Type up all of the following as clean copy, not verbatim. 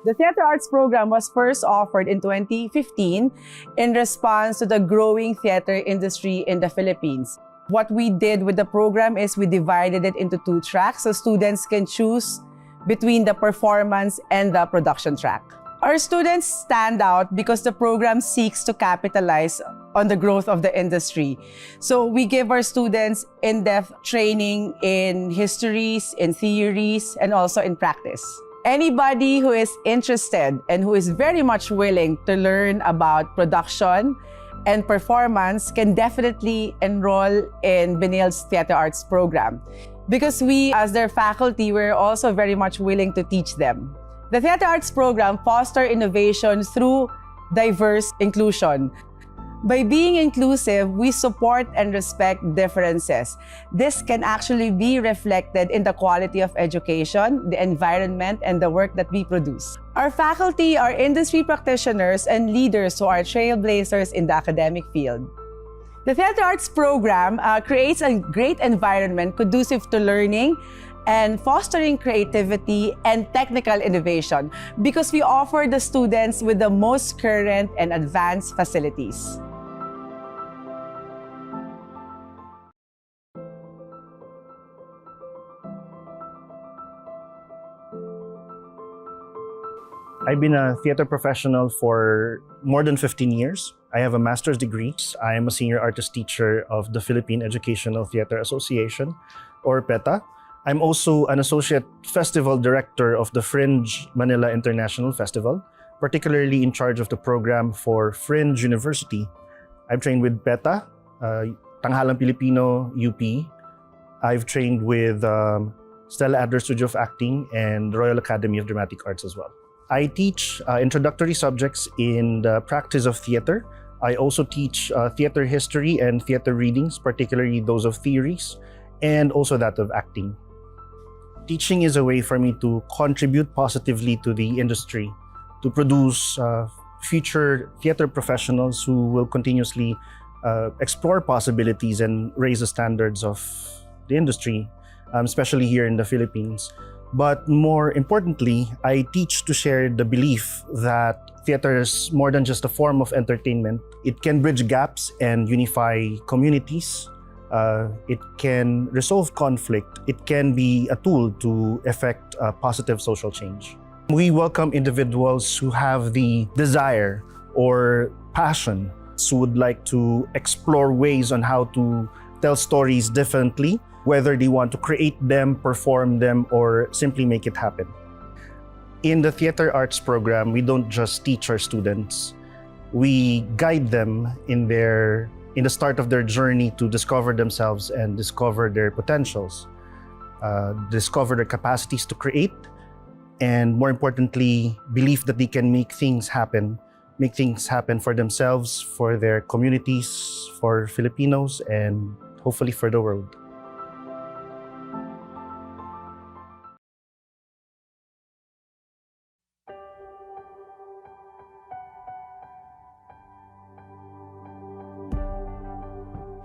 The Theater Arts program was first offered in 2015 in response to the growing theater industry in the Philippines. What we did with the program is we divided it into 2 tracks so students can choose between the performance and the production track. Our students stand out because the program seeks to capitalize on the growth of the industry. So we give our students in-depth training in histories, in theories, and also in practice. Anybody who is interested and who is very much willing to learn about production and performance can definitely enroll in Benilde's Theater Arts program. Because we, as their faculty, we're also very much willing to teach them. The Theater Arts program fosters innovation through diverse inclusion. By being inclusive, we support and respect differences. This can actually be reflected in the quality of education, the environment, and the work that we produce. Our faculty are industry practitioners and leaders who are trailblazers in the academic field. The Theater Arts program creates a great environment conducive to learning and fostering creativity and technical innovation because we offer the students with the most current and advanced facilities. I've been a theater professional for more than 15 years. I have a master's degree. I am a senior artist teacher of the Philippine Educational Theater Association, or PETA. I'm also an associate festival director of the Fringe Manila International Festival, particularly in charge of the program for Fringe University. I've trained with PETA, Tanghalang Pilipino, UP. I've trained with Stella Adler Studio of Acting and Royal Academy of Dramatic Arts as well. I teach introductory subjects in the practice of theater. I also teach theater history and theater readings, particularly those of theories, and also that of acting. Teaching is a way for me to contribute positively to the industry, to produce future theater professionals who will continuously explore possibilities and raise the standards of the industry, especially here in the Philippines. But more importantly, I teach to share the belief that theater is more than just a form of entertainment. It can bridge gaps and unify communities. It can resolve conflict. It can be a tool to effect positive social change. We welcome individuals who have the desire or passion, who would like to explore ways on how to tell stories differently, whether they want to create them, perform them, or simply make it happen. In the Theater Arts program, we don't just teach our students. We guide them in the start of their journey to discover themselves and discover their potentials, discover their capacities to create, and more importantly, believe that they can make things happen for themselves, for their communities, for Filipinos, and hopefully for the world.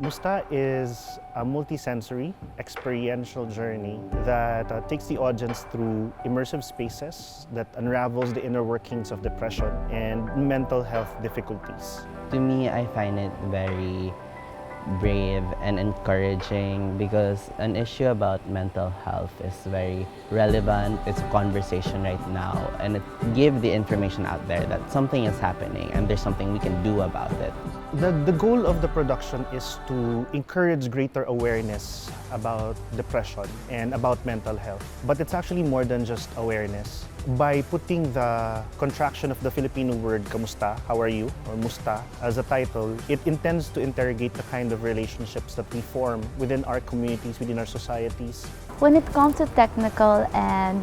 Musta is a multi-sensory, experiential journey that takes the audience through immersive spaces that unravels the inner workings of depression and mental health difficulties. To me, I find it very brave and encouraging because an issue about mental health is very relevant. It's a conversation right now, and it gives the information out there that something is happening and there's something we can do about it. The goal of the production is to encourage greater awareness about depression and about mental health. But it's actually more than just awareness. By putting the contraction of the Filipino word kamusta, how are you, or musta, as a title, it intends to interrogate the kind of relationships that we form within our communities, within our societies. When it comes to technical and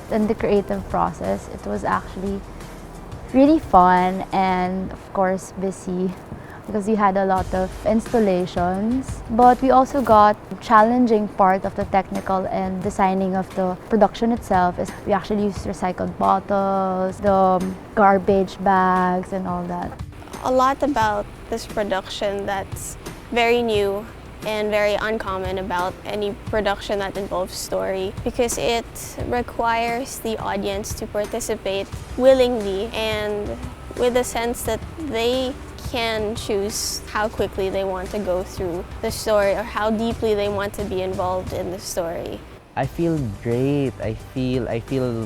the creative process, it was actually really fun and of course busy because we had a lot of installations, but we also got challenging part of the technical and designing of the production itself. Is we actually used recycled bottles, the garbage bags and all that. A lot about this production that's very new and very uncommon about any production that involves story, because it requires the audience to participate willingly and with a sense that they can choose how quickly they want to go through the story or how deeply they want to be involved in the story. I feel great. I feel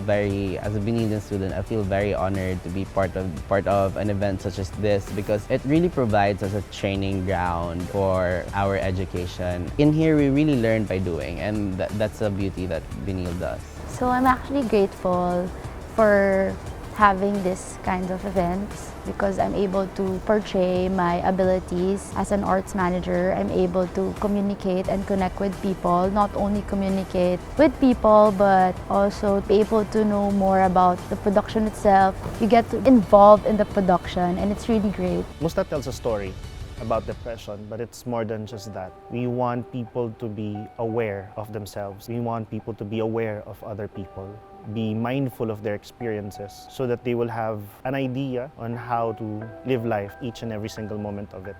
very, as a Benilde student, I feel very honored to be part of an event such as this, because it really provides us a training ground for our education. In here, we really learn by doing, and that's the beauty that Benilde does. So I'm actually grateful for having this kind of events because I'm able to portray my abilities as an arts manager. I'm able to communicate and connect with people, not only communicate with people but also be able to know more about the production itself. You get involved in the production and it's really great. Musta tells a story about depression, but it's more than just that. We want people to be aware of themselves. We want people to be aware of other people, be mindful of their experiences so that they will have an idea on how to live life each and every single moment of it.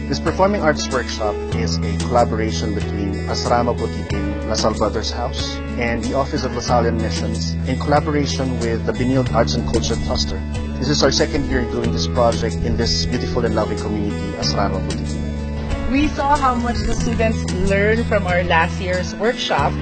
This performing arts workshop is a collaboration between Asrama Butitin, La Salvador's House, and the Office of Lasallian Missions in collaboration with the Benilde Arts and Culture Cluster. This is our second year doing this project in this beautiful and lovely community, Asrama Butitin. We saw how much the students learned from our last year's workshop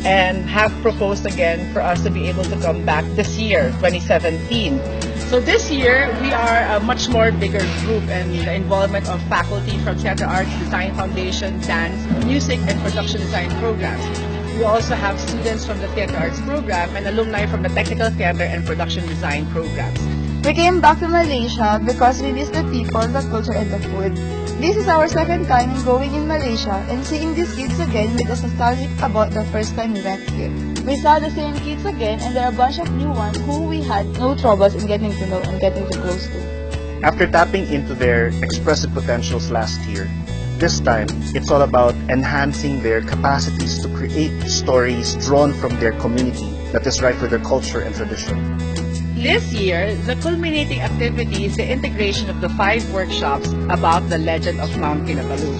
and have proposed again for us to be able to come back this year, 2017. So this year, we are a much more bigger group, and the involvement of faculty from Theater Arts Design Foundation, dance, music, and production design programs. We also have students from the Theater Arts program and alumni from the technical theater and production design programs. We came back to Malaysia because we miss the people, the culture, and the food. This is our second time going in Malaysia, and seeing these kids again made us nostalgic about the first time we went here. We saw the same kids again, and there are a bunch of new ones who we had no troubles in getting to know and getting too close to. After tapping into their expressive potentials last year, this time it's all about enhancing their capacities to create stories drawn from their community that is right for their culture and tradition. This year, the culminating activity is the integration of the 5 workshops about the legend of Mount Kinabalu.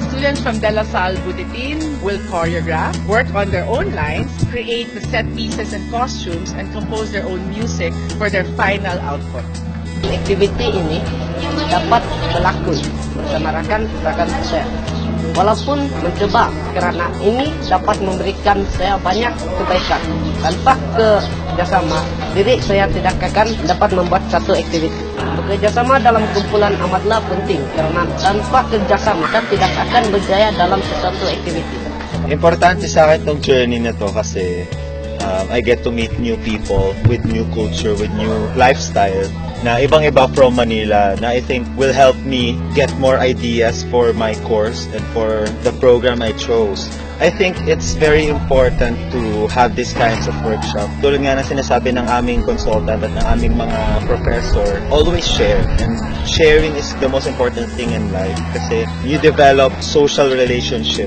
Students from De La Salle Butitin will choreograph, work on their own lines, create the set pieces and costumes, and compose their own music for their final output. Aktiviti ini dapat berlaku bersama rekan-rekan saya. Walaupun mencoba, kerana ini dapat memberikan saya banyak kebaikan. Tanpa kerjasama, diri saya tidak akan dapat membuat satu aktiviti. Bekerjasama dalam kumpulan amatlah penting, karena tanpa kerjasama kita tidak akan berjaya dalam sesuatu aktiviti. Importante sa akin itong journey na to kasi I get to meet new people with new culture, with new lifestyle na ibang-iba from Manila na I think will help me get more ideas for my course and for the program I chose. I think it's very important to have these kinds of workshops. Tulad nga na sinasabi ng aming consultant at ng aming mga professor, always share. And sharing is the most important thing in life kasi you develop social relationship.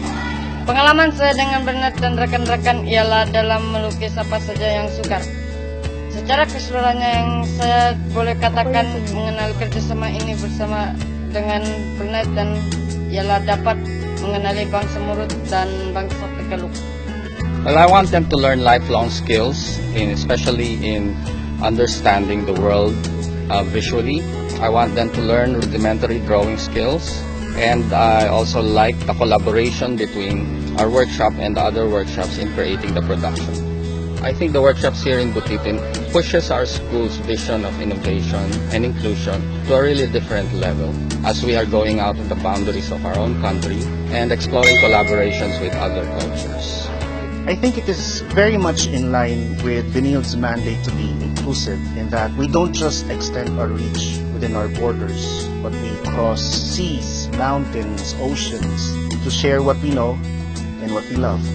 Pengalaman saya dengan Bernard dan rekan-rekan ialah dalam melukis apa saja yang sukar. Secara keseluruhannya yang saya boleh katakan mengenal kerjasama ini bersama dengan Bernard dan ialah dapat mengenali bangsa Murut dan bangsa Tagalog. Well, I want them to learn lifelong skills, especially in understanding the world visually. I want them to learn rudimentary drawing skills. And I also like the collaboration between our workshop and the other workshops in creating the production. I think the workshops here in Butitin pushes our school's vision of innovation and inclusion to a really different level as we are going out of the boundaries of our own country and exploring collaborations with other cultures. I think it is very much in line with Benilde's mandate to be inclusive in that we don't just extend our reach within our borders, but we cross seas, mountains, oceans to share what we know and what we love.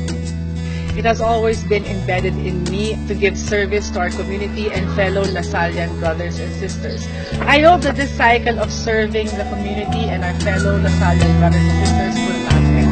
It has always been embedded in me to give service to our community and fellow Lasallian brothers and sisters. I hope that this cycle of serving the community and our fellow Lasallian brothers and sisters will not end.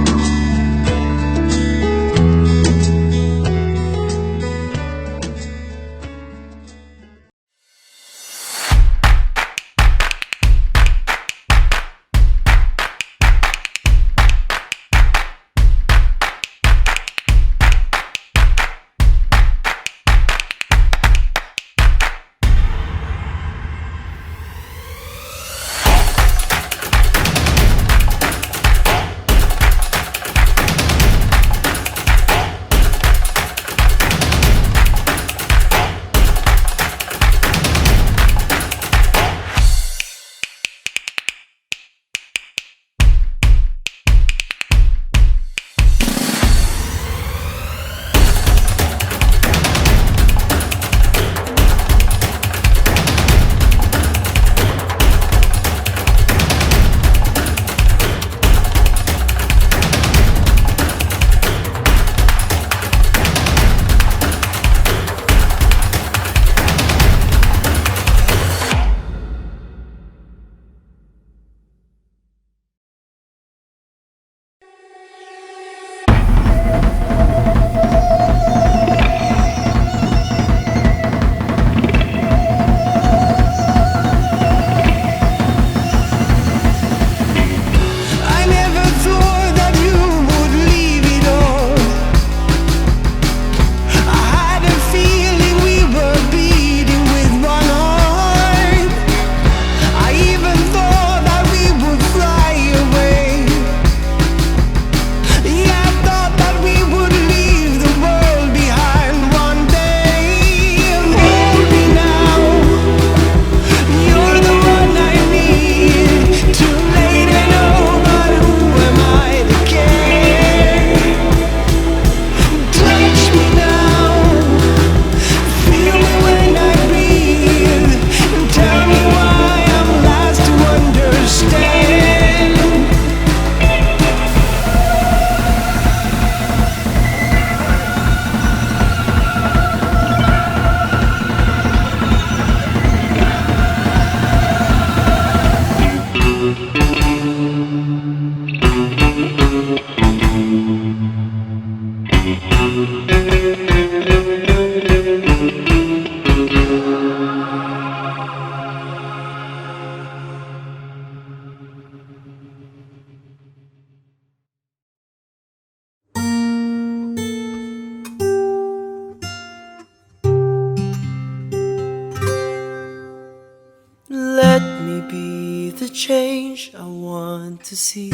Let me be the change I want to see.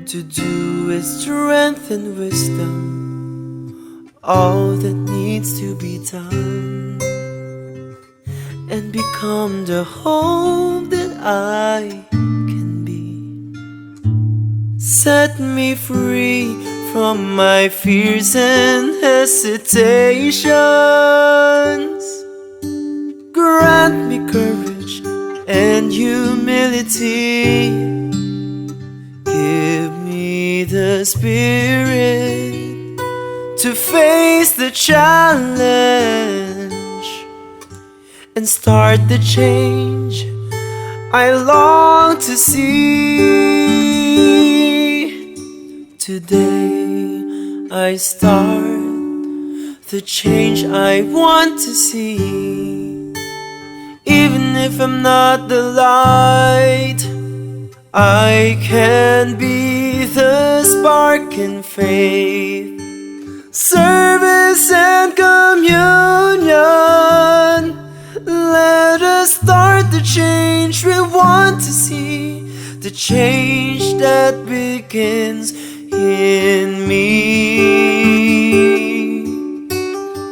To do with strength and wisdom all that needs to be done, and become the hope that I can be. Set me free from my fears and hesitations. Grant me courage and humility. Give me the spirit to face the challenge and start the change I long to see. Today I start the change I want to see. Even if I'm not the light, I can be the spark in faith, service and communion. Let us start the change we want to see, the change that begins in me.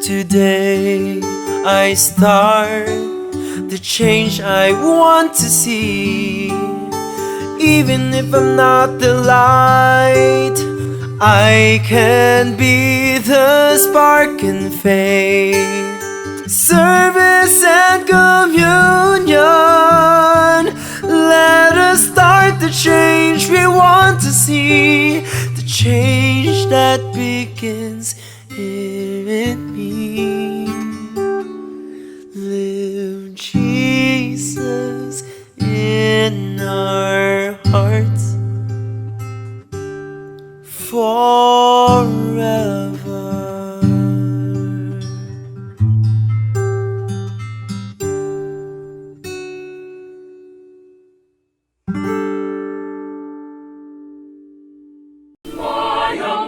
Today I start the change I want to see. Even if I'm not the light, I can be the spark in faith, service and communion. Let us start the change we want to see, the change change that begins here in me. Live Jesus in our hearts forever.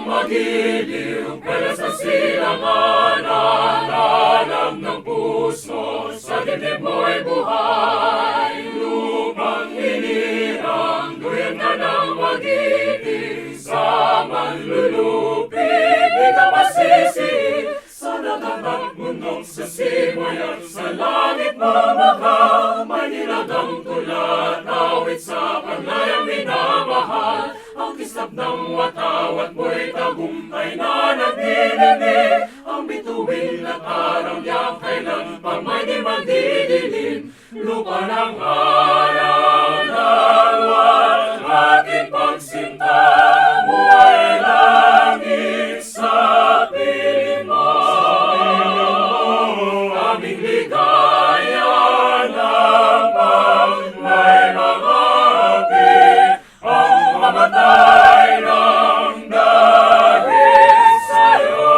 Magiliw, kaya sa silangan, alam ng puso, sa dibdib mo'y buhay. Lumang hinirang, duyan ka ng magiging, sa manlulupig, di ka masisi. Sa dagat mundong sasimayan, sa langit mamakaw, may nilagang tulad, awit sa panlayang minamahal. Ang kislap ng watawat mo'y tagumpay na nagdidinig. Ang bituin at araw niya kailan pa may di magdidilim. Lupa ng araw ng buwan, ating pagsinta mo ay langit sa piling mo. Aming ligaya lamang may mga mamatay ng dahil sa'yo.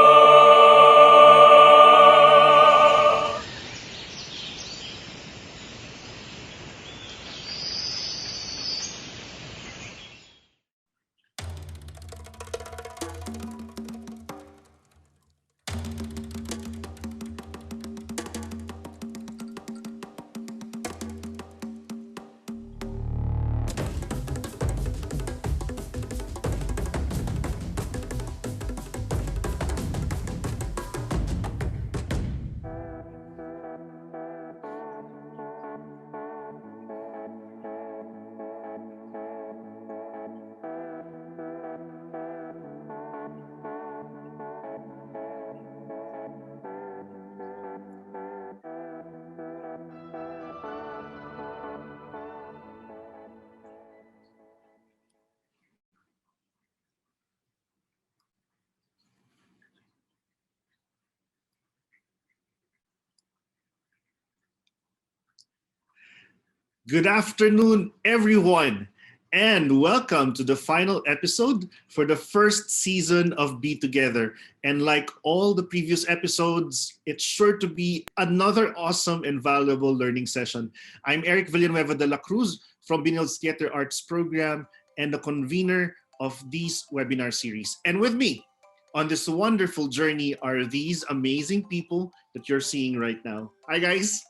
Good afternoon, everyone, and welcome to the final episode for the first season of Be Together. And like all the previous episodes, it's sure to be another awesome and valuable learning session. I'm Villanueva Dela Cruz from Benilde Theater Arts Program and the convener of these webinar series. And with me on this wonderful journey are these amazing people that you're seeing right now. Hi, guys.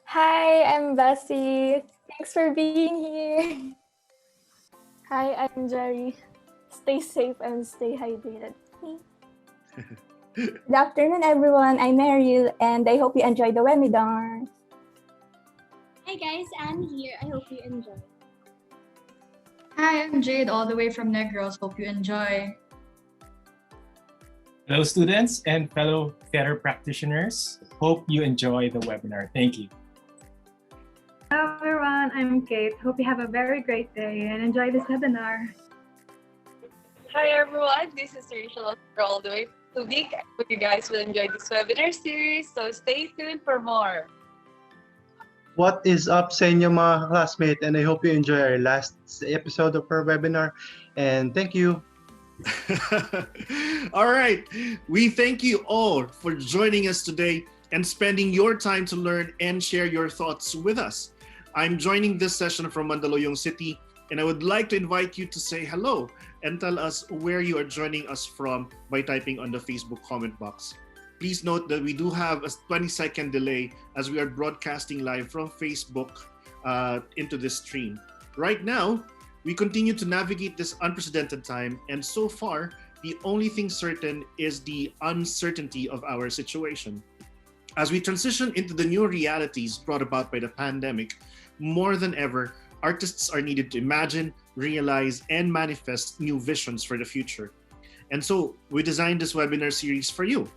Hi, I'm Bessie. Thanks for being here. Hi, I'm Jerry. Stay safe and stay hydrated. Good afternoon, everyone. I'm Meryl, and I hope you enjoyed the webinar. Hi guys, Anne here. I hope you enjoy. Hi, I'm Jade, all the way from Negros. Hope you enjoy. Hello, students and fellow theater practitioners. Hope you enjoy the webinar. Thank you. Hello, everyone. I'm Kate. Hope you have a very great day and enjoy this webinar. Hi, everyone. This is Rachel all the way from Subic. I hope you guys will enjoy this webinar series. So stay tuned for more. What is up sa inyo mga classmates, and I hope you enjoy our last episode of our webinar. And thank you. All right. We thank you all for joining us today and spending your time to learn and share your thoughts with us. I'm joining this session from Mandaluyong City, and I would like to invite you to say hello and tell us where you are joining us from by typing on the Facebook comment box. Please note that we do have a 20-second delay as we are broadcasting live from Facebook into this stream. Right now, we continue to navigate this unprecedented time, and so far, the only thing certain is the uncertainty of our situation. As we transition into the new realities brought about by the pandemic, more than ever, artists are needed to imagine, realize, and manifest new visions for the future. And so, we designed this webinar series for you.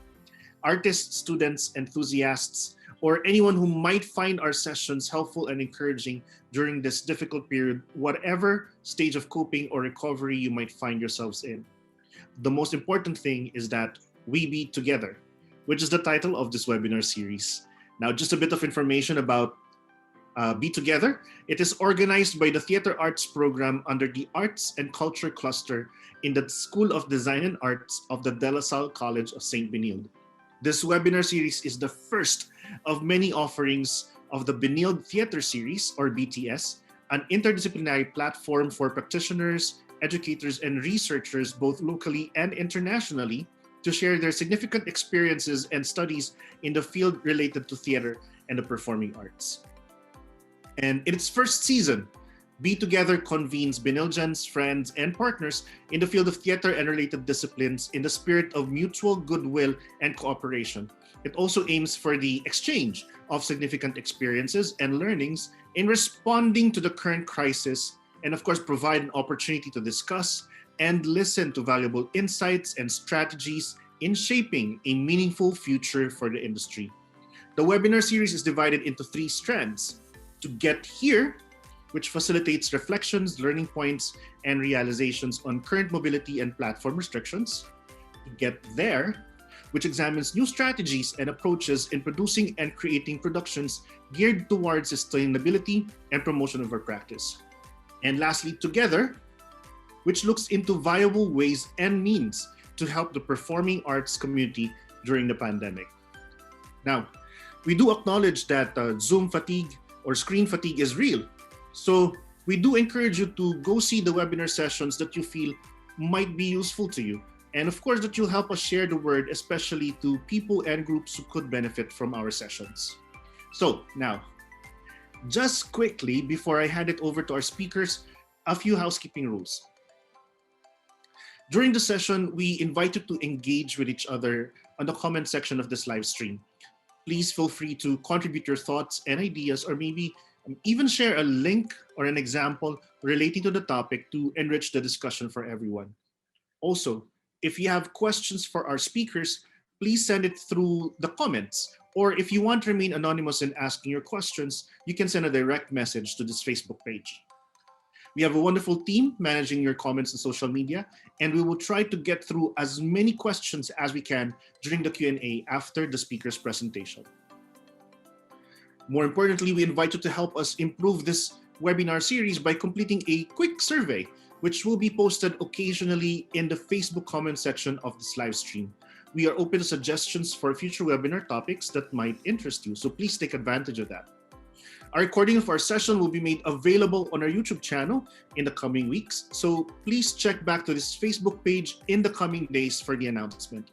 Artists, students, enthusiasts, or anyone who might find our sessions helpful and encouraging during this difficult period, whatever stage of coping or recovery you might find yourselves in. The most important thing is that we be together, which is the title of this webinar series. Now, just a bit of information about Be Together. It is organized by the Theater Arts program under the Arts and Culture cluster in the School of Design and Arts of the De La Salle College of St. Benilde. This webinar series is the first of many offerings of the Benilde Theater Series, or BTS, an interdisciplinary platform for practitioners, educators, and researchers both locally and internationally to share their significant experiences and studies in the field related to theater and the performing arts. And in its first season, Be Together convenes Benildians, friends, and partners in the field of theater and related disciplines in the spirit of mutual goodwill and cooperation. It also aims for the exchange of significant experiences and learnings in responding to the current crisis, and of course, provide an opportunity to discuss and listen to valuable insights and strategies in shaping a meaningful future for the industry. The webinar series is divided into 3 strands: To Get Here, which facilitates reflections, learning points, and realizations on current mobility and platform restrictions; To Get There, which examines new strategies and approaches in producing and creating productions geared towards sustainability and promotion of our practice; and lastly, Together, which looks into viable ways and means to help the performing arts community during the pandemic. Now, we do acknowledge that Zoom fatigue or screen fatigue is real. So we do encourage you to go see the webinar sessions that you feel might be useful to you. And of course, that you'll help us share the word, especially to people and groups who could benefit from our sessions. So now, just quickly, before I hand it over to our speakers, a few housekeeping rules. During the session, we invite you to engage with each other on the comment section of this live stream. Please feel free to contribute your thoughts and ideas, or maybe even share a link or an example relating to the topic to enrich the discussion for everyone. Also, if you have questions for our speakers, please send it through the comments. Or if you want to remain anonymous in asking your questions, you can send a direct message to this Facebook page. We have a wonderful team managing your comments on social media, and we will try to get through as many questions as we can during the Q&A after the speaker's presentation. More importantly, we invite you to help us improve this webinar series by completing a quick survey, which will be posted occasionally in the Facebook comment section of this live stream. We are open to suggestions for future webinar topics that might interest you, so please take advantage of that. A recording of our session will be made available on our YouTube channel in the coming weeks, so please check back to this Facebook page in the coming days for the announcement.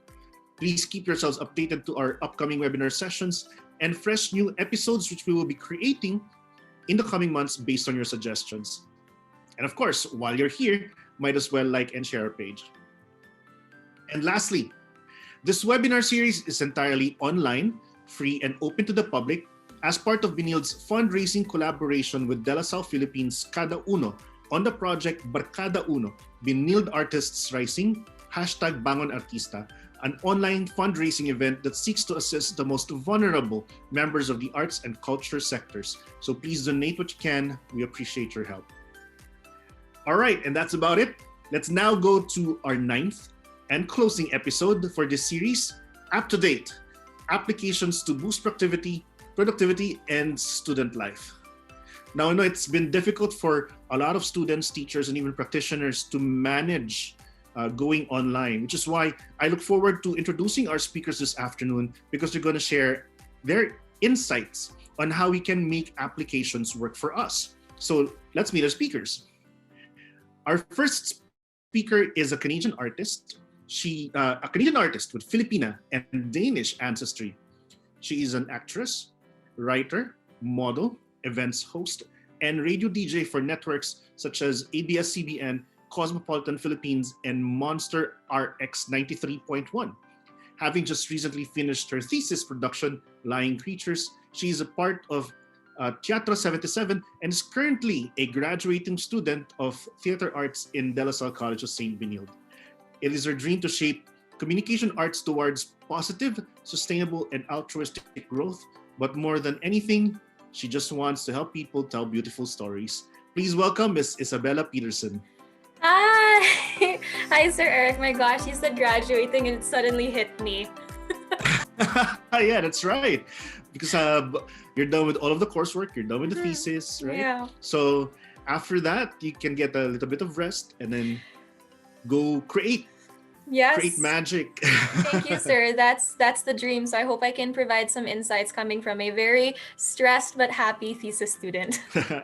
Please keep yourselves updated to our upcoming webinar sessions and fresh new episodes which we will be creating in the coming months based on your suggestions. And of course, while you're here, might as well like and share our page. And lastly, this webinar series is entirely online, free, and open to the public as part of Benilde's fundraising collaboration with De La Salle Philippines Kada Uno on the project BARKada Uno, Benilde Artists Rising, #Bangon Artista, an online fundraising event that seeks to assist the most vulnerable members of the arts and culture sectors. So please donate what you can. We appreciate your help. All right, and that's about it. Let's now go to our 9th and closing episode for this series, Up to Date, Applications to Boost Productivity and Student Life. Now, I know it's been difficult for a lot of students, teachers, and even practitioners to manage going online, which is why I look forward to introducing our speakers this afternoon, because they're going to share their insights on how we can make applications work for us. So let's meet our speakers. Our first speaker is a Canadian artist. A Canadian artist with Filipina and Danish ancestry. She is an actress, writer, model, events host, and radio DJ for networks such as ABS-CBN, Cosmopolitan Philippines, and Monster RX 93.1. Having just recently finished her thesis production, Lying Creatures, she is a part of Teatro 77 and is currently a graduating student of theater arts in De La Salle College of St. Benilde. It is her dream to shape communication arts towards positive, sustainable, and altruistic growth. But more than anything, she just wants to help people tell beautiful stories. Please welcome Miss Isabella Pedersen. Hi! Hi! Hi, Sir Eric. My gosh, you said graduating and it suddenly hit me. Yeah, that's right. Because you're done with all of the coursework, you're done with the thesis, right? Yeah. So after that, you can get a little bit of rest and then go create Yes. magic. Thank you, sir. That's the dream. So I hope I can provide some insights coming from a very stressed but happy thesis student.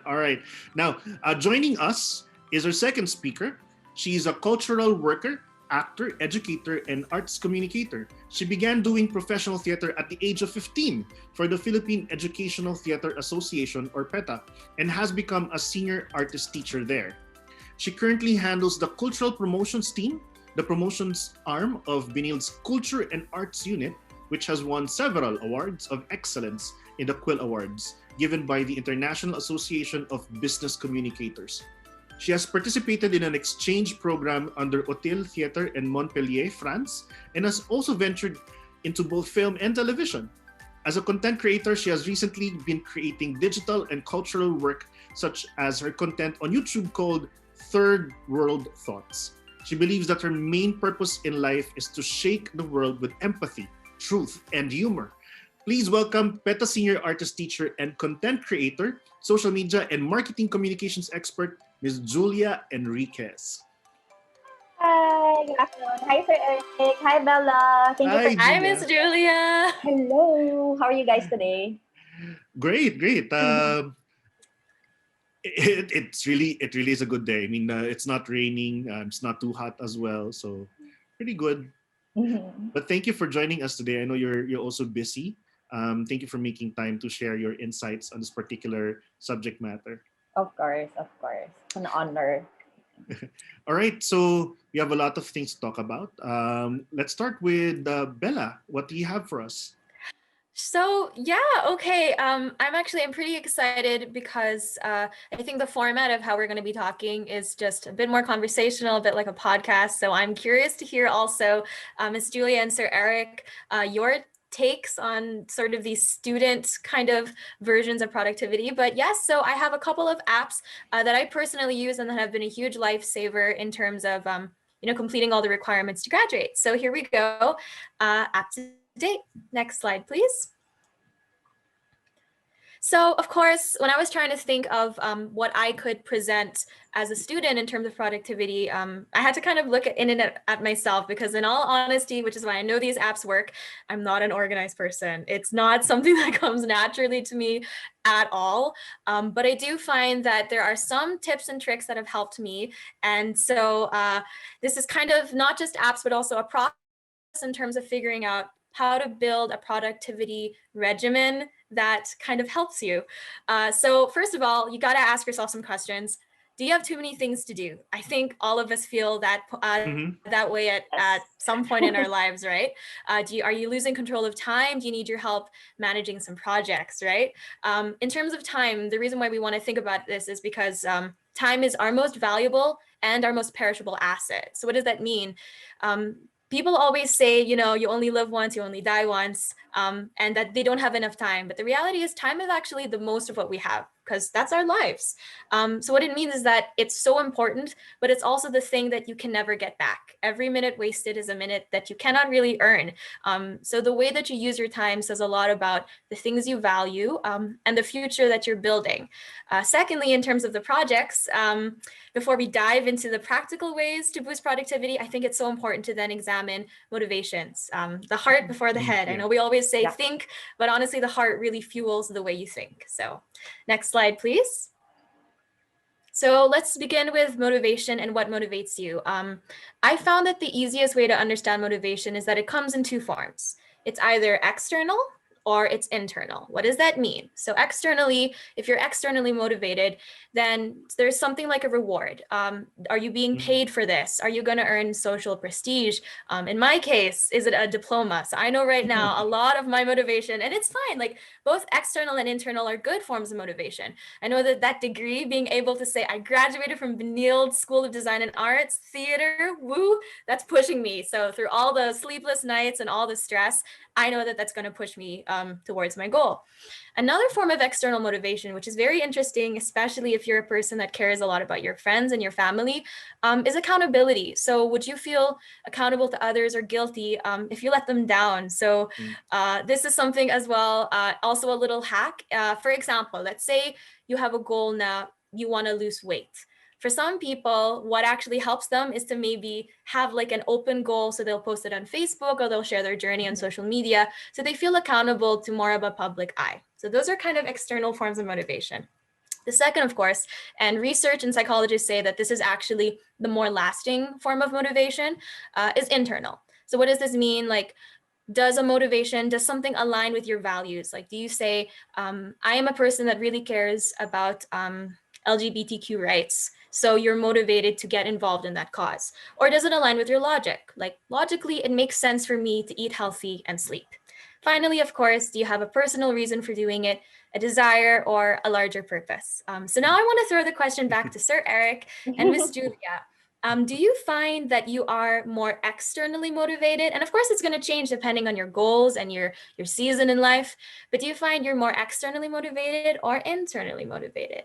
All right. Now, joining us is our second speaker. She's a cultural worker, actor, educator, and arts communicator. She began doing professional theater at the age of 15 for the Philippine Educational Theater Association, or PETA, and has become a senior artist teacher there. She currently handles the cultural promotions team, the promotions arm of Benilde's Culture and Arts Unit, which has won several awards of excellence in the Quill Awards, given by the International Association of Business Communicators. She has participated in an exchange program under Hôtel Theater in Montpellier, France, and has also ventured into both film and television. As a content creator, she has recently been creating digital and cultural work, such as her content on YouTube called Third World Thoughts. She believes that her main purpose in life is to shake the world with empathy, truth, and humor. Please welcome PETA Senior Artist Teacher and Content Creator, Social Media and Marketing Communications Expert, Ms. Julia Enriquez. Hi, good afternoon. Hi, Sir Eric. Hi, Bella. Thank you for... Hi, Miss Julia. Hello. How are you guys today? Great. It really is a good day. I mean, it's not raining, it's not too hot as well, so pretty good. But thank you for joining us today. I know you're also busy. Thank you for making time to share your insights on this particular subject matter. Of course. It's an honor. All right, so we have a lot of things to talk about. Let's start with Bella. What do you have for us? So yeah, okay. I'm pretty excited because I think the format of how we're going to be talking is just a bit more conversational, a bit like a podcast. So I'm curious to hear also, Ms. Julia and Sir Eric, your takes on sort of these student kind of versions of productivity. But yes, so I have a couple of apps that I personally use and that have been a huge lifesaver in terms of completing all the requirements to graduate. So here we go. App to date. Next slide, please. So, of course, when I was trying to think of what I could present as a student in terms of productivity, I had to kind of look at myself because, in all honesty, which is why I know these apps work, I'm not an organized person. It's not something that comes naturally to me at all. But I do find that there are some tips and tricks that have helped me. And so this is kind of not just apps, but also a process in terms of figuring out how to build a productivity regimen that kind of helps you. So first of all, you got to ask yourself some questions. Do you have too many things to do? I think all of us feel that that way at some point in our lives, right? Are you losing control of time? Do you need your help managing some projects, right? In terms of time, the reason why we want to think about this is because time is our most valuable and our most perishable asset. So what does that mean? People always say, you only live once, you only die once, and that they don't have enough time. But the reality is time is actually the most of what we have because that's our lives. So what it means is that it's so important, but it's also the thing that you can never get back. Every minute wasted is a minute that you cannot really earn. So the way that you use your time says a lot about the things you value and the future that you're building. Secondly, in terms of the projects, before we dive into the practical ways to boost productivity, I think it's so important to then examine motivations. The heart before the head. I know we always say think, but honestly, the heart really fuels the way you think. So next slide, please. So let's begin with motivation and what motivates you. I found that the easiest way to understand motivation is that it comes in two forms. It's either external or it's internal. What does that mean? So externally, if you're externally motivated, then there's something like a reward. Are you being paid for this? Are you going to earn social prestige? In my case, is it a diploma? So I know right now a lot of my motivation, and it's fine, like both external and internal are good forms of motivation. I know that degree, being able to say I graduated from Benilde School of Design and Arts, theater, woo, that's pushing me. So through all the sleepless nights and all the stress, I know that that's going to push me towards my goal. Another form of external motivation, which is very interesting, especially if you're a person that cares a lot about your friends and your family, is accountability. So would you feel accountable to others or guilty if you let them down? So this is something as well, also a little hack. For example, let's say you have a goal now, you want to lose weight. For some people, what actually helps them is to maybe have like an open goal. So they'll post it on Facebook or they'll share their journey on social media. So they feel accountable to more of a public eye. So those are kind of external forms of motivation. The second, of course, and research and psychologists say that this is actually the more lasting form of motivation, is internal. So what does this mean? Like, does something align with your values? Like, do you say, I am a person that really cares about LGBTQ rights, so you're motivated to get involved in that cause? Or does it align with your logic? Like, logically, it makes sense for me to eat healthy and sleep. Finally, of course, do you have a personal reason for doing it, a desire, or a larger purpose? So now I want to throw the question back to Sir Eric and Miss Julia. Do you find that you are more externally motivated? And of course, it's going to change depending on your goals and your season in life. But do you find you're more externally motivated or internally motivated?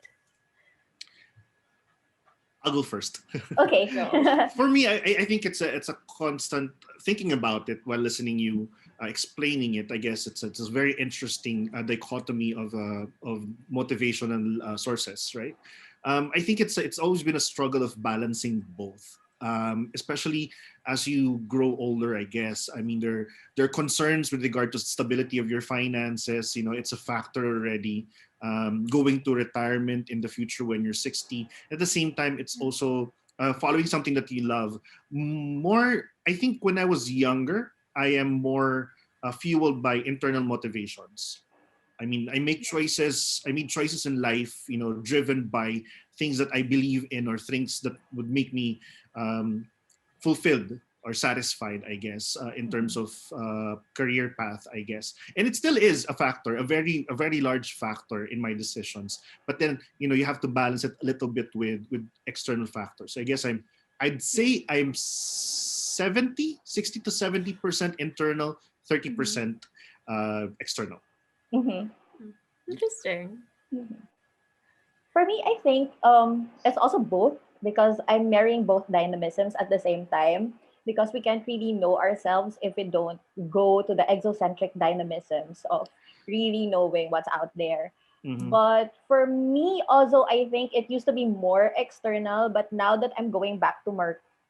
I'll go first. Okay. For me, I think it's a constant thinking about it while listening you explaining it. I guess it's a very interesting dichotomy of motivational sources, right? I think it's always been a struggle of balancing both, especially as you grow older. I guess, I mean, there are concerns with regard to stability of your finances. You know, it's a factor already. Going to retirement in the future when you're 60. At the same time, it's also following something that you love. More, I think, when I was younger, I am more fueled by internal motivations. I mean, I made choices in life, you know, driven by things that I believe in or things that would make me fulfilled or satisfied, I guess, in terms of career path, I guess. And it still is a factor, a very large factor in my decisions. But then, you know, you have to balance it a little bit with external factors. So I guess I'd say I'm 60 to 70% internal, 30% external. Mm-hmm. Interesting. Mm-hmm. For me, I think it's also both, because I'm marrying both dynamisms at the same time, because we can't really know ourselves if we don't go to the exocentric dynamisms of really knowing what's out there. Mm-hmm. But for me also, I think it used to be more external, but now that I'm going back to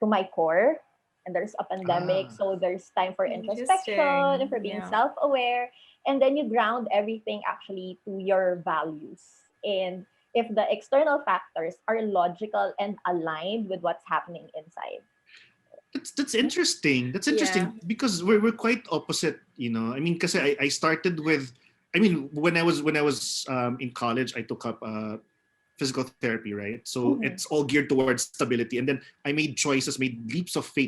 my core, and there's a pandemic, so there's time for introspection and for being self-aware, and then you ground everything actually to your values. And if the external factors are logical and aligned with what's happening inside. That's interesting. That's interesting because we're quite opposite, you know. I mean, because I started with, I mean, when I was in college, I took up physical therapy, right? So it's all geared towards stability, and then I made choices, made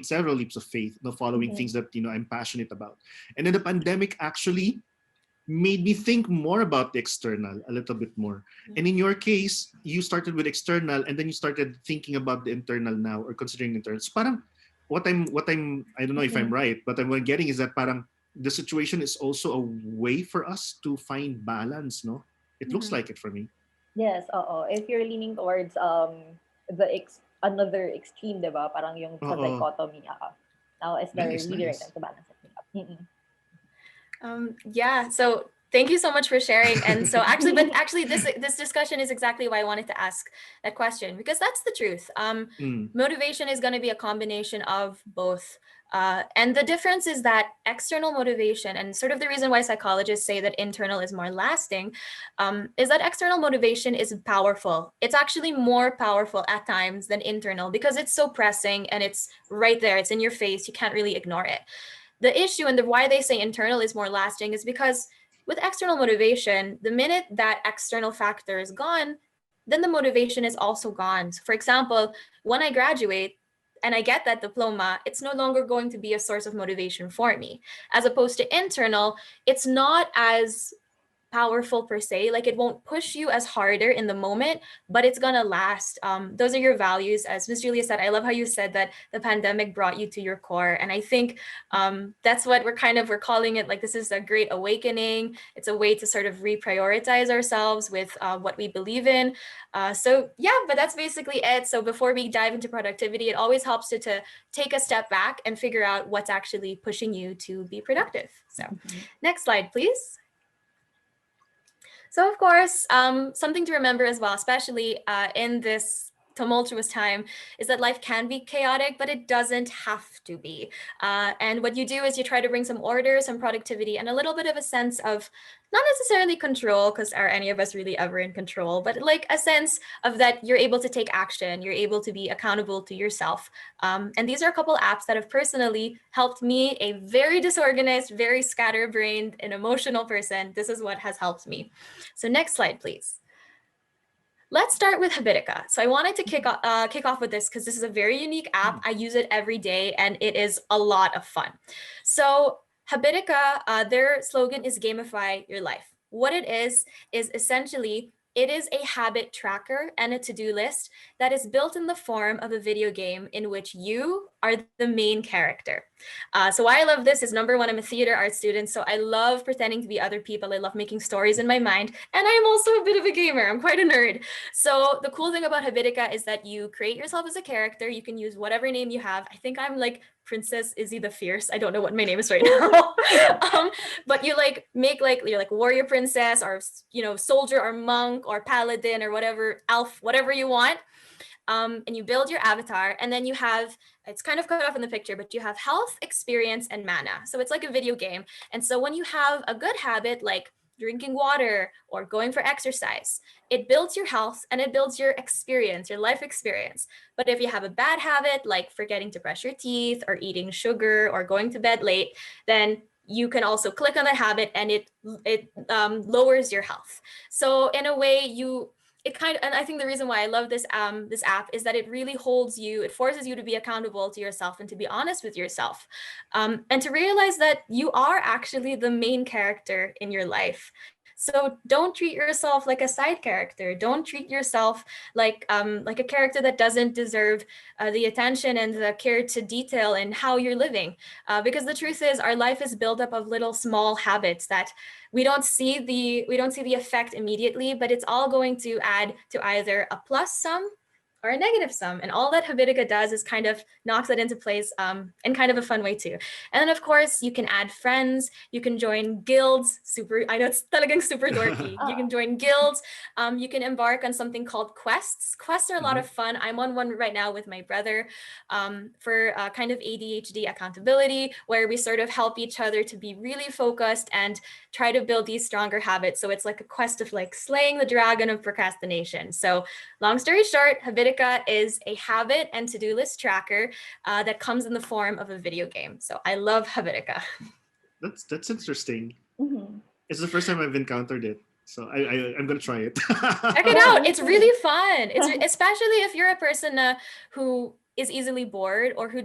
several leaps of faith, you know, following things that, you know, I'm passionate about. And then the pandemic actually made me think more about the external a little bit more. And in your case, you started with external, and then you started thinking about the internal now, or considering internal. So parang what I'm I don't know if I'm right, but what I'm getting is that parang the situation is also a way for us to find balance, no? It looks like it for me. Yes, if you're leaning towards another extreme, diba? Parang yung sa dichotomy. Now is the really right time to balance it. Yeah, so thank you so much for sharing. And so actually this discussion is exactly why I wanted to ask that question, because that's the truth. Motivation is going to be a combination of both. And the difference is that external motivation, and sort of the reason why psychologists say that internal is more lasting, is that external motivation is powerful. It's actually more powerful at times than internal, because it's so pressing and it's right there. It's in your face. You can't really ignore it. The issue and why they say internal is more lasting is because with external motivation, the minute that external factor is gone, then the motivation is also gone. So for example, when I graduate and I get that diploma, it's no longer going to be a source of motivation for me. As opposed to internal, it's not as powerful per se. Like, it won't push you as harder in the moment, but it's gonna last. Those are your values. As Ms. Julia said, I love how you said that the pandemic brought you to your core. And I think that's what we're calling it. Like, this is a great awakening. It's a way to sort of reprioritize ourselves with what we believe in. So yeah, but that's basically it. So before we dive into productivity, it always helps to take a step back and figure out what's actually pushing you to be productive. So next slide, please. So of course, something to remember as well, especially in this tumultuous time, is that life can be chaotic, but it doesn't have to be. And what you do is you try to bring some order, some productivity, and a little bit of a sense of not necessarily control, because are any of us really ever in control, but like a sense of that you're able to take action, you're able to be accountable to yourself. And these are a couple apps that have personally helped me, a very disorganized, very scatterbrained and emotional person. This is what has helped me. So next slide, please. Let's start with Habitica. So I wanted to kick off with this because this is a very unique app. I use it every day and it is a lot of fun. So Habitica, their slogan is gamify your life. What it is essentially, it is a habit tracker and a to-do list that is built in the form of a video game in which you are the main character. So why I love this is, number one, I'm a theater arts student, so I love pretending to be other people. I love making stories in my mind, and I'm also a bit of a gamer. I'm quite a nerd. So the cool thing about Habitica is that you create yourself as a character. You can use whatever name you have. I think I'm like Princess Izzy the Fierce. I don't know what my name is right now. But you like make like, you're like warrior princess, or soldier or monk or paladin or whatever, elf, whatever you want. And you build your avatar, and then you have, it's kind of cut off in the picture, but you have health, experience, and mana. So it's like a video game. And so when you have a good habit, like drinking water or going for exercise, it builds your health and it builds your experience, your life experience. But if you have a bad habit, like forgetting to brush your teeth or eating sugar or going to bed late, then you can also click on that habit and it lowers your health. So in a way, and I think the reason why I love this app is that it really holds you, it forces you to be accountable to yourself and to be honest with yourself, and to realize that you are actually the main character in your life. So don't treat yourself like a side character. Don't treat yourself like a character that doesn't deserve the attention and the care to detail in how you're living. Because the truth is, our life is built up of little small habits that we don't see the effect immediately, but it's all going to add to either a plus sum or a negative sum. And all that Habitica does is kind of knocks that into place in kind of a fun way too. And then of course, you can add friends, you can join guilds, I know it's talagang super dorky. You can join guilds, you can embark on something called quests. Quests are a lot of fun. I'm on one right now with my brother for kind of ADHD accountability, where we sort of help each other to be really focused and try to build these stronger habits. So it's like a quest of like slaying the dragon of procrastination. So long story short, Habitica is a habit and to-do list tracker that comes in the form of a video game. So I love Habitica. That's interesting. It's the first time I've encountered it, so I'm gonna try it. Check it out. It's really fun. Especially if you're a person who is easily bored, or who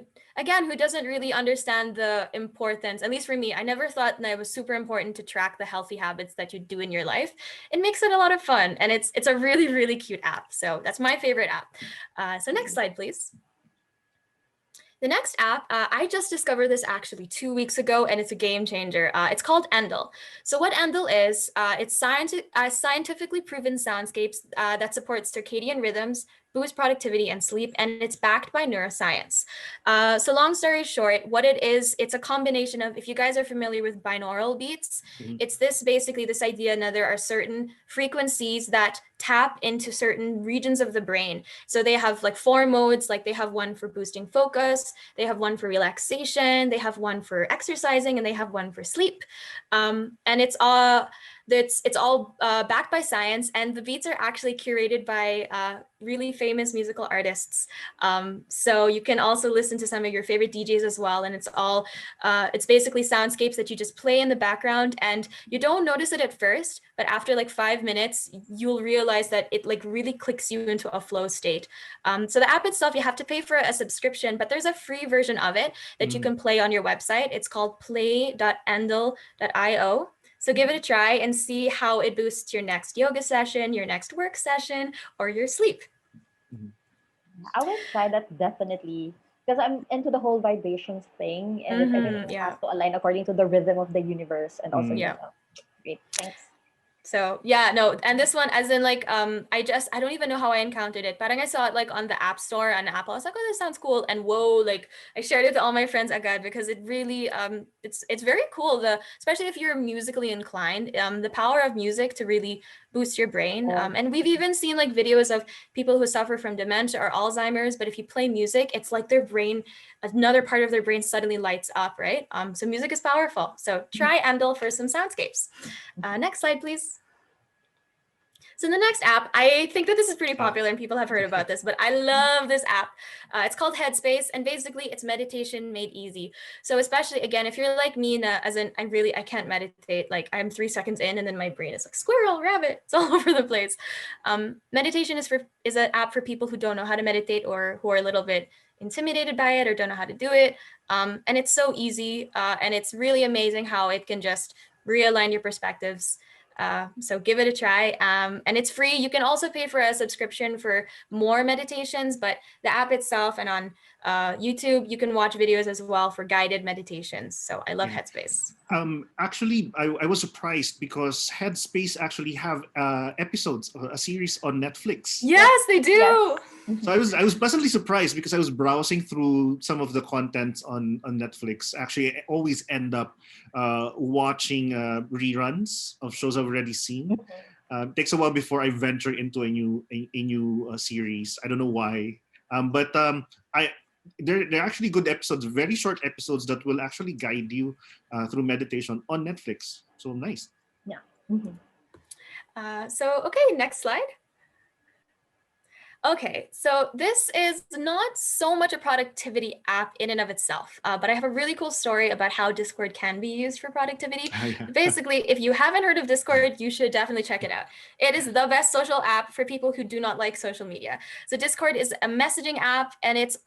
doesn't really understand the importance. At least for me, I never thought that it was super important to track the healthy habits that you do in your life. It makes it a lot of fun, and it's a really, really cute app. So that's my favorite app. So next slide, please. The next app, I just discovered this actually 2 weeks ago, and it's a game changer. It's called Endel. So what Endel is, it's scientifically proven soundscapes that support circadian rhythms, boost productivity and sleep, and it's backed by neuroscience. So long story short, what it is, it's a combination of, if you guys are familiar with binaural beats, it's this idea that there are certain frequencies that tap into certain regions of the brain. So they have like 4 modes, like they have one for boosting focus, they have one for relaxation, they have one for exercising, and they have one for sleep. And it's all backed by science, and the beats are actually curated by really famous musical artists. So you can also listen to some of your favorite DJs as well. And it's basically soundscapes that you just play in the background, and you don't notice it at first, but after like 5 minutes, you'll realize that it like really clicks you into a flow state. So the app itself, you have to pay for a subscription, but there's a free version of it that you can play on your website. It's called play.endel.io. So give it a try and see how it boosts your next yoga session, your next work session, or your sleep. I will try that definitely because I'm into the whole vibrations thing, and everything has to align according to the rhythm of the universe and also yourself. Great, thanks. So yeah, no, and this one, as in like, I don't even know how I encountered it. Parang I saw it like on the App Store on Apple. I was like, oh, this sounds cool. And whoa, like I shared it to all my friends agad because it really, it's very cool. Especially if you're musically inclined, the power of music to really boost your brain. And we've even seen like videos of people who suffer from dementia or Alzheimer's, but if you play music, it's like their brain, another part of their brain suddenly lights up, right? So music is powerful. So try Amdel for some soundscapes. Next slide, please. So the next app, I think that this is pretty popular and people have heard about this, but I love this app. It's called Headspace, and basically it's meditation made easy. So especially, again, if you're like me, as in I can't meditate, like I'm 3 seconds in and then my brain is like squirrel, rabbit, it's all over the place. Meditation is an app for people who don't know how to meditate or who are a little bit intimidated by it or don't know how to do it. And it's so easy, and it's really amazing how it can just realign your perspectives. So give it a try, and it's free. You can also pay for a subscription for more meditations, but the app itself and on YouTube, you can watch videos as well for guided meditations. So I love Headspace. Actually, I was surprised because Headspace actually have episodes, a series on Netflix. Yes, they do. Yes. So I was pleasantly surprised because I was browsing through some of the content on Netflix. Actually, I always end up watching reruns of shows I've already seen. It takes a while before I venture into a new series. I don't know why, but they're actually good episodes, very short episodes that will actually guide you through meditation on Netflix. So nice. Yeah. So okay, next slide. Okay, so this is not so much a productivity app in and of itself, but I have a really cool story about how Discord can be used for productivity. Basically, if you haven't heard of Discord, you should definitely check it out. It is the best social app for people who do not like social media. So Discord is a messaging app, and it's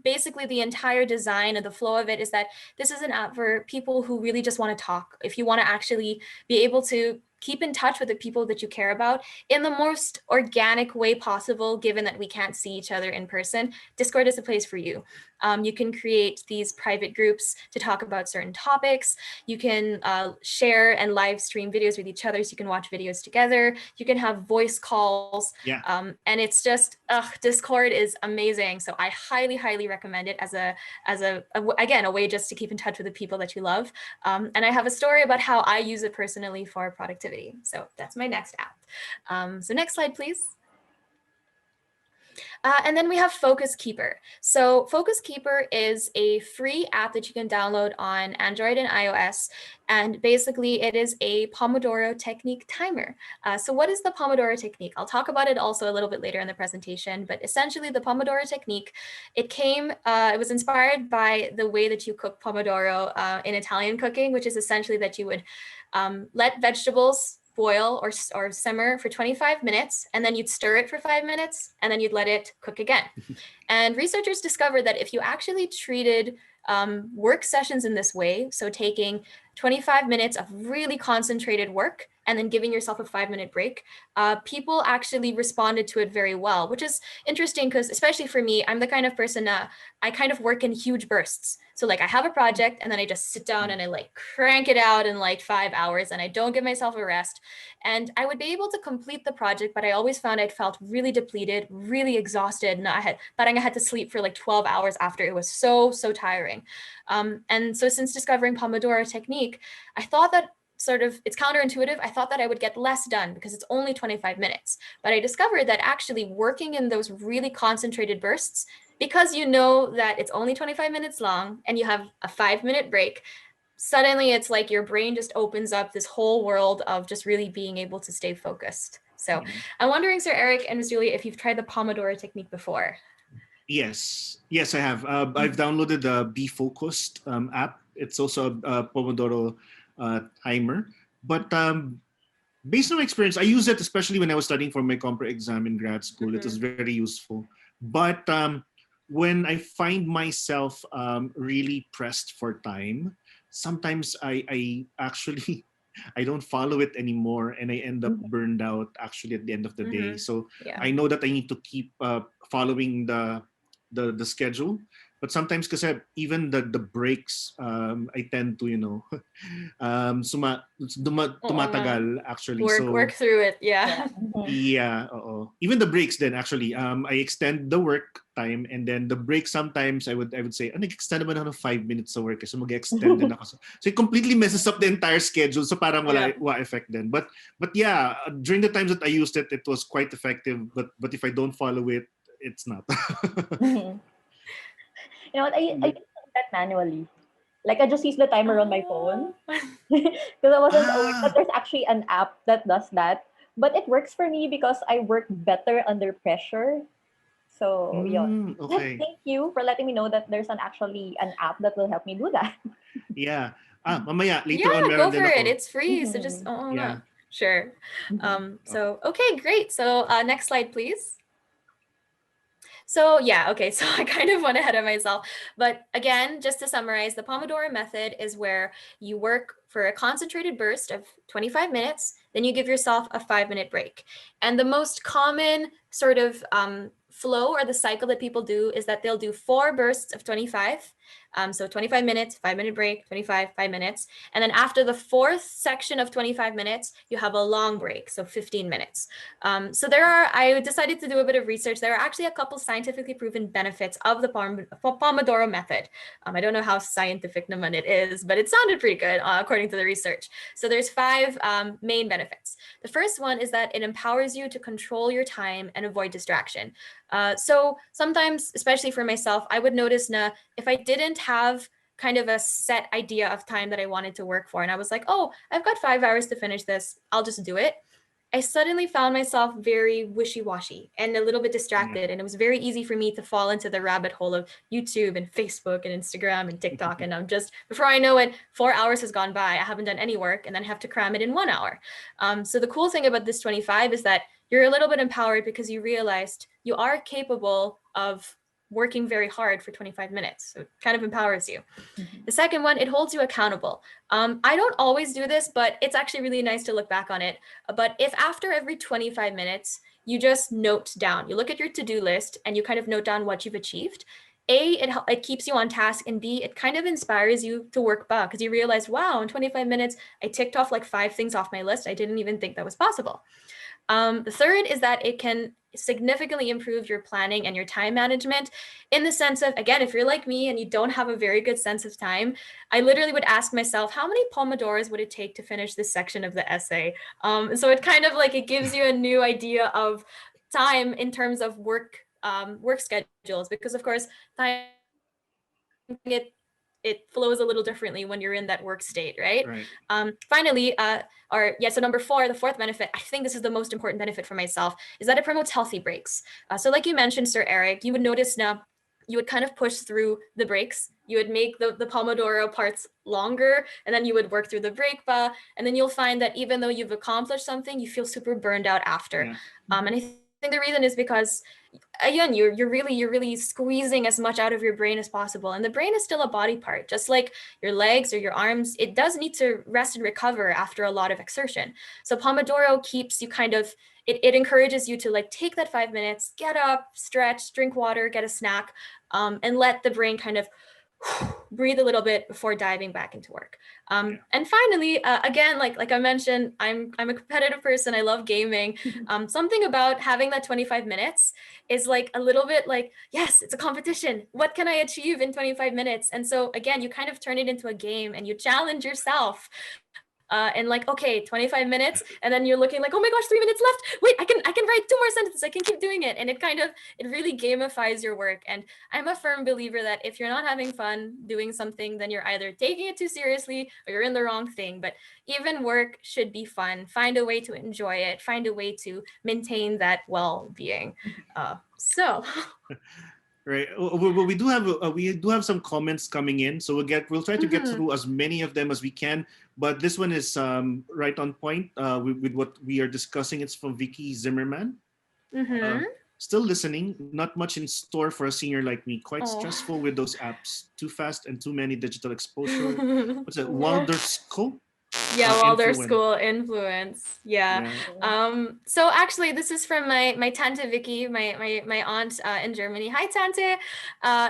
basically the entire design and the flow of it is that this is an app for people who really just want to talk. If you want to actually be able to keep in touch with the people that you care about in the most organic way possible, given that we can't see each other in person, Discord is the place for you. You can create these private groups to talk about certain topics. You can share and live stream videos with each other so you can watch videos together. You can have voice calls. Yeah. And it's just, Discord is amazing. So I highly, highly recommend it as again, a way just to keep in touch with the people that you love. And I have a story about how I use it personally for productivity. So that's my next app. So next slide, please. And then we have Focus Keeper. So Focus Keeper is a free app that you can download on Android and iOS. And basically it is a Pomodoro technique timer. So what is the Pomodoro technique? I'll talk about it also a little bit later in the presentation, but essentially the Pomodoro technique, it was inspired by the way that you cook Pomodoro in Italian cooking, which is essentially that you would let vegetables boil or simmer for 25 minutes, and then you'd stir it for 5 minutes, and then you'd let it cook again. And researchers discovered that if you actually treated work sessions in this way, so taking 25 minutes of really concentrated work and then giving yourself a 5-minute break, people actually responded to it very well, which is interesting because especially for me, I'm the kind of person, I kind of work in huge bursts. So like I have a project and then I just sit down and I like crank it out in like 5 hours and I don't give myself a rest. And I would be able to complete the project, but I always found I felt really depleted, really exhausted. And I had to sleep for like 12 hours after. It was so tiring. And so since discovering Pomodoro technique, I thought that it's counterintuitive. I thought that I would get less done because it's only 25 minutes. But I discovered that actually working in those really concentrated bursts, because you know that it's only 25 minutes long and you have a 5-minute break, suddenly it's like your brain just opens up this whole world of just really being able to stay focused. So I'm wondering, Sir Eric and Ms. Julia, if you've tried the Pomodoro technique before. Yes, I have. I've downloaded the Be Focused app. It's also a Pomodoro timer. But based on my experience, I use it especially when I was studying for my compre exam in grad school. It was very useful. But when I find myself really pressed for time, sometimes I actually I don't follow it anymore, and I end up burned out actually at the end of the day. So Yeah. I know that I need to keep following the schedule. But sometimes kasi even the breaks, I tend to, tumatagal actually. Work through it, yeah. Yeah, even the breaks then actually, I extend the work time, and then the break sometimes I would say, nag-extend naman ako ng 5 minutes sa work, so mag-extend din ako. So it completely messes up the entire schedule, so parang wala effect then. But yeah, during the times that I used it, it was quite effective, but if I don't follow it, it's not. You know what? I used to do that manually. Like I just use the timer on my phone because I wasn't aware that there's actually an app that does that. But it works for me because I work better under pressure. So yeah. Okay. Thank you for letting me know that there's actually an app that will help me do that. Yeah. Mamaya later on Go meron for din it. ako. It's free. So just Yeah. Sure. So okay, great. So next slide, please. So yeah, okay, so I kind of went ahead of myself. But again, just to summarize, the Pomodoro method is where you work for a concentrated burst of 25 minutes, then you give yourself a 5-minute break. And the most common sort of flow or the cycle that people do is that they'll do 4 bursts of 25. So 25 minutes, 5-minute break, 25, 5 minutes. And then after the 4th section of 25 minutes, you have a long break, so 15 minutes. So I decided to do a bit of research. There are actually a couple scientifically proven benefits of the Pomodoro method. I don't know how scientific naman it is, but it sounded pretty good according to the research. So there's 5 main benefits. The first one is that it empowers you to control your time and avoid distraction. So sometimes, especially for myself, I would notice if I didn't have kind of a set idea of time that I wanted to work for, and I was like, oh, I've got 5 hours to finish this, I'll just do it. I suddenly found myself very wishy-washy and a little bit distracted. And it was very easy for me to fall into the rabbit hole of YouTube and Facebook and Instagram and TikTok. And I'm just, before I know it, 4 hours has gone by. I haven't done any work and then have to cram it in 1 hour. So the cool thing about this 25 is that you're a little bit empowered because you realized you are capable of working very hard for 25 minutes. So it kind of empowers you. The second one, it holds you accountable. I don't always do this, but it's actually really nice to look back on it. But if after every 25 minutes, you just note down, you look at your to-do list and you kind of note down what you've achieved, A, it keeps you on task, and B, it kind of inspires you to work back because you realize, wow, in 25 minutes, I ticked off like 5 things off my list. I didn't even think that was possible. The third is that it can significantly improve your planning and your time management in the sense of, again, if you're like me and you don't have a very good sense of time, I literally would ask myself, how many Pomodoros would it take to finish this section of the essay? So it kind of like, it gives you a new idea of time in terms of work schedules, because of course, time, it flows a little differently when you're in that work state, right? Finally, so number 4, the 4th benefit, I think this is the most important benefit for myself, is that it promotes healthy breaks. So like you mentioned, Sir Eric, you would notice now, you would kind of push through the breaks. You would make the Pomodoro parts longer, and then you would work through the break bar, and then you'll find that even though you've accomplished something, you feel super burned out after. And I think the reason is because, again, you're really squeezing as much out of your brain as possible, and the brain is still a body part, just like your legs or your arms. It does need to rest and recover after a lot of exertion. So Pomodoro keeps you kind of, it encourages you to like take that 5 minutes, get up, stretch, drink water, get a snack, and let the brain kind of breathe a little bit before diving back into work. And finally, again, like I mentioned, I'm a competitive person. I love gaming. Something about having that 25 minutes is like a little bit like, yes, it's a competition. What can I achieve in 25 minutes? And so again, you kind of turn it into a game and you challenge yourself. And like, okay, 25 minutes, and then you're looking like, oh my gosh, 3 minutes left. Wait, I can write 2 more sentences. I can keep doing it. And it really gamifies your work. And I'm a firm believer that if you're not having fun doing something, then you're either taking it too seriously or you're in the wrong thing. But even work should be fun. Find a way to enjoy it. Find a way to maintain that well-being. Right. Well, we do have some comments coming in, so we'll try to get through as many of them as we can. But this one is right on point with what we are discussing. It's from Vicky Zimmerman. Still listening. Not much in store for a senior like me. Quite stressful with those apps. Too fast and too many digital exposure. What's that? Walderscope? Yeah, Waldorf influence. school influence. Yeah. So actually, this is from my tante Vicky, my aunt in Germany. Hi, tante.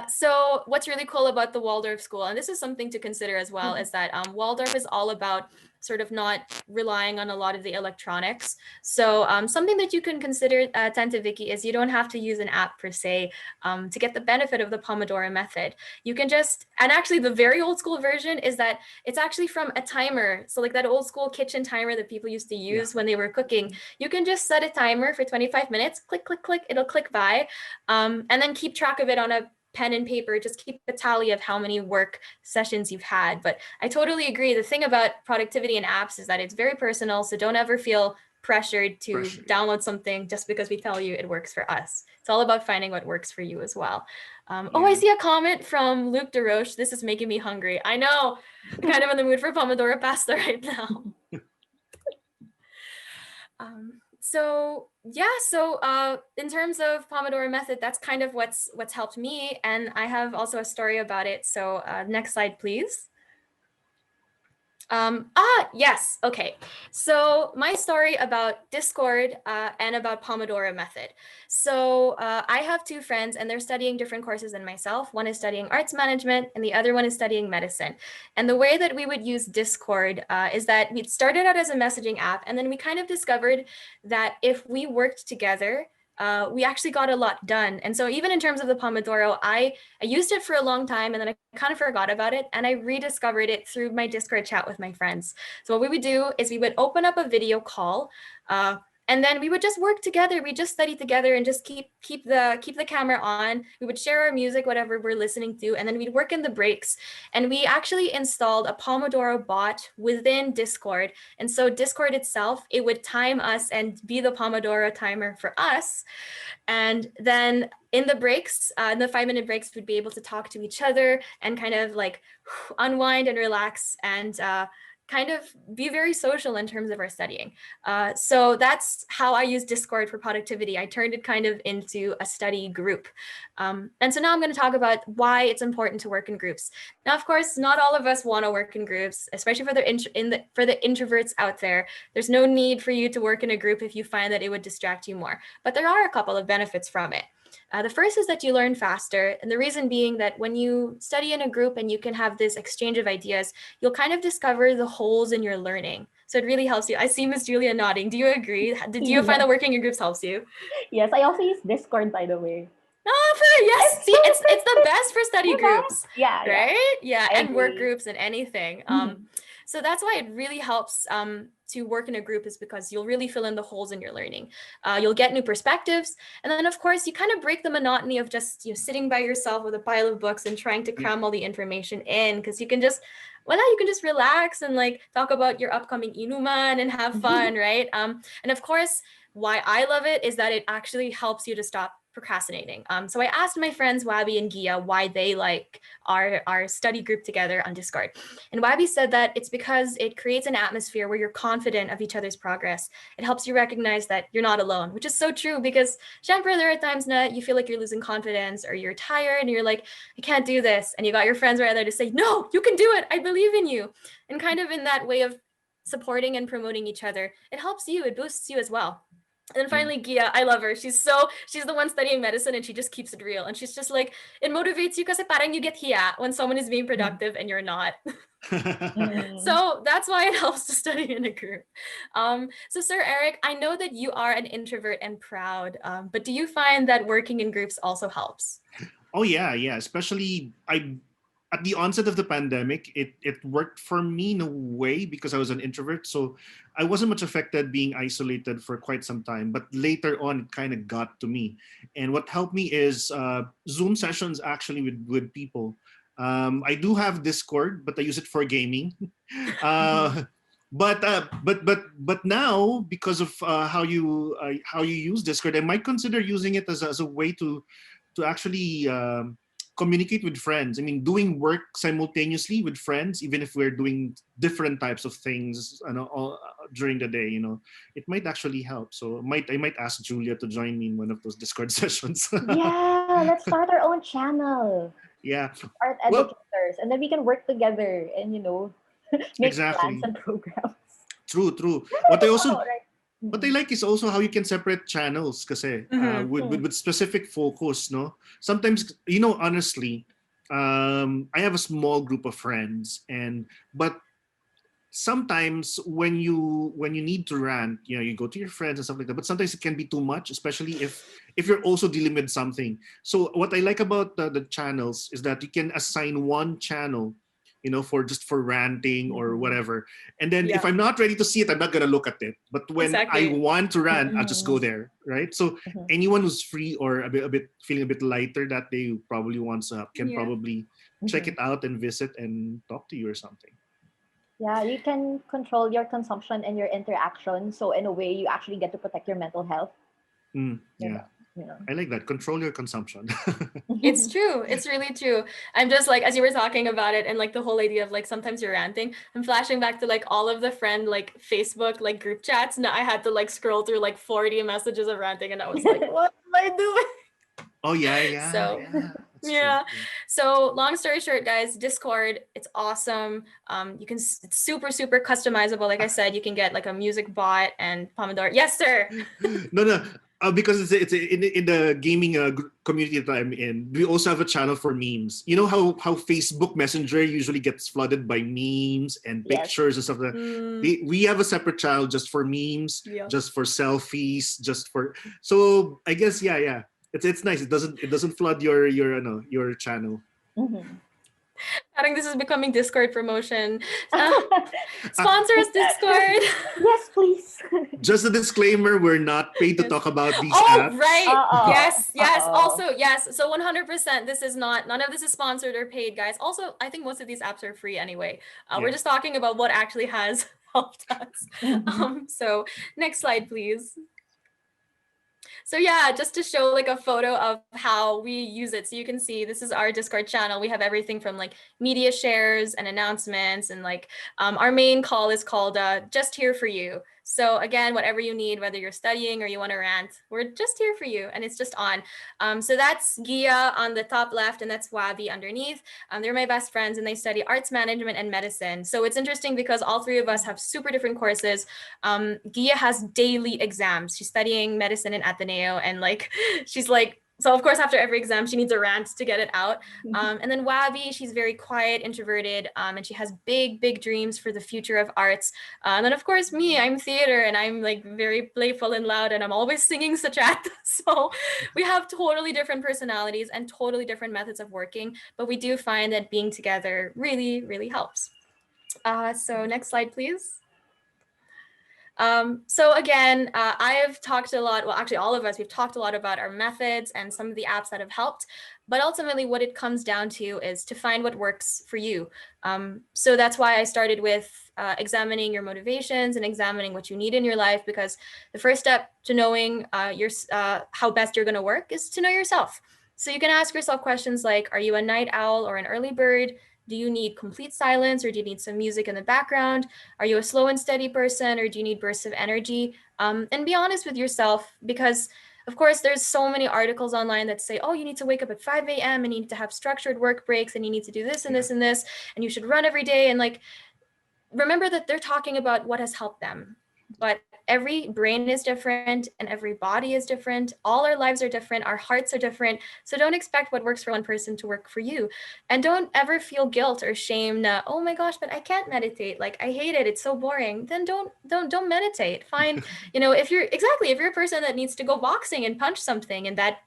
So what's really cool about the Waldorf school, and this is something to consider as well, is that Waldorf is all about sort of not relying on a lot of the electronics. So something that you can consider, Tante Vicky, is you don't have to use an app per se to get the benefit of the Pomodoro method. You can just, and actually the very old school version is that it's actually from a timer. So like that old school kitchen timer that people used to use when they were cooking. You can just set a timer for 25 minutes, click, click, click, it'll click by, and then keep track of it on a pen and paper, just keep a tally of how many work sessions you've had. But I totally agree. The thing about productivity and apps is that it's very personal. So don't ever feel pressured to download something just because we tell you it works for us. It's all about finding what works for you as well. Oh, I see a comment from Luke DeRoche. This is making me hungry. I know, I'm kind of in the mood for Pomodoro pasta right now. So in terms of Pomodoro method, that's kind of what's helped me. And I have also a story about it. So next slide, please. Yes. Okay. So my story about Discord and about Pomodoro method. So I have two friends and they're studying different courses than myself. One is studying arts management and the other one is studying medicine. And the way that we would use Discord is that we started out as a messaging app and then we kind of discovered that if we worked together, we actually got a lot done. And so even in terms of the Pomodoro, I used it for a long time and then I kind of forgot about it and I rediscovered it through my Discord chat with my friends. So what we would do is we would open up a video call and then we would just work together. We just study together and just keep the camera on. We would share our music, whatever we're listening to, and then we'd work in the breaks. And we actually installed a Pomodoro bot within Discord. And so Discord itself, it would time us and be the Pomodoro timer for us. And then in the breaks, in the 5-minute breaks, we'd be able to talk to each other and kind of like unwind and relax and kind of be very social in terms of our studying. So that's how I use Discord for productivity. I turned it kind of into a study group. And so now I'm going to talk about why it's important to work in groups. Now, of course, not all of us want to work in groups, especially for the introverts out there. There's no need for you to work in a group if you find that it would distract you more. But there are a couple of benefits from it. The first is that you learn faster. And the reason being that when you study in a group and you can have this exchange of ideas, you'll kind of discover the holes in your learning. So it really helps you. I see Miss Julia nodding. Do you agree? Did you find that working in groups helps you? Yes, I also use Discord, by the way. Oh, yes. See, it's the best for study groups. Yeah. Right? Yeah, and work agree. groups and anything. So that's why it really helps to work in a group, is because you'll really fill in the holes in your learning. You'll get new perspectives. And then, of course, you kind of break the monotony of just sitting by yourself with a pile of books and trying to cram all the information in, because you can just relax and like talk about your upcoming inuman and have fun, right? And of course, why I love it is that it actually helps you to stop procrastinating. So I asked my friends Wabi and Gia why they like our study group together on Discord. And Wabi said that it's because it creates an atmosphere where you're confident of each other's progress. It helps you recognize that you're not alone, which is so true, because syempre, there are times that you feel like you're losing confidence or you're tired and you're like, I can't do this. And you got your friends right there to say, no, you can do it. I believe in you. And kind of in that way of supporting and promoting each other, it helps you, it boosts you as well. And then finally, Gia, I love her. She's the one studying medicine and she just keeps it real. And she's just like, it motivates you because parang you get hiya when someone is being productive and you're not. So that's why it helps to study in a group. So Sir Eric, I know that you are an introvert and proud, but do you find that working in groups also helps? Oh yeah. Especially at the onset of the pandemic, it worked for me in a way because I was an introvert. So I wasn't much affected being isolated for quite some time. But later on, it kind of got to me. And what helped me is Zoom sessions actually with people. I do have Discord, but I use it for gaming. But now, because of how you use Discord, I might consider using it as a way to actually communicate with friends. I mean, doing work simultaneously with friends, even if we're doing different types of things during the day, it might actually help. So I might ask Julia to join me in one of those Discord sessions. Yeah, let's start our own channel. Yeah. Art educators, and then we can work together and Make Exactly. plans and programs. True, true. What I also Right. what I like is also how you can separate channels kasi with specific focus, no? Sometimes, honestly, I have a small group of friends but sometimes when you need to rant, you go to your friends and stuff like that, but sometimes it can be too much, especially if you're also dealing with something. So what I like about the channels is that you can assign one channel, for ranting or whatever. And then if Yeah. I'm not ready to see it, I'm not gonna look at it. But when I Exactly. want to rant, I'll just go there, right? So anyone who's free or a bit feeling a bit lighter that day who probably wants can Yeah. probably check it out and visit and talk to you or something. Yeah, you can control your consumption and your interaction. So in a way, you actually get to protect your mental health. Yeah. I like that. Control your consumption. It's true. It's really true. I'm just like, as you were talking about it and like the whole idea of like sometimes you're ranting, I'm flashing back to like all of the friend like Facebook like group chats. And I had to like scroll through like 40 messages of ranting and I was like, what am I doing? Oh yeah. So That's yeah. true. So long story short, guys, Discord, it's awesome. It's super, super customizable. Like I said, you can get like a music bot and Pomodoro. Yes, sir. No. Because it's in the gaming community that I'm in, we also have a channel for memes. You know how Facebook Messenger usually gets flooded by memes and Yes. pictures and stuff like that. We have a separate channel just for memes, Yeah. just for selfies, just for. So I guess yeah. It's nice. It doesn't flood your channel. I think this is becoming Discord promotion. Sponsor us, Discord. Yes, please. Just a disclaimer: we're not paid to talk about these Oh, apps. right. Uh-oh. Yes. Uh-oh. Also, yes. So 100%, none of this is sponsored or paid, guys. Also, I think most of these apps are free anyway. We're Yeah. just talking about what actually has helped us. So next slide, please. So yeah, just to show like a photo of how we use it. So you can see this is our Discord channel. We have everything from like media shares and announcements and like our main call is called Just Here For You. So again, whatever you need, whether you're studying or you want to rant, we're just here for you and it's just on. So that's Gia on the top left and that's Wabi underneath. They're my best friends and they study arts management and medicine. So it's interesting because all three of us have super different courses. Gia has daily exams. She's studying medicine in Ateneo and like, she's like, so of course, after every exam, she needs a rant to get it out. And then Wabi, she's very quiet, introverted, and she has big, big dreams for the future of arts. And then of course, me, I'm theater and I'm like very playful and loud and I'm always singing Sachat. So we have totally different personalities and totally different methods of working, but we do find that being together really, really helps. So next slide, please. So again, I've talked a lot, well, actually all of us, we've talked a lot about our methods and some of the apps that have helped, but ultimately what it comes down to is to find what works for you. So that's why I started with examining your motivations and examining what you need in your life, because the first step to knowing how best you're gonna work is to know yourself. So you can ask yourself questions like, are you a night owl or an early bird? Do you need complete silence or do you need some music in the background? Are you a slow and steady person or do you need bursts of energy? And be honest with yourself because of course, there's so many articles online that say, oh, you need to wake up at 5 a.m. and you need to have structured work breaks and you need to do this and this and this, and you should run every day. And like, remember that they're talking about what has helped them. But every brain is different and every body is different. All our lives are different. Our hearts are different. So don't expect what works for one person to work for you. And don't ever feel guilt or shame. Oh my gosh, but I can't meditate. Like I hate it. It's so boring. Then don't meditate. Fine. If you're a person that needs to go boxing and punch something and that,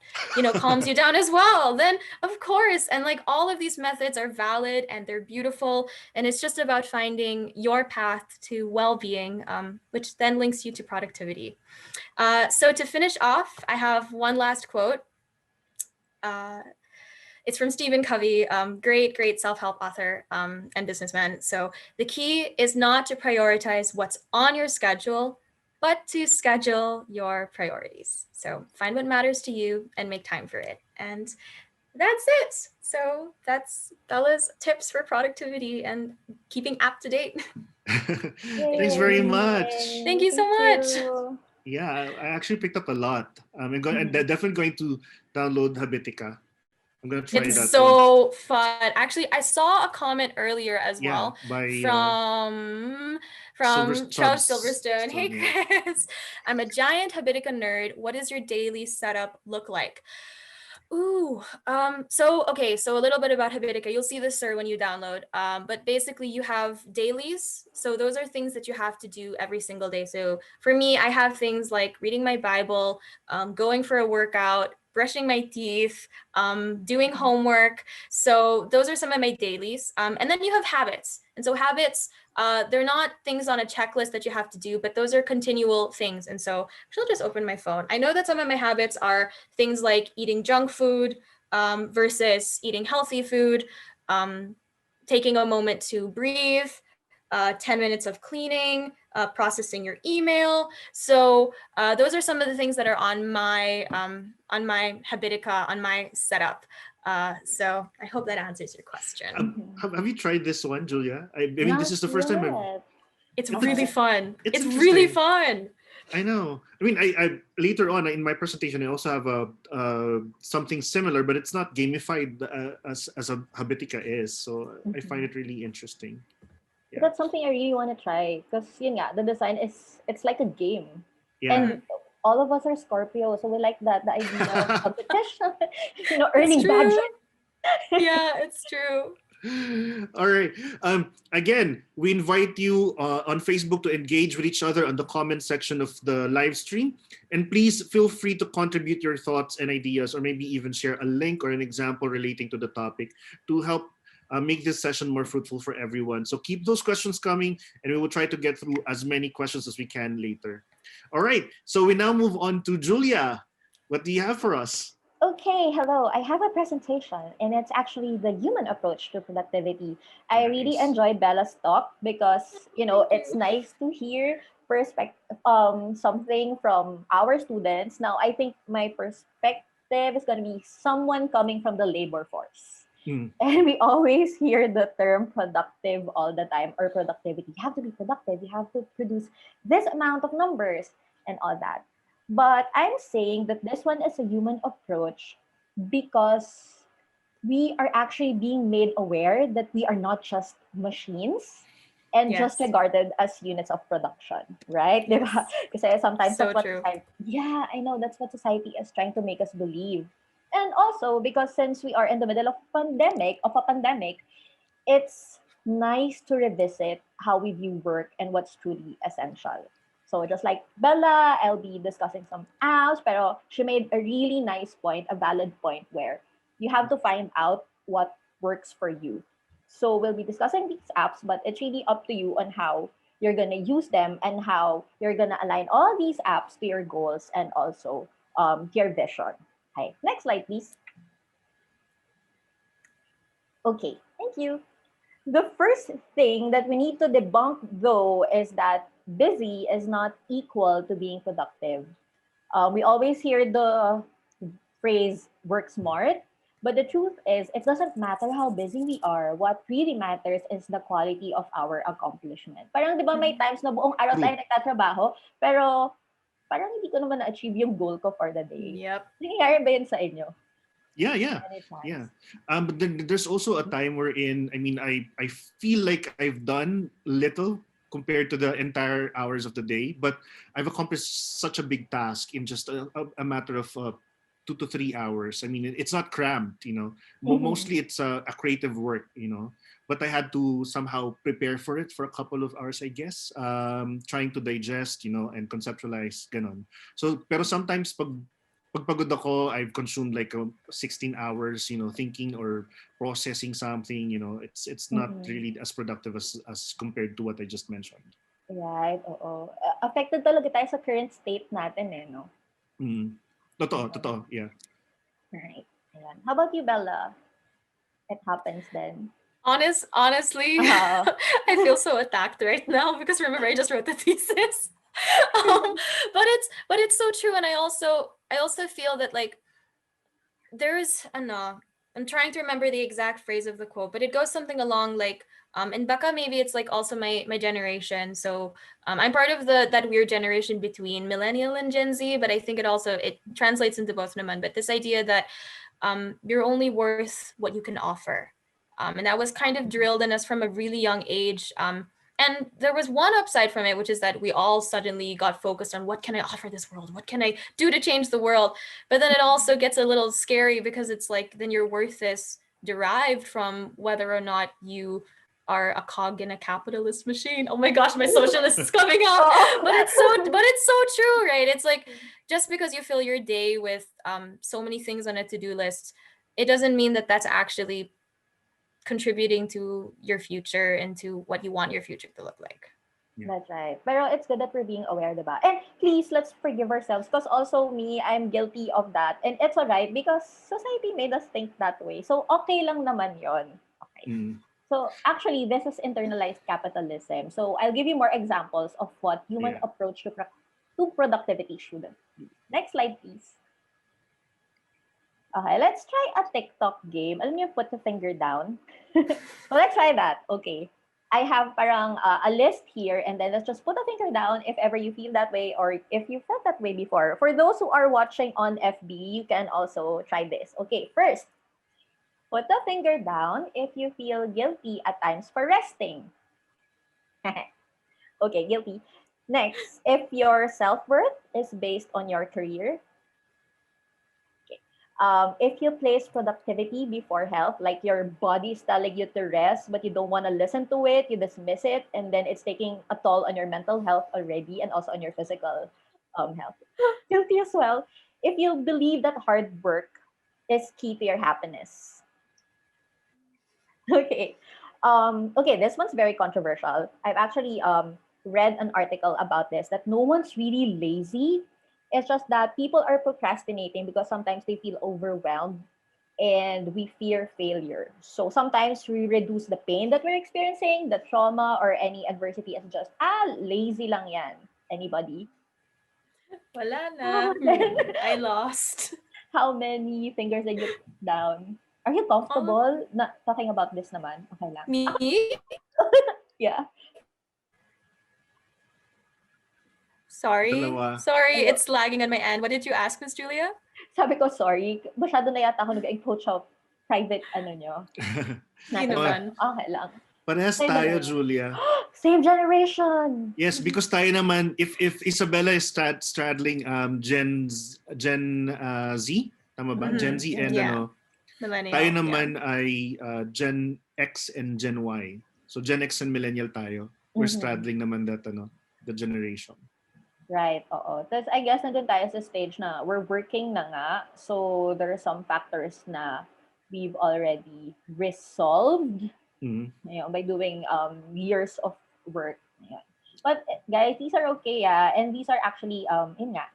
calms you down as well, then of course. And like all of these methods are valid and they're beautiful. And it's just about finding your path to well-being, which then links you to productivity. So to finish off, I have one last quote. It's from Stephen Covey, great self-help author and businessman. So the key is not to prioritize what's on your schedule, but to schedule your priorities. So find what matters to you and make time for it. And that's it. So that's Bella's tips for productivity and keeping up to date. Thanks very much. Thank you so much. Yeah, I actually picked up a lot. I'm definitely going to download Habitica. I'm gonna try It's that so fun. Actually, I saw a comment earlier as well by from Charles Silverstone. Hey Chris, I'm a giant Habitica nerd. What does your daily setup look like? Ooh, so a little bit about Habitica. You'll see this, sir, when you download. But basically you have dailies. So those are things that you have to do every single day. So for me, I have things like reading my Bible, going for a workout, brushing my teeth, doing homework. So those are some of my dailies. And then you have habits. And so habits, they're not things on a checklist that you have to do, but those are continual things. And so I'll just open my phone. I know that some of my habits are things like eating junk food versus eating healthy food, taking a moment to breathe, 10 minutes of cleaning, processing your email. So those are some of the things that are on my Habitica, on my setup. So I hope that answers your question. Have you tried this one, Julia? I mean, this is the first time It's really fun. It's interesting. really fun. I know. I mean, I later on in my presentation, I also have a something similar, but it's not gamified as a Habitica is. So I find it really interesting. Yeah. That's something I really want to try because the design it's like a game. Yeah. And all of us are Scorpio, so we like the idea of competition, earning badges. Yeah, it's true. All right. Again, we invite you on Facebook to engage with each other on the comment section of the live stream. And please feel free to contribute your thoughts and ideas, or maybe even share a link or an example relating to the topic to help make this session more fruitful for everyone. So keep those questions coming, and we will try to get through as many questions as we can later. All right. So we now move on to Julia. What do you have for us? Okay, hello. I have a presentation, and it's actually the human approach to productivity. I really enjoyed Bella's talk because, it's nice to hear something from our students. Now, I think my perspective is going to be someone coming from the labor force. And we always hear the term productive all the time, or productivity. You have to be productive. You have to produce this amount of numbers and all that. But I'm saying that this one is a human approach because we are actually being made aware that we are not just machines and just regarded as units of production, right? Because sometimes so that's true. I know that's what society is trying to make us believe. And also because since we are in the middle of a pandemic, it's nice to revisit how we view work and what's truly essential. So just like Bella, I'll be discussing some apps, pero she made a really nice point, a valid point, where you have to find out what works for you. So we'll be discussing these apps, but it's really up to you on how you're going to use them and how you're going to align all these apps to your goals and also your vision. Okay, next slide, please. Okay, thank you. The first thing that we need to debunk, though, is that busy is not equal to being productive. We always hear the phrase work smart, but the truth is it doesn't matter how busy we are. What really matters is the quality of our accomplishment. Parang di ba may times na buong araw tayo nagtatrabaho, pero parang hindi ko naman na-achieve yung goal ko for the day. Yep. Nangyayari ba yun sa inyo? Yeah. But then there's also a time wherein, I feel like I've done little compared to the entire hours of the day, but I've accomplished such a big task in just a matter of 2 to 3 hours. It's not cramped, Mostly it's a creative work, but I had to somehow prepare for it for a couple of hours, I guess, trying to digest, and conceptualize, ganon. So, pero sometimes pag pagod ako, I've consumed like 16 hours, thinking or processing something, it's not really as productive as compared to what I just mentioned. Right, oo. Affected talaga tayo sa current state natin no? Totoo, yeah. Right. Ayan. How about you, Bella? It happens then. Honestly, I feel so attacked right now because remember I just wrote the thesis. But it's so true, and I also feel that like there's I'm trying to remember the exact phrase of the quote, but it goes something along like in baka maybe it's like also my generation. So I'm part of that weird generation between millennial and Gen Z, but I think it translates into both naman. But this idea that you're only worth what you can offer. And that was kind of drilled in us from a really young age. And there was one upside from it, which is that we all suddenly got focused on what can I offer this world? What can I do to change the world? But then it also gets a little scary because it's like, then your worth is derived from whether or not you are a cog in a capitalist machine. Oh my gosh, my socialist is coming out. But it's so true, right? It's like, just because you fill your day with so many things on a to-do list, it doesn't mean that that's actually contributing to your future and to what you want your future to look like. That's right. Pero it's good that we're being aware, diba? And please, let's forgive ourselves because also me, I'm guilty of that. And it's alright because society made us think that way. So okay lang naman yon. Okay. So actually, this is internalized capitalism. So I'll give you more examples of what human approach to productivity should be. Next slide, please. Okay, let's try a TikTok game. Alam niyo, put the finger down. So let's try that. Okay. I have parang a list here, and then let's just put a finger down if ever you feel that way or if you felt that way before. For those who are watching on FB, you can also try this. Okay, first, put the finger down if you feel guilty at times for resting. Okay, guilty. Next, if your self-worth is based on your career. If you place productivity before health, like your body's telling you to rest, but you don't want to listen to it, you dismiss it, and then it's taking a toll on your mental health already and also on your physical health. Guilty as well. If you believe that hard work is key to your happiness. Okay. Okay, this one's very controversial. I've actually read an article about this, that no one's really lazy. It's just that people are procrastinating because sometimes they feel overwhelmed and we fear failure. So sometimes we reduce the pain that we're experiencing, the trauma or any adversity as just, lazy lang yan. Anybody? Wala na. I lost. How many fingers did you put down? Are you comfortable talking about this naman? Okay lang. Me? Yeah. Sorry. Dalawa. Sorry, it's lagging on my end. What did you ask, Miss Julia? Sabi ko, sorry. Masyado na yata ako nag-approach of private nyo. Okay lang. Parehas tayo, Julia. Same generation. Yes, because tayo naman, if Isabella is straddling Gen Z, tama ba? Gen Z and Millennial. tayo naman ay Gen X and Gen Y. So Gen X and millennial tayo. We're straddling naman that the generation. Right, oo. Tapos I guess nandun tayo sa stage na we're working na nga. So there are some factors na we've already resolved by doing years of work. Yeah. But guys, these are okay, and these are actually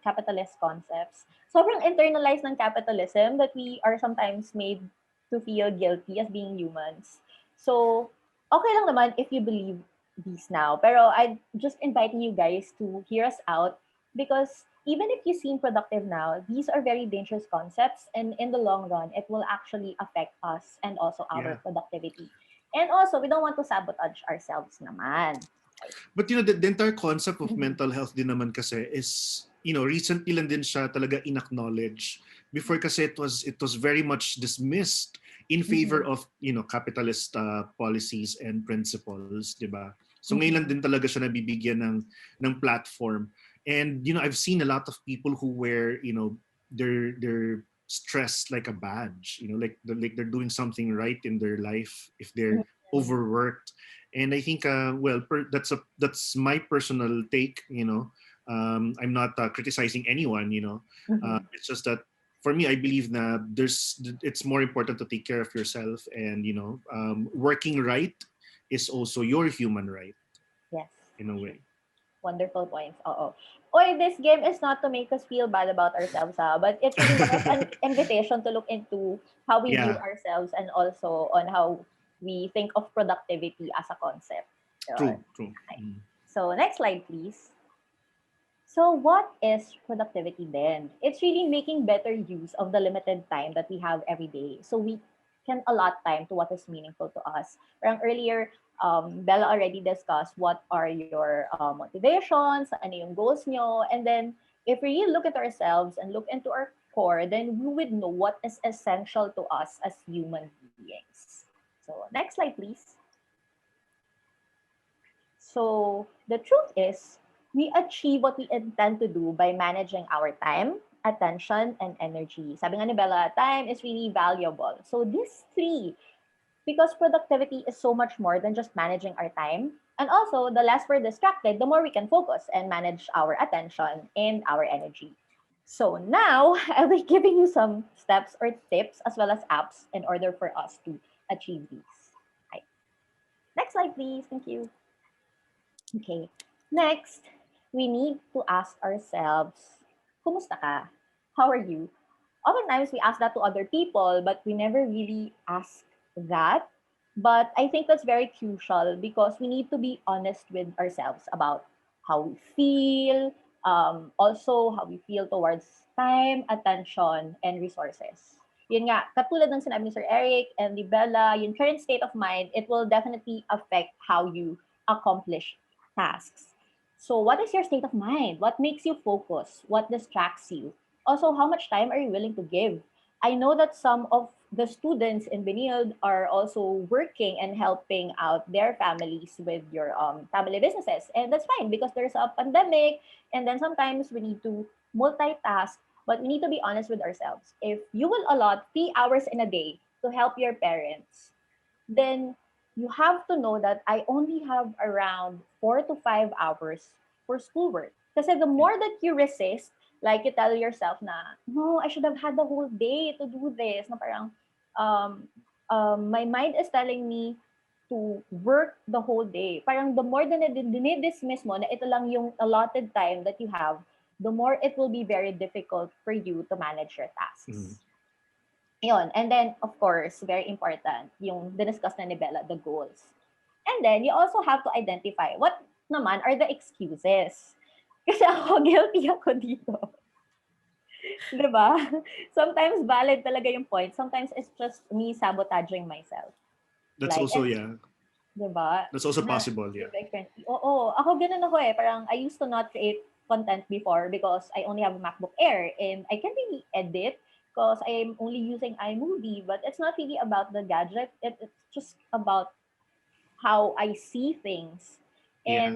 capitalist concepts. Sobrang internalized ng capitalism that we are sometimes made to feel guilty as being humans. So okay lang naman if you believe these now. Pero I'm just inviting you guys to hear us out because even if you seem productive now, these are very dangerous concepts, and in the long run, it will actually affect us and also our productivity. And also, we don't want to sabotage ourselves naman. But the entire concept of mental health din naman kasi is, recently lang din siya talaga in-acknowledge. Before kasi it was very much dismissed in favor of, capitalist policies and principles, di ba? So ngayon lang din talaga siya nabibigyan ng platform. And I've seen a lot of people who wear, their stress like a badge, like they're doing something right in their life if they're overworked. And I think that's my personal take, I'm not criticizing anyone, it's just that for me, I believe that it's more important to take care of yourself, and working right is also your human right. Yes. In a way. Wonderful points. Oy, this game is not to make us feel bad about ourselves, but it's really more of an invitation to look into how we view ourselves and also on how we think of productivity as a concept. True. Okay. So next slide, please. So what is productivity then? It's really making better use of the limited time that we have every day. So we can allot time to what is meaningful to us. Earlier, Bella already discussed what are your motivations, ano yung goals nyo, and then if we really look at ourselves and look into our core, then we would know what is essential to us as human beings. So next slide, please. So the truth is, we achieve what we intend to do by managing our time, attention, and energy. Sabi nga ni Bella, time is really valuable. So these three, because productivity is so much more than just managing our time. And also, the less we're distracted, the more we can focus and manage our attention and our energy. So now, I'll be giving you some steps or tips as well as apps in order for us to achieve these. Right. Next slide, please. Thank you. Okay. Next, we need to ask ourselves, kumusta ka? How are you? Oftentimes, we ask that to other people, but we never really ask that. But I think that's very crucial because we need to be honest with ourselves about how we feel, also how we feel towards time, attention, and resources. Yun nga, katulad ng sinabi ni Sir Eric and ni Bella, yung current state of mind, it will definitely affect how you accomplish tasks. So what is your state of mind? What makes you focus? What distracts you? Also, how much time are you willing to give? I know that some of the students in Benilde are also working and helping out their families with your family businesses. And that's fine because there's a pandemic and then sometimes we need to multitask, but we need to be honest with ourselves. If you will allot 3 hours in a day to help your parents, then you have to know that I only have around 4 to 5 hours for schoolwork. Kasi the more that you resist, like you tell yourself na, no, I should have had the whole day to do this. Na parang, my mind is telling me to work the whole day. Parang the more na dinidismiss mo na ito lang yung allotted time that you have, the more it will be very difficult for you to manage your tasks. Yun. And then, of course, very important, yung diniscuss na ni Bella, the goals. And then, you also have to identify what naman are the excuses. Kasi ako, guilty ako dito. Diba? Sometimes valid talaga yung point. Sometimes it's just me sabotaging myself. That's like, also, yeah. Diba? That's also possible, yeah. Oo. Ako ganun ako eh. Parang I used to not create content before because I only have a MacBook Air and I can't really edit because I'm only using iMovie. But it's not really about the gadget. It's just about how I see things. And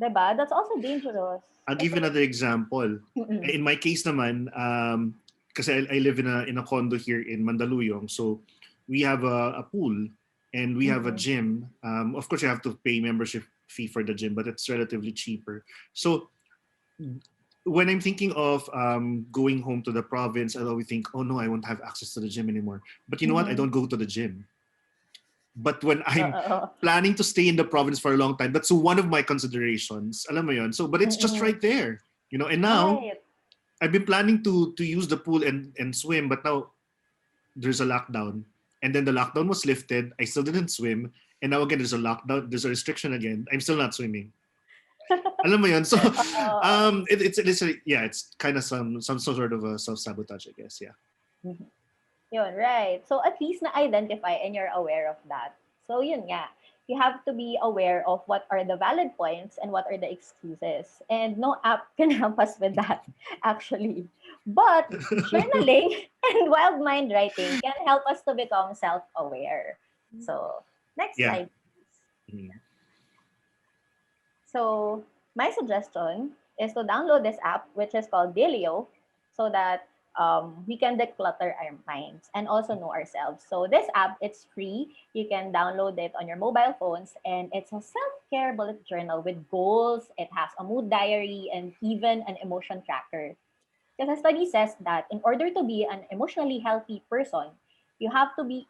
diba? That's also dangerous. I'll give you another example. In my case naman, kasi I live in a condo here in Mandaluyong, so we have a pool and we have a gym. Of course, you have to pay membership fee for the gym, but it's relatively cheaper. So when I'm thinking of going home to the province, I always think, oh no, I won't have access to the gym anymore. But you know what? I don't go to the gym. But when I'm planning to stay in the province for a long time, that's one of my considerations. Alam mo yun? So, but it's just right there, you know. And now, I've been planning to use the pool and swim, but now there's a lockdown. And then the lockdown was lifted. I still didn't swim. And now again, there's a lockdown. There's a restriction again. I'm still not swimming. Alam mo yun? So, it's kind of some sort of a self-sabotage, I guess. Yeah. Yun, right. So at least na-identify and you're aware of that. So yun nga, you have to be aware of what are the valid points and what are the excuses. And no app can help us with that, actually. But journaling and wild mind writing can help us to become self-aware. So next slide, please. So my suggestion is to download this app, which is called Delio, so that we can declutter our minds and also know ourselves. So this app, it's free. You can download it on your mobile phones and it's a self-care bullet journal with goals. It has a mood diary and even an emotion tracker. Because a study says that in order to be an emotionally healthy person, you have to be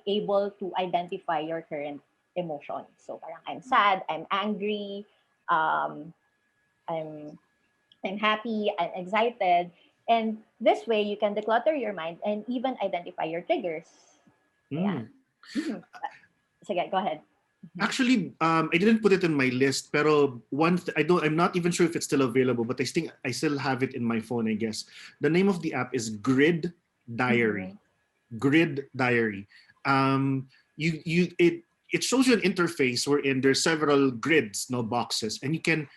able to identify your current emotions. So parang I'm sad, I'm angry, I'm happy, I'm excited. And this way, you can declutter your mind and even identify your triggers. Yeah. Sige, go ahead. Actually, I didn't put it in my list, pero I'm not even sure if it's still available, but I still have it in my phone, I guess. The name of the app is Grid Diary. Grid Diary. It shows you an interface wherein there's several grids, no boxes, and you can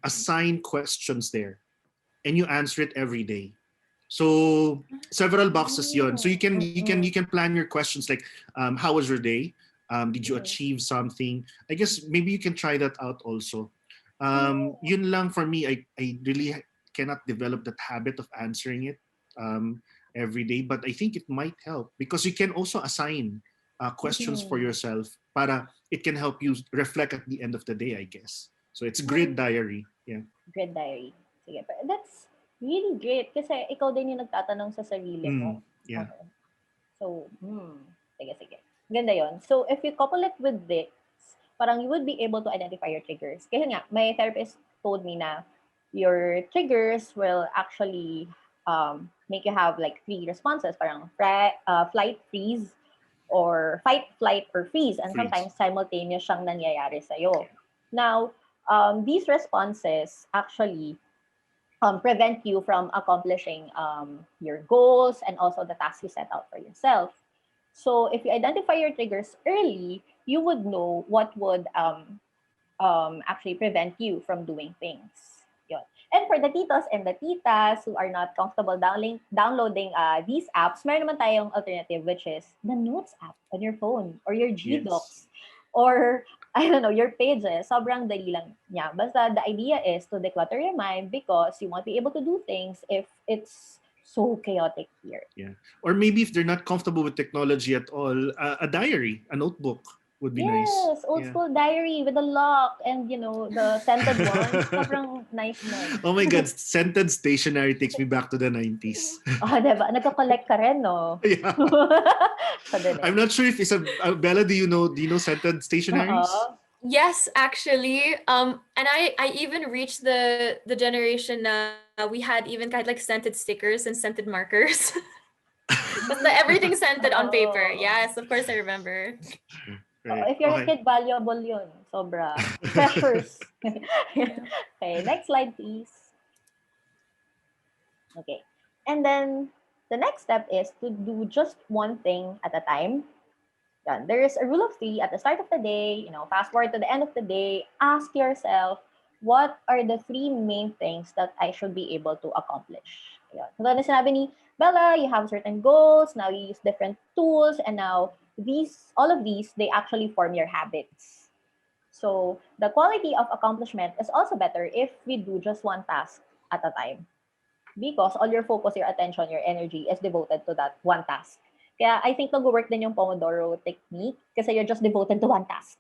assign questions there. and you answer it every day. So several boxes yon. So you can plan your questions like, how was your day? Did you achieve something? I guess maybe you can try that out also. Yun lang for me. I really cannot develop that habit of answering it every day, but I think it might help because you can also assign questions for yourself para it can help you reflect at the end of the day, I guess. So it's grid diary. Yeah. Grid diary. Sige. But that's really great kasi ikaw din yung nagtatanong sa sarili mo. Yeah. So, sige. Ganda yon. So, if you couple it with this, parang you would be able to identify your triggers. Kasi nga, my therapist told me na your triggers will actually make you have like 3 responses. Parang flight, freeze, or fight, flight, or freeze. And sometimes simultaneous siyang nangyayari sa'yo. Now, these responses actually prevent you from accomplishing your goals and also the tasks you set out for yourself. So if you identify your triggers early, you would know what would actually prevent you from doing things. Yun. And for the titos and the titas who are not comfortable downloading these apps, meron naman tayong alternative, which is the Notes app on your phone or your Gdocs or I don't know, your pages. Sobrang dali lang niya. Basta the idea is to declutter your mind because you won't be able to do things if it's so chaotic here. Yeah. Or maybe if they're not comfortable with technology at all, a diary, a notebook would be nice. Yes, old school diary with a lock and, you know, the scented one. Sobrang nice na. Oh my God, scented stationery takes me back to the 90s. Diba? Nagka-collect ka rin, no? Yeah. I'm not sure if Bella, do you know scented stationaries? Yes, actually. And I even reached the generation we had even kind of like scented stickers and scented markers. But everything scented on paper. Yes, of course I remember. Right. If you're a kid, valuable yun. Sobra. Precious. Okay, next slide, please. Okay. And then the next step is to do just one thing at a time. Done. There is a rule of 3 at the start of the day, fast forward to the end of the day, ask yourself, what are the 3 main things that I should be able to accomplish? Ayan. So, na sinabi ni Bella, you have certain goals, now you use different tools, and now all of these, they actually form your habits. So the quality of accomplishment is also better if we do just one task at a time. Because all your focus, your attention, your energy is devoted to that one task. Kaya I think nag-work din yung Pomodoro technique kasi you're just devoted to one task.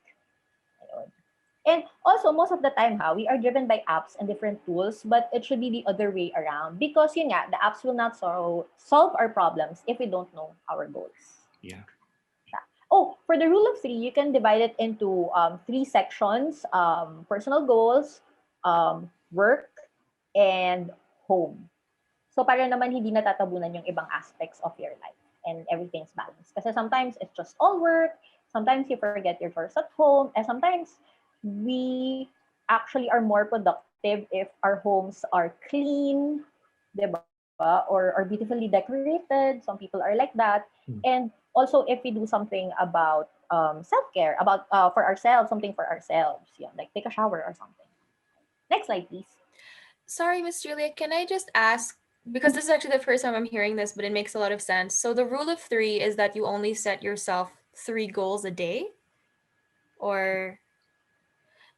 And also, most of the time, we are driven by apps and different tools, but it should be the other way around. Because the apps will not solve our problems if we don't know our goals. Yeah. Oh, for the rule of 3, you can divide it into 3 sections, personal goals, work, and home. So para naman hindi natatabunan yung ibang aspects of your life and everything's balanced. Kasi sometimes it's just all work, sometimes you forget your chores at home, and sometimes we actually are more productive if our homes are clean, diba? Or beautifully decorated. Some people are like that. And also, if we do something about self-care, about for ourselves, something for ourselves, like take a shower or something. Next slide, please. Sorry, Miss Julia, can I just ask, because this is actually the first time I'm hearing this, but it makes a lot of sense. So the rule of 3 is that you only set yourself 3 goals a day?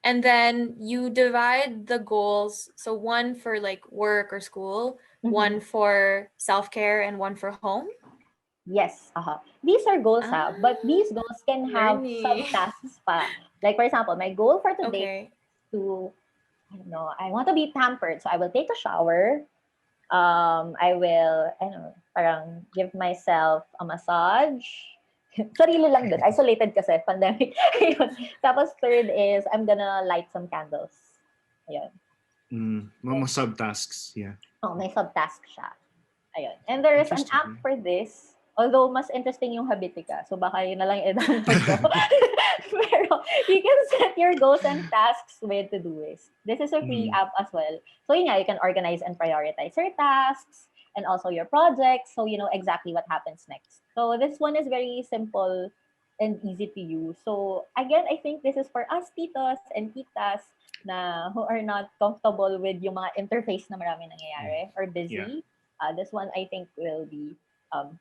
And then you divide the goals, so one for like work or school, one for self-care, and one for home? Yes. These are goals, but these goals can have subtasks pa. Like, for example, my goal for today is to, I want to be pampered. So I will take a shower. I will, parang give myself a massage. Sarili lang din. Isolated kasi, pandemic. Tapos third is, I'm gonna light some candles. Ayun. Mga subtasks, yeah. Oh, may subtask siya. Ayun. And there is an app for this. Although, mas interesting yung Habitica. So, baka yun na lang i-download ko. Pero, you can set your goals and tasks with Todoist. This is a free app as well. So, you can organize and prioritize your tasks and also your projects. So, you know exactly what happens next. So, this one is very simple and easy to use. So again, I think this is for us titos and titas na who are not comfortable with yung mga interface na marami nangyayari or busy. This one I think will be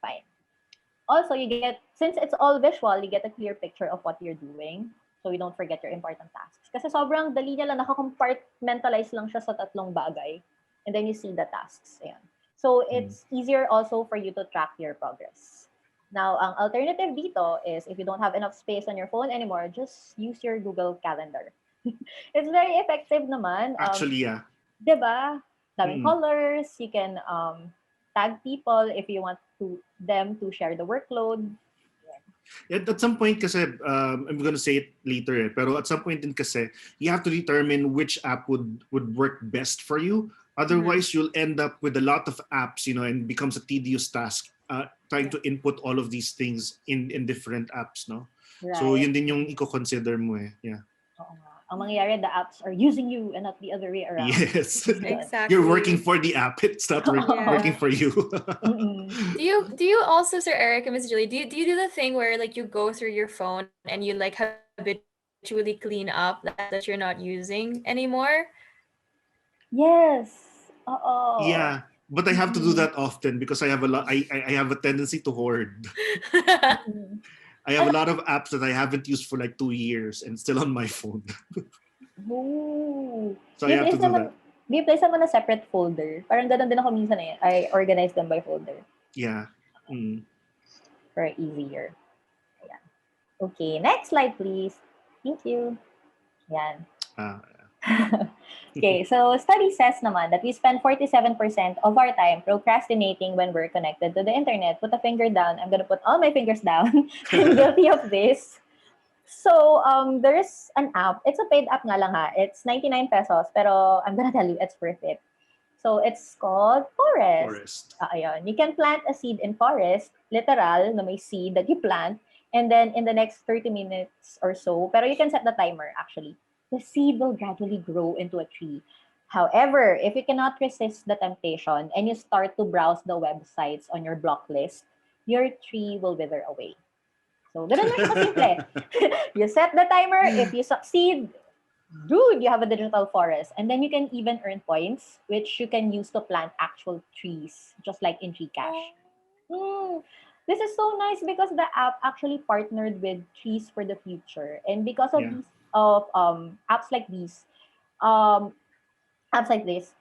fine. Also, you get, since it's all visual, you get a clear picture of what you're doing. So you don't forget your important tasks. Kasi sobrang dali niya lang, naka-compartmentalize lang siya sa tatlong bagay. And then you see the tasks. Ayan. So it's easier also for you to track your progress. Now, ang alternative dito is if you don't have enough space on your phone anymore, just use your Google Calendar. It's very effective naman. Actually, yeah. Diba? Daming colors. You can tag people if you want them to share the workload. At some point kasi, I'm gonna say it later pero at some point din kasi, you have to determine which app would work best for you. Otherwise, you'll end up with a lot of apps, and becomes a tedious task trying to input all of these things in different apps, no? Right. So, yun din yung i-consider mo eh. Yeah. Oo nga. Ang mangyayari, the apps are using you and not the other way around. Yes. Exactly. You're working for the app. It's not working for you. Do you also, Sir Eric and Miss Julie, do you do the thing where like you go through your phone and you like habitually clean up that you're not using anymore? Yes. Yeah. But I have to do that often because I have a lot. I have a tendency to hoard. I have a lot of apps that I haven't used for like 2 years and still on my phone. Ooh. So I have to do that. Do you place them on a separate folder? Parang ganun din ako minsan eh. I organize them by folder. Yeah. For easier. Ayan. Okay, next slide please. Thank you. Yan. Okay, so study says naman that we spend 47% of our time procrastinating when we're connected to the internet. Put a finger down. I'm gonna put all my fingers down. I'm guilty of this. So there's an app. It's a paid app nga lang ha. It's 99 pesos, pero I'm gonna tell you, it's worth it. So it's called Forest. Ayun. You can plant a seed in forest, literal, na may seed that you plant, and then in the next 30 minutes or so, pero you can set the timer actually. The seed will gradually grow into a tree. However, if you cannot resist the temptation and you start to browse the websites on your block list, your tree will wither away. So, ganun lang siya kasimple. You set the timer. If you succeed, dude, you have a digital forest. And then you can even earn points, which you can use to plant actual trees, just like in Gcash. This is so nice because the app actually partnered with Trees for the Future. And because of these apps like this,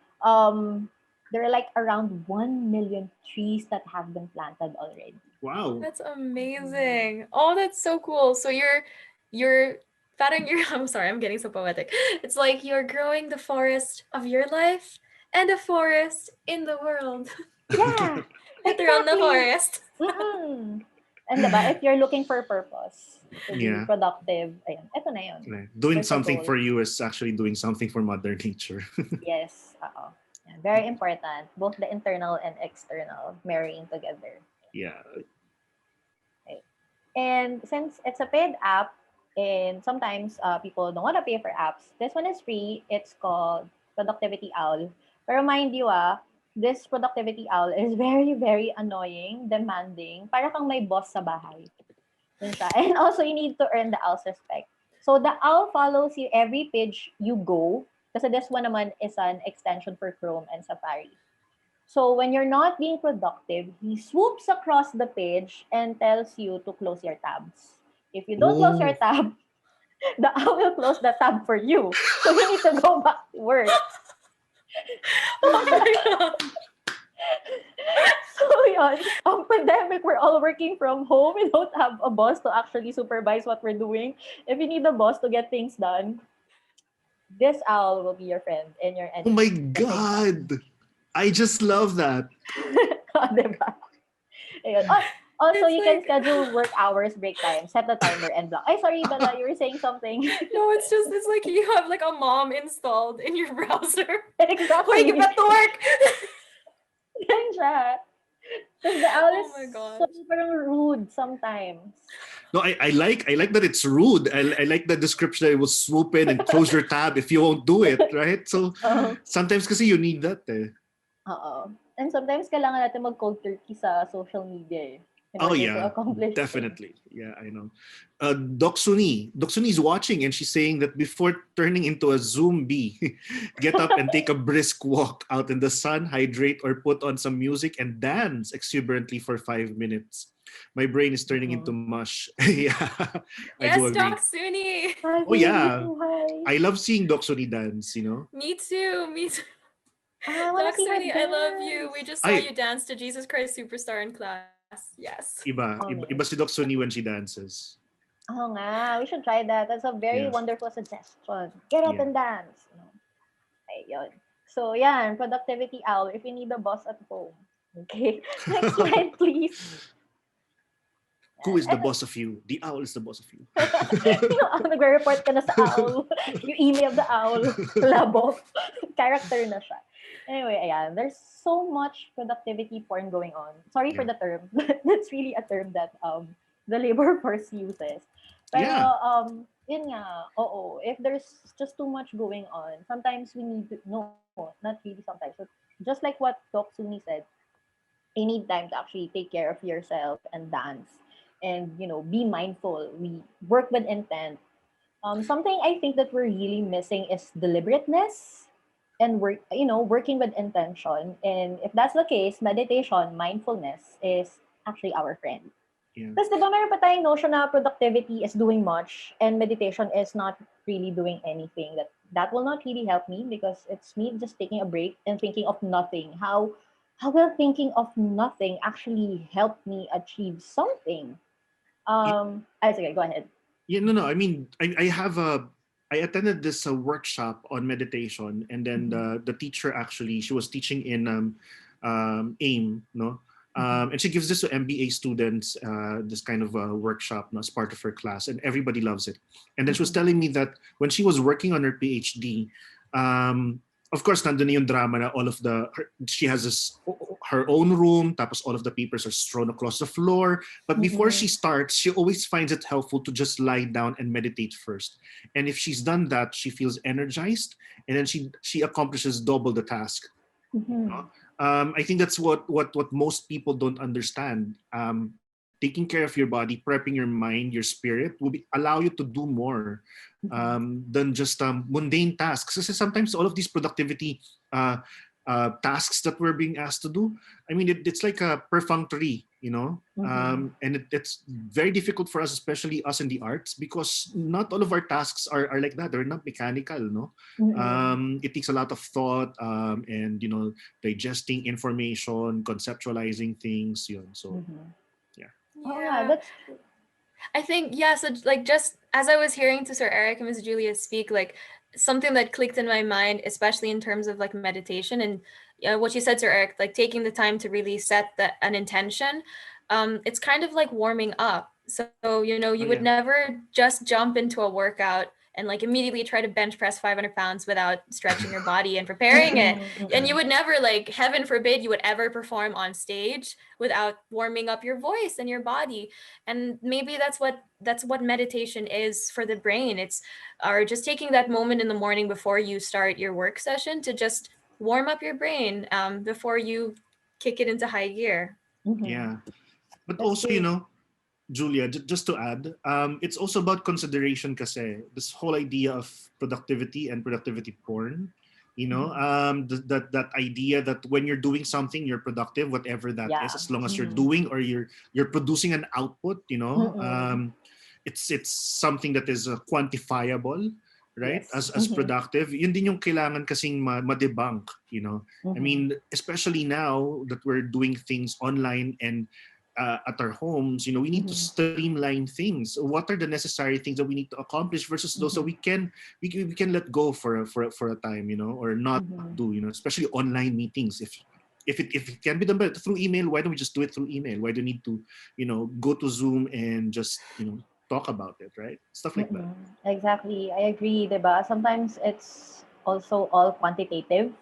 there are like around 1 million trees that have been planted already. Wow. That's amazing. Oh, that's so cool. So you're patting your, I'm sorry, I'm getting so poetic. It's like you're growing the forest of your life and a forest in the world. Yeah. You're on the forest. And diba, if you're looking for purpose, to be Yeah. productive, ayun, eto na yun. Right. Doing There's a something goal. for you is actually doing something for Mother Nature. Yes, yeah, very important. Both the internal and external marrying together. Yeah. Okay. And since it's a paid app, and sometimes people don't want to pay for apps, this one is free. It's called Productivity Owl. Pero mind you, this Productivity Owl is very, very annoying, demanding. Para kang may boss sa bahay. Yun siya. And also, you need to earn the owl's respect. So the owl follows you every page you go. Kasi this one naman is an extension for Chrome and Safari. So when you're not being productive, he swoops across the page and tells you to close your tabs. If you don't close your tab, the owl will close the tab for you. So you need to go back to work. Oh my God. So yun, pandemic, we're all working from home. We don't have a boss to actually supervise what we're doing. If you need a boss to get things done, this owl will be your friend and your enemy. Oh my God. I just love that. Diba? Ayun. Also, you can schedule work hours, break time, set the timer, and block. Ay, sorry, Bella, you were saying something. No, it's like you have like a mom installed in your browser. Exactly. Wait, get back to work. Yan siya. Because the owl is Oh my God. so parang rude sometimes. No, I like that it's rude. I like the description that it will swoop in and close your tab if you won't do it, right? So sometimes kasi you need that eh. Oo. And sometimes kailangan natin mag-cold turkey sa social media eh. in Oh order to yeah, accomplish things. definitely. Yeah, I know. Doc Suni is watching, and she's saying that before turning into a zombie, get up and take a brisk walk out in the sun, hydrate, or put on some music and dance exuberantly for 5 minutes. My brain is turning into mush. Yeah, I do Yes, agree. Doc Suni. Oh yeah, I love seeing Doc Suni dance. Me too. Me too. I want to Doc see her Suni, I love you. We just saw I you dance to Jesus Christ Superstar in class. Yes. iba si Doc Suni when she dances. Oh nga, we should try that. That's a very Yeah. wonderful suggestion. Get up Yeah. and dance. Ayun. So, yan, productivity owl, if you need a boss at home. Okay, next slide, please. Who is the boss of you? The owl is the boss of you. Nagre-report ka na sa owl. You email the owl. Labo. Character na siya. Anyway, ayan, there's so much productivity porn going on. Sorry for the term, but that's really a term that the labor force uses. Pero, yun nga, if there's just too much going on, sometimes we need to, no, not really sometimes. So just like what Doc Suni said, you need time to actually take care of yourself and dance and, be mindful. We work with intent. Something I think that we're really missing is deliberateness and working with intention. And if that's the case, meditation, mindfulness is actually our friend. Yeah. Because diba meron pa tayong notion na productivity is doing much and meditation is not really doing anything. That will not really help me because it's me just taking a break and thinking of nothing. How will thinking of nothing actually help me achieve something? Okay, go ahead. Yeah, no. I mean, I attended this workshop on meditation, and then the teacher actually, she was teaching in AIM, no, and she gives this to MBA students, this kind of workshop, no, as part of her class, and everybody loves it. And then she was telling me that when she was working on her PhD, of course, nandun yung drama na she has her own room, tapos all of the papers are strewn across the floor. But before she starts, she always finds it helpful to just lie down and meditate first. And if she's done that, she feels energized, and then she accomplishes double the task. I think that's what most people don't understand. Taking care of your body, prepping your mind, your spirit will allow you to do more than just mundane tasks. Kasi sometimes all of these productivity tasks that we're being asked to do, I mean, it's like a perfunctory, and it's very difficult for us, especially us in the arts, because not all of our tasks are like that. They're not mechanical, no? It takes a lot of thought and, digesting information, conceptualizing things, yun. So, Yeah, that's true. I think, so like just as I was hearing to Sir Eric and Ms. Julia speak, like something that clicked in my mind, especially in terms of like meditation and what you said, Sir Eric, like taking the time to really set an intention. It's kind of like warming up. So, you would never just jump into a workout and like immediately try to bench press 500 pounds without stretching your body and preparing it. And you would never, like, heaven forbid, you would ever perform on stage without warming up your voice and your body. And maybe that's what meditation is for the brain. Or just taking that moment in the morning before you start your work session to just warm up your brain before you kick it into high gear. Yeah. But also, Julia, just to add, it's also about consideration kasi this whole idea of productivity and productivity porn, that idea that when you're doing something, you're productive, whatever that is, as long as you're doing or you're producing an output, it's something that is quantifiable, right? Yes. As productive. Yun din yung kailangan kasing ma-debunk, I mean, especially now that we're doing things online and at our homes, we need to streamline things. What are the necessary things that we need to accomplish versus those that we can let go for a time, or not do, especially online meetings. If it can be done through email, why don't we just do it through email? Why do we need to, go to Zoom and just, talk about it, right? Stuff like that. Exactly. I agree, diba? Sometimes it's also all quantitative.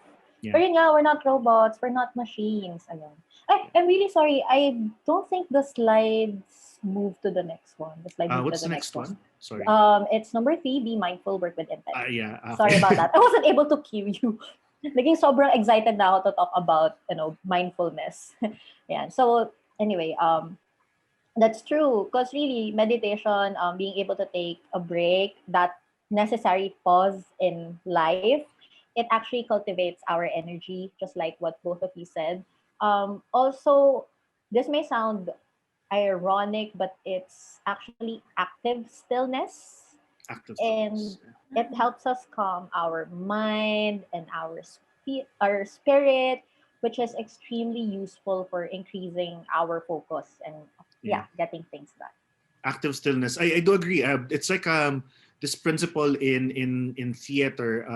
Yeah. Pero yun nga, we're not robots, we're not machines. Ayun. I'm really sorry. I don't think the slides move to the next one. The slide What's the next one? Sorry. It's number 3, be mindful, work with intent. Yeah. Okay. Sorry about that. I wasn't able to cue you. Naging sobrang excited na ako to talk about, mindfulness. Yeah. So anyway, That's true. Because really, meditation, being able to take a break, that necessary pause in life, it actually cultivates our energy, just like what both of you said. Also, this may sound ironic, but it's actually active stillness. Active And stillness. it helps us calm our mind and our spirit, which is extremely useful for increasing our focus and Yeah. getting things done. Active stillness. I do agree. It's like this principle in theater.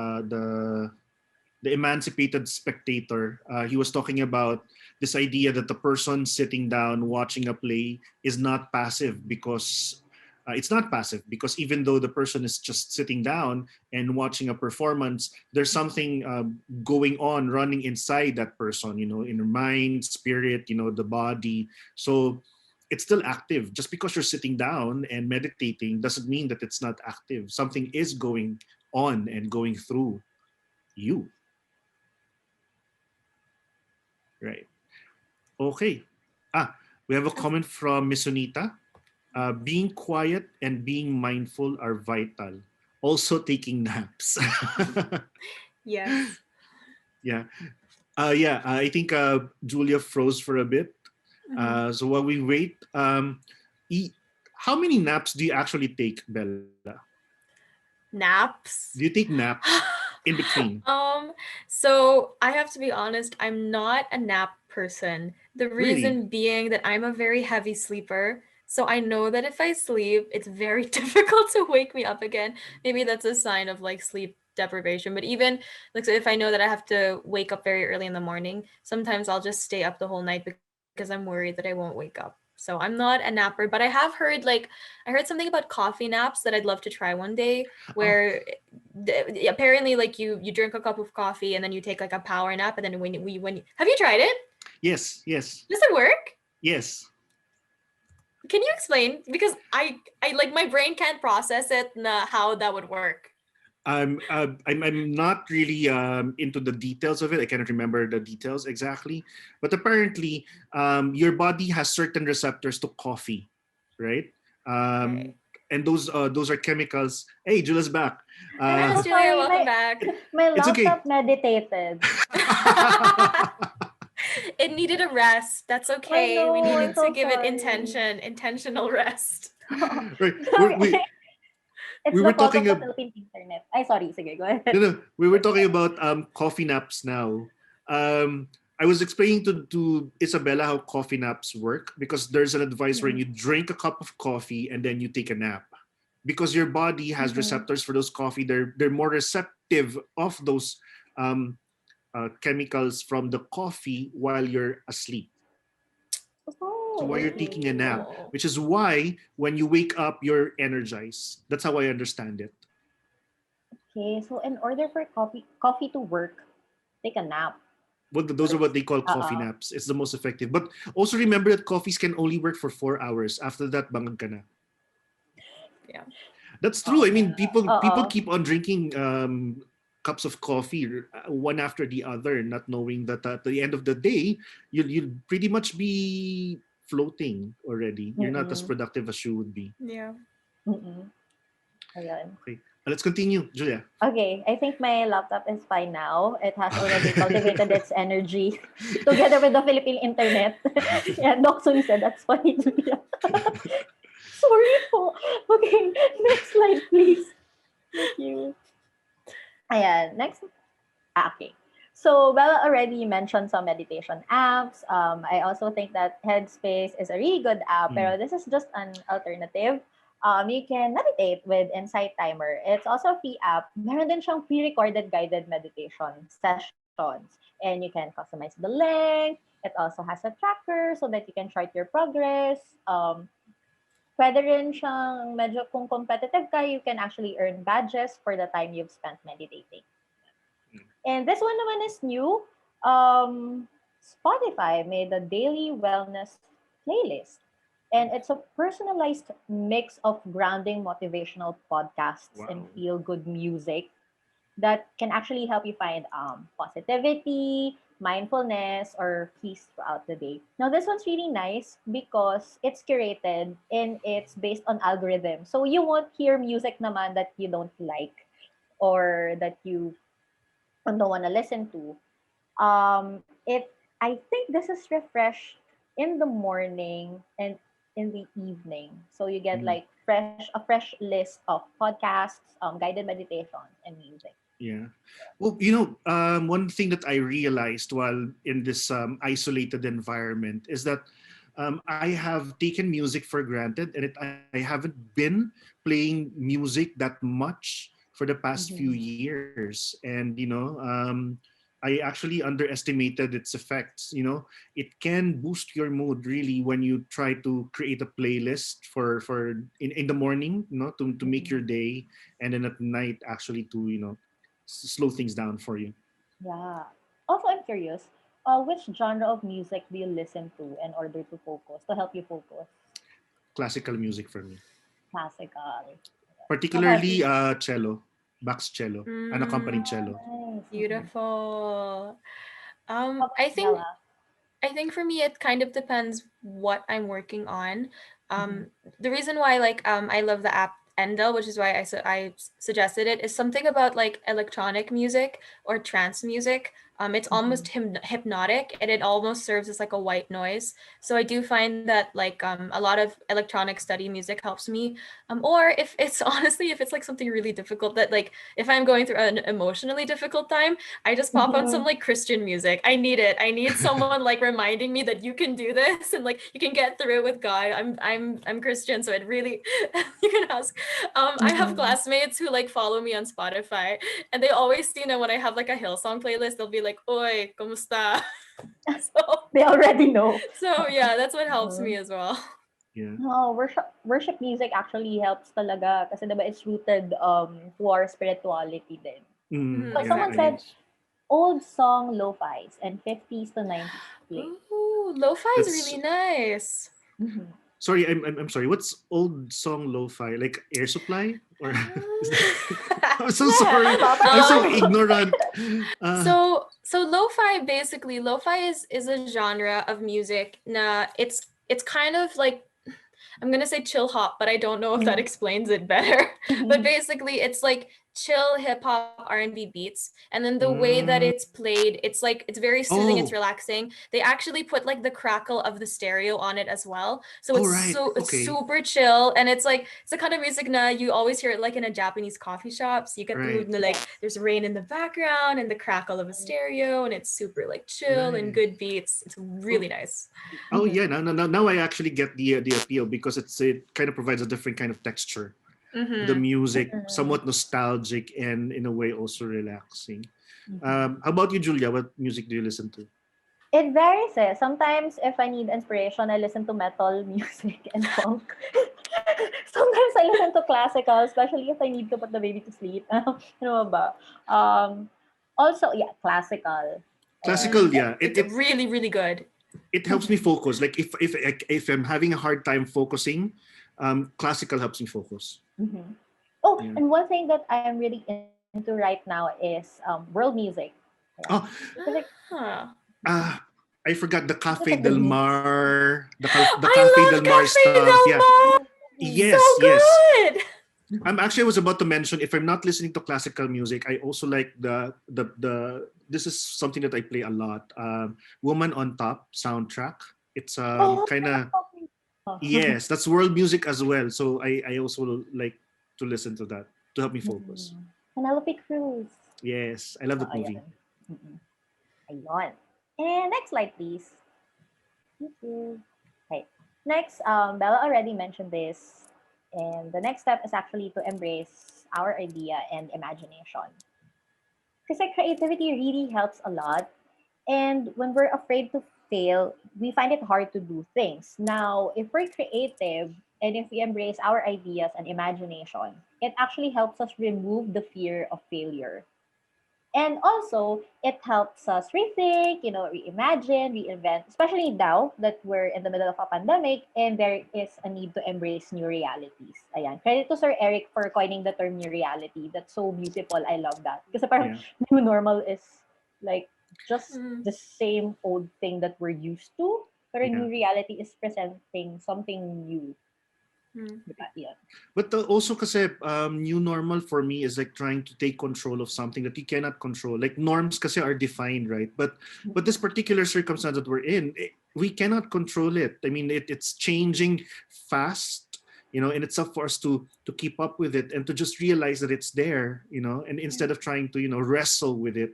The emancipated spectator. He was talking about this idea that the person sitting down watching a play is not passive because it's not passive because even though the person is just sitting down and watching a performance, there's something going on running inside that person, in their mind, spirit, the body. So it's still active. Just because you're sitting down and meditating doesn't mean that it's not active. Something is going on and going through you. Right. Okay. We have a comment from Miss Sunita. Being quiet and being mindful are vital. Also taking naps. Yes. Yeah. I think Julia froze for a bit. So while we wait, how many naps do you actually take, Bella? Naps. Do you take naps in between? So I have to be honest, I'm not a nap person. The reason being that I'm a very heavy sleeper. So I know that if I sleep, it's very difficult to wake me up again. Maybe that's a sign of like sleep deprivation. But even like so if I know that I have to wake up very early in the morning, sometimes I'll just stay up the whole night because I'm worried that I won't wake up. So I'm not a napper, but I have heard I heard something about coffee naps that I'd love to try one day where apparently like you drink a cup of coffee and then you take like a power nap and then when have you tried it? Yes. Does it work? Yes. Can you explain? Because I like my brain can't process it how that would work. I'm not really into the details of it. I cannot remember the details exactly, but apparently your body has certain receptors to coffee, right? And those are chemicals. Hey, Julia's back. Hi, Miss Julia, welcome back. My It's okay. laptop meditated. It needed a rest. That's okay. We know, needed I'm so to give it sorry. intentional rest. Right. It's We the were fault talking of the Philippine internet. Sorry, sige, go ahead. No, we were talking about coffee naps now. I was explaining to Isabella how coffee naps work because there's an advice where you drink a cup of coffee and then you take a nap. Because your body has receptors for those coffee, they're more receptive of those chemicals from the coffee while you're asleep. So while you're taking a nap, which is why when you wake up, you're energized. That's how I understand it. Okay, so in order for coffee to work, take a nap. Well, those are what they call coffee naps. It's the most effective. But also remember that coffees can only work for 4 hours. After that, bangag ka na. Yeah. That's true. I mean, people keep on drinking cups of coffee one after the other, not knowing that at the end of the day, you'll pretty much be floating already. You're not as productive as you would be. Yeah. Ayan. Okay. Let's continue, Julia. Okay, I think my laptop is fine now. It has already cultivated its energy together with the Philippine internet. Yeah, Doc Sun said that's funny, Julia. Sorry po. Okay, next slide, please. Thank you. Ayan, next. Okay. So, Bella already mentioned some meditation apps. I also think that Headspace is a really good app, pero this is just an alternative. You can meditate with Insight Timer. It's also a free app. Meron din siyang pre-recorded guided meditation sessions. And you can customize the length. It also has a tracker so that you can chart your progress. Pwede rin siyang medyo kung competitive ka, you can actually earn badges for the time you've spent meditating. And this one naman is new. Spotify made a daily wellness playlist. And it's a personalized mix of grounding motivational podcasts and feel-good music that can actually help you find positivity, mindfulness or peace throughout the day. Now, this one's really nice because it's curated and it's based on algorithm. So you won't hear music naman that you don't like or that you don't want to listen to. I think this is refreshed in the morning and in the evening. So you get like a fresh list of podcasts, guided meditations, and music. Yeah. Well, one thing that I realized while in this isolated environment is that I have taken music for granted, and I haven't been playing music that much for the past few years. And I actually underestimated its effects. It can boost your mood really when you try to create a playlist for in the morning, to make your day, and then at night actually to slow things down for you. Yeah. Also, I'm curious, which genre of music do you listen to in order to focus, to help you focus? Classical music for me, Classical. How about particularly you? cello, Bach's cello, unaccompanied cello. Nice. Beautiful. How about I you, think Bella? I think for me it kind of depends what I'm working on. Mhm. The reason why I love the app Endel, which is why I suggested it, is something about like electronic music or trance music. It's almost hypnotic, and it almost serves as like a white noise. So I do find that a lot of electronic study music helps me. Or if it's honestly if it's like something really difficult that like if I'm going through an emotionally difficult time, I just pop on some like Christian music. I need it. I need someone like reminding me that you can do this and like you can get through it with God. I'm Christian, so it really you can ask. I have classmates who like follow me on Spotify, and they always see when I have like a Hillsong playlist, they'll be like, "Oi, kumusta?" So They already know. so yeah, that's what helps me as well. Yeah. No, worship music actually helps talaga kasi diba it's rooted to our spirituality din. Like Yeah, someone it said, is. old song lo-fis and 50s to 90s play. Ooh, lo-fi is That's really nice. sorry. I'm sorry. What's old song lo-fi? Like Air Supply, or is that? I'm so sorry. I'm so ignorant. So lo-fi is a genre of music. It's kind of like I'm gonna say chill hop, but I don't know if that explains it better. But basically, it's like chill hip hop R&B beats, and then the way that it's played, it's very soothing. It's Oh, relaxing. They actually put like the crackle of the stereo on it as well, so all right. it's Okay. super chill, and it's the kind of music na you always hear it like in a Japanese coffee shop. So you get the Right. mood, like there's rain in the background and the crackle of a stereo, and it's super like chill and Nice. good beats. It's really nice. Oh yeah. Now I actually get the appeal because it kind of provides a different kind of texture to the music, somewhat nostalgic and in a way also relaxing. How about you, Julia? What music do you listen to? It varies eh. Sometimes if I need inspiration, I listen to metal music and funk. Sometimes I listen to classical, especially if I need to put the baby to sleep. Ba? Also, yeah, classical. Classical, And yeah. It's really, really good. It helps me focus. Like if I'm having a hard time focusing, classical helps me focus. oh, Yeah. and one thing that I am really into right now is world music. Oh, Because I forgot the Cafe a Del good mix. Mar, the I Cafe love Del Mar Cafe stuff. Del Yeah. Mar. Yes, So yes. good. I was about to mention, if I'm not listening to classical music, I also like the this is something that I play a lot. Woman on Top soundtrack. It's Oh, kind of yes, that's world music as well. So I also like to listen to that to help me focus. Penelope Cruz. Yes, I love that movie. Ayun. And next slide, please. Thank you. Okay. Next, Bella already mentioned this. And the next step is actually to embrace our idea and imagination. Because creativity really helps a lot. And when we're afraid to fail, we find it hard to do things. Now, if we're creative and if we embrace our ideas and imagination, it actually helps us remove the fear of failure. And also, it helps us rethink, reimagine, reinvent, especially now that we're in the middle of a pandemic and there is a need to embrace new realities. Ayan. Credit to Sir Eric for coining the term new reality. That's so beautiful. I love that. Because parang new normal is like just the same old thing that we're used to. But a Yeah. new reality is presenting something new. Diba? Yeah. But also kasi new normal for me is like trying to take control of something that you cannot control. Like norms kasi are defined, right? But this particular circumstance that we're in, we cannot control it. I mean, it's changing fast, and it's up for us to keep up with it and to just realize that it's there, and instead of trying to wrestle with it.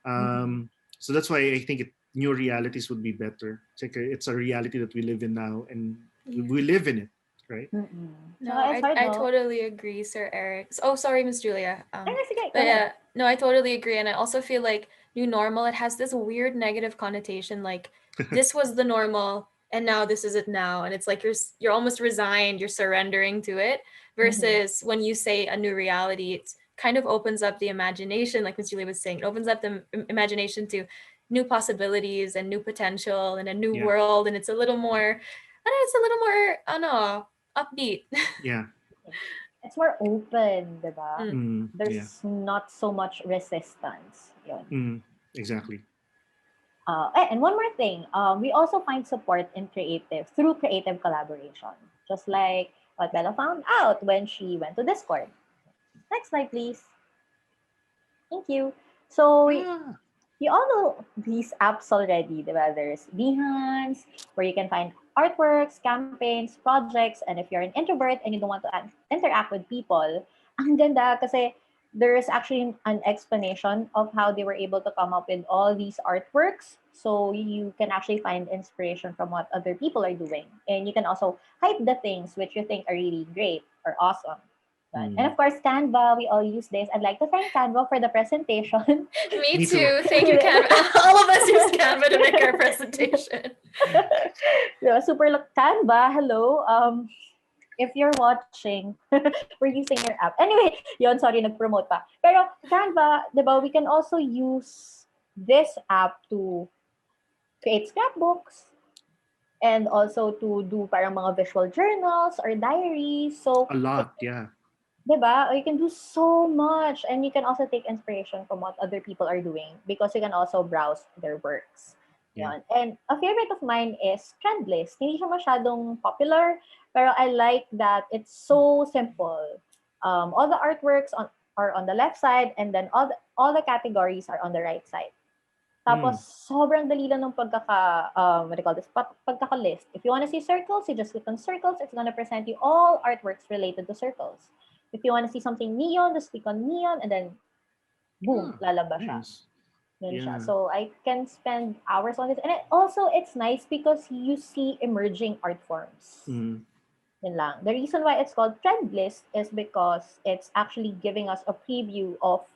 So that's why I think new realities would be better. It's a reality that we live in now, and we live in it, right? No, Saka it's hard, I no? totally agree, Sir Eric. Oh, sorry, Miss Julia. Sige, go But ahead. yeah, no, I totally agree, and I also feel like new normal, it has this weird negative connotation, like this was the normal, and now this is it now, and it's like you're almost resigned, you're surrendering to it, versus when you say a new reality, it kind of opens up the imagination, like Miss Julia was saying, it opens up the imagination to new possibilities and new potential and a new Yeah. world, and it's a little more, I don't know, it's a little more, I don't know, upbeat. Yeah. It's more open, diba? There's Yeah. not so much resistance. Yun. Exactly. And one more thing, we also find support through creative collaboration, just like what Bella found out when she went to Discord. Next slide, please. Thank you. So you all know these apps already. There's Behance, where you can find artworks, campaigns, projects, and if you're an introvert and you don't want to interact with people, ang ganda kasi there's actually an explanation of how they were able to come up with all these artworks. So you can actually find inspiration from what other people are doing. And you can also hype the things which you think are really great or awesome. And of course, Canva, we all use this. I'd like to thank Canva for the presentation. Me too. Thank you, Canva. All of us use Canva to make our presentation. Canva, hello. If you're watching, we're using your app. Anyway, sorry, nag-promote pa. Pero Canva, diba, we can also use this app to create scrapbooks and also to do parang mga visual journals or diaries. So A lot, yeah. diba? You can do so much, and you can also take inspiration from what other people are doing because you can also browse their works. Yeah. And a favorite of mine is Trendlist. Hindi siya masyadong popular, pero I like that it's so simple. All the artworks are on the left side, and then all the categories are on the right side. Tapos, sobrang dali lang ng what do you call this? Pagkaka-list. If you want to see circles, you just click on circles. It's going to present you all artworks related to circles. If you want to see something neon, just click on neon, and then, boom, lalabas siya. Yun siya. So, I can spend hours on this. And it's nice because you see emerging art forms. Yun lang. The reason why it's called Trend List is because it's actually giving us a preview of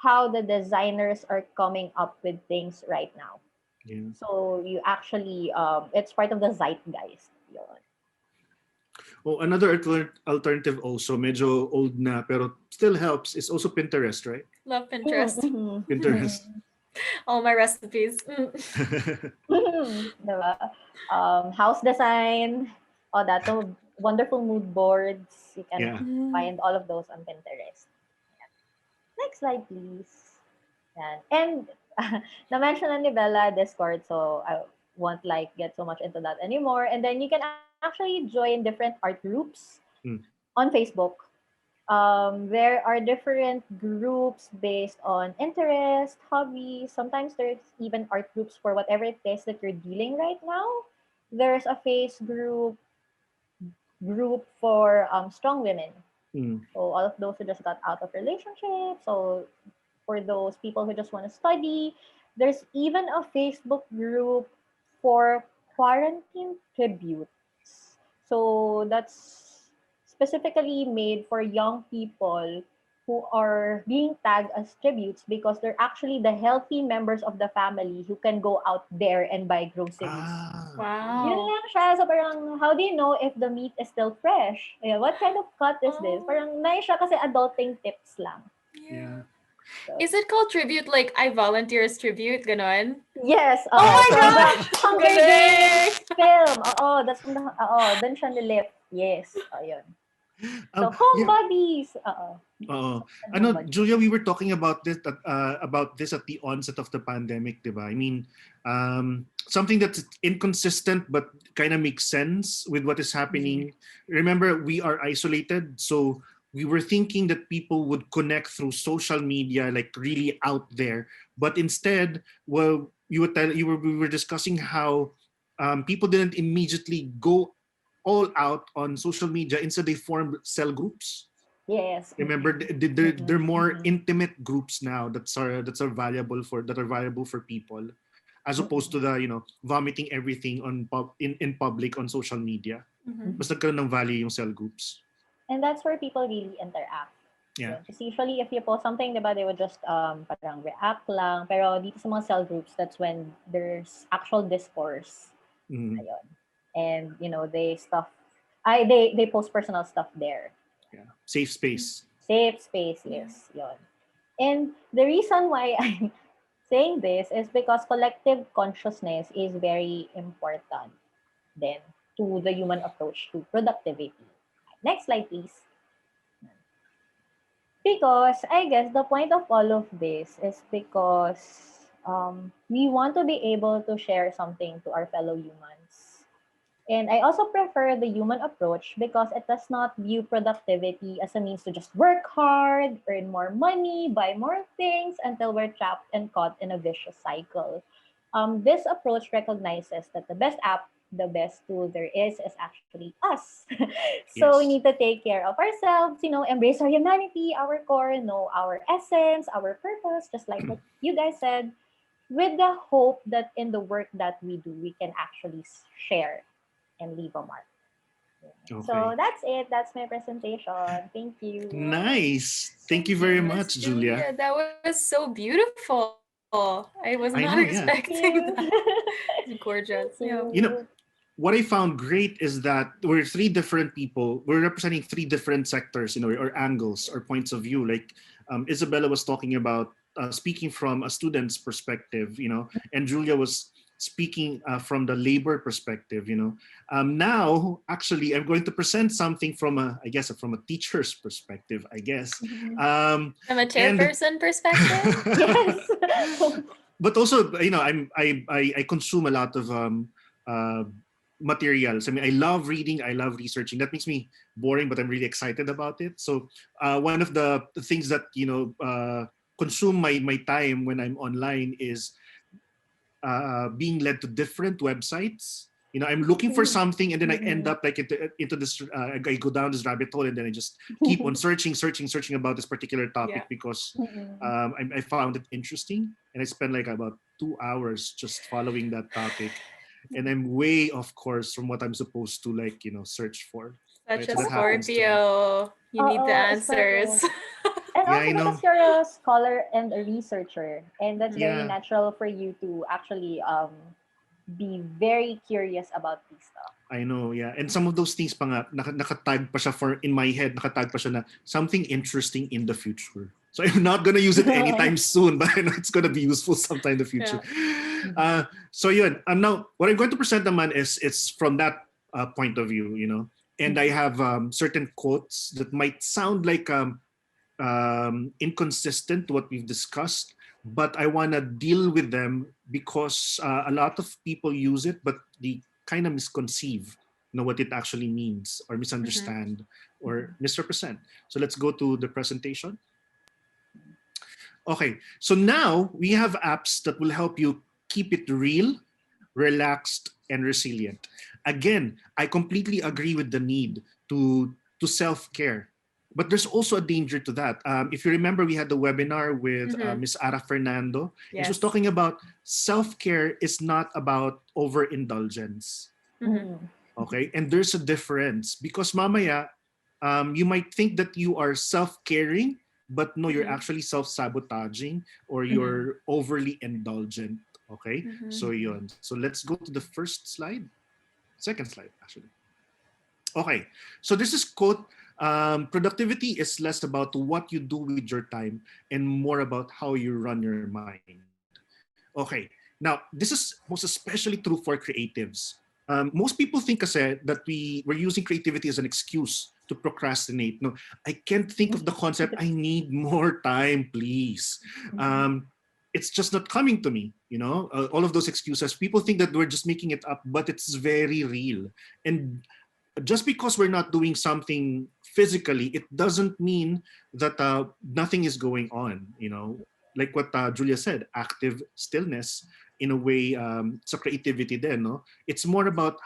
how the designers are coming up with things right now. Yeah. So you actually, it's part of the zeitgeist. Yun. Oh, another alternative also, medyo old na, pero still helps, is also Pinterest, right? Love Pinterest. Pinterest. All my recipes. Diba? House design, all that. So wonderful mood boards. You can find all of those on Pinterest. Next slide, please. And na-mention na ni Bella Discord, so I won't get so much into that anymore. And then you can actually join different art groups on Facebook. There are different groups based on interest, hobbies. Sometimes there's even art groups for whatever it is that you're dealing right now. There's a face group for strong women. So all of those who just got out of relationships. So for those people who just want to study, there's even a Facebook group for quarantine tributes. So that's specifically made for young people who are being tagged as tributes because they're actually the healthy members of the family who can go out there and buy groceries. Wow. Yun lang siya. So parang, how do you know if the meat is still fresh? Yeah, what kind of cut is this? Parang nice siya kasi adulting tips lang. Yeah. So, Is it called tribute, like I volunteer as tribute, ganon? yes. Oh my from gosh! the Hunger Games film. That's from the, dun siya nilip. Yes. Ayun. So Um, home yeah. buddies. Julia, we were talking about this at the onset of the pandemic, diba? I mean, something that's inconsistent but kind of makes sense with what is happening. Remember, we are isolated, so we were thinking that people would connect through social media, like really out there. But instead, well, we were discussing how people didn't immediately go all out on social media. Instead, they formed cell groups. Yes. Remember, they're more intimate groups now that are valuable for people, as opposed to the vomiting everything in public on social media. Mas nagkaroon ng value yung cell groups. And that's where people really interact. Yeah. Because usually if you post something, diba, they would just parang react lang. Pero dito sa mga cell groups, that's when there's actual discourse. Ayun. And they post personal stuff there. Yeah. Safe space. Safe space, yes. Yun. And the reason why I'm saying this is because collective consciousness is very important then to the human approach to productivity. Next slide, please. Because I guess the point of all of this is because we want to be able to share something to our fellow humans. And I also prefer the human approach because it does not view productivity as a means to just work hard, earn more money, buy more things until we're trapped and caught in a vicious cycle. This approach recognizes that the best app, the best tool there is actually us. So we need to take care of ourselves, embrace our humanity, our core, know our essence, our purpose, just like what you guys said, with the hope that in the work that we do, we can actually share and leave a mark. Okay. So that's it. That's my presentation. Thank you. Nice. Thank you very much, Julia. That was so beautiful. I was not expecting that. It's gorgeous. Yeah. What I found great is that we're three different people. We're representing three different sectors, or angles or points of view. Like Isabella was talking about speaking from a student's perspective, and Julia was speaking from the labor perspective, now actually I'm going to present something from a teacher's perspective, I guess. From a chairperson perspective. Yes. But also, I consume a lot of materials. I mean, I love reading, I love researching. That makes me boring, but I'm really excited about it. So one of the things that consume my time when I'm online is being led to different websites. I'm looking for something, and then I end up like into this. I go down this rabbit hole, and then I just keep on searching about this particular topic because I found it interesting, and I spend like about 2 hours just following that topic, and I'm way off course from what I'm supposed to search for. Such a Scorpio. You need the answers. And also because you're a scholar and a researcher, and that's very natural for you to actually be very curious about these stuff. I know, yeah. And some of those things pa nga, nakatag pa siya in my head, nakatag pa siya na something interesting in the future. So I'm not gonna use it anytime soon, but I know it's gonna be useful sometime in the future. Yeah. So yun, now what I'm going to present naman is it's from that point of view, And I have certain quotes that might sound like inconsistent to what we've discussed, but I want to deal with them because a lot of people use it, but they kind of misconceive what it actually means or misunderstand or misrepresent. So let's go to the presentation. Okay, so now we have apps that will help you keep it real, relaxed, and resilient. Again, I completely agree with the need to self-care. But there's also a danger to that. If you remember, we had the webinar with Ms. Ara Fernando. Yes. She was talking about self-care is not about overindulgence. Okay, and there's a difference because mamaya, you might think that you are self-caring, but no, you're actually self-sabotaging or you're overly indulgent. Okay, so yun. So let's go to the first slide. Second slide, actually. Okay, so this is quote. Productivity is less about what you do with your time and more about how you run your mind. Okay, now this is most especially true for creatives. Most people think kasi that we're using creativity as an excuse to procrastinate. No, I can't think of the concept. I need more time, please. It's just not coming to me. All of those excuses. People think that we're just making it up, but it's very real. And just because we're not doing something physically, it doesn't mean that nothing is going on. Like what Julia said, active stillness. In a way, sa creativity din, no? It's more about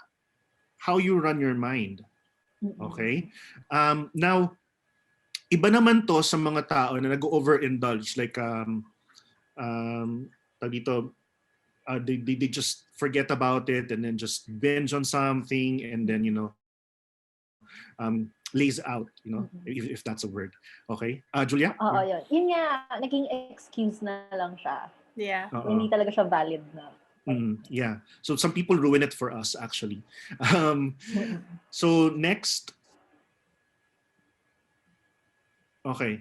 how you run your mind. Okay? Now, iba naman to sa mga tao na nag-overindulge. Like, they just forget about it and then just binge on something and then, lays out, if that's a word. Okay? Julia? Oo, yun. Yun nga, naging excuse na lang siya. Yeah. Hindi talaga siya valid na. Yeah. So some people ruin it for us, actually. So next. Okay.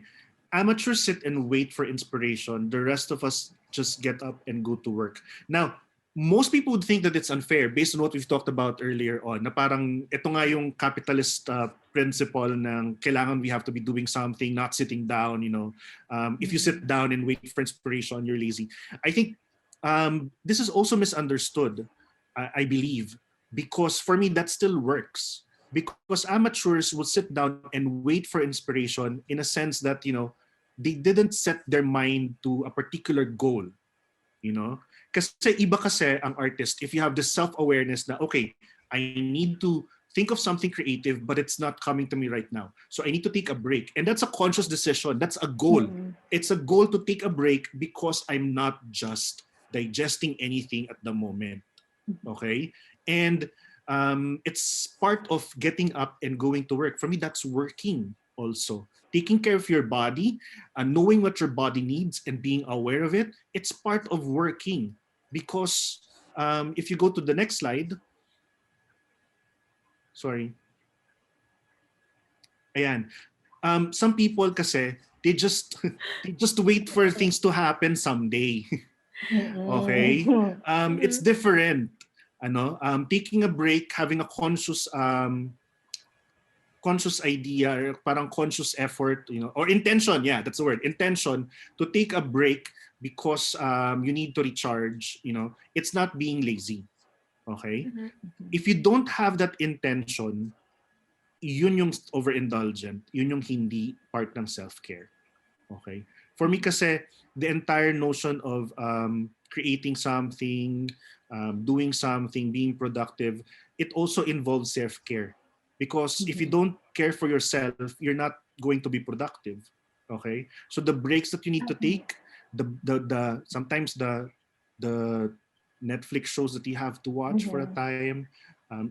Amateurs sit and wait for inspiration. The rest of us just get up and go to work. Now, most people would think that it's unfair based on what we've talked about earlier on, na parang ito nga yung capitalist principle ng kailangan we have to be doing something, not sitting down, if you sit down and wait for inspiration, you're lazy. I think this is also misunderstood, I believe, because for me that still works. Because amateurs will sit down and wait for inspiration in a sense that, they didn't set their mind to a particular goal, Kasi iba kasi ang artist if you have this self-awareness na, okay, I need to think of something creative but it's not coming to me right now. So I need to take a break. And that's a conscious decision. That's a goal. It's a goal to take a break because I'm not just digesting anything at the moment. Okay? And it's part of getting up and going to work. For me, that's working also. Taking care of your body and knowing what your body needs and being aware of it, it's part of working. Because if you go to the next slide, sorry. Ayan. Some people kasi, they just wait for things to happen someday. Okay? It's different. Taking a break, having a conscious idea, or parang conscious effort, or intention, yeah, that's the word, intention to take a break because you need to recharge, it's not being lazy. Okay? If you don't have that intention, yun yung overindulgent, yun yung hindi part ng self-care. Okay? For me kasi, the entire notion of creating something, doing something, being productive, it also involves self-care. Because if you don't care for yourself, you're not going to be productive. Okay? So the breaks that you need to take, sometimes the Netflix shows that you have to watch for a time,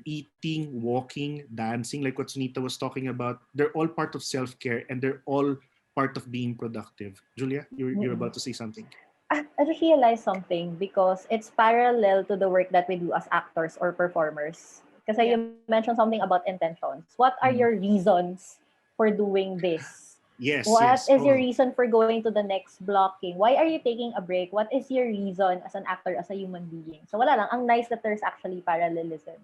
eating, walking, dancing, like what Sunita was talking about, they're all part of self-care and they're all part of being productive. Julia, you're about to say something. I just realized something because it's parallel to the work that we do as actors or performers. Kasi you mentioned something about intentions. What are your reasons for doing this? Yes. What is your reason for going to the next blocking? Why are you taking a break? What is your reason as an actor, as a human being? So wala lang. Ang nice that there's actually parallelism.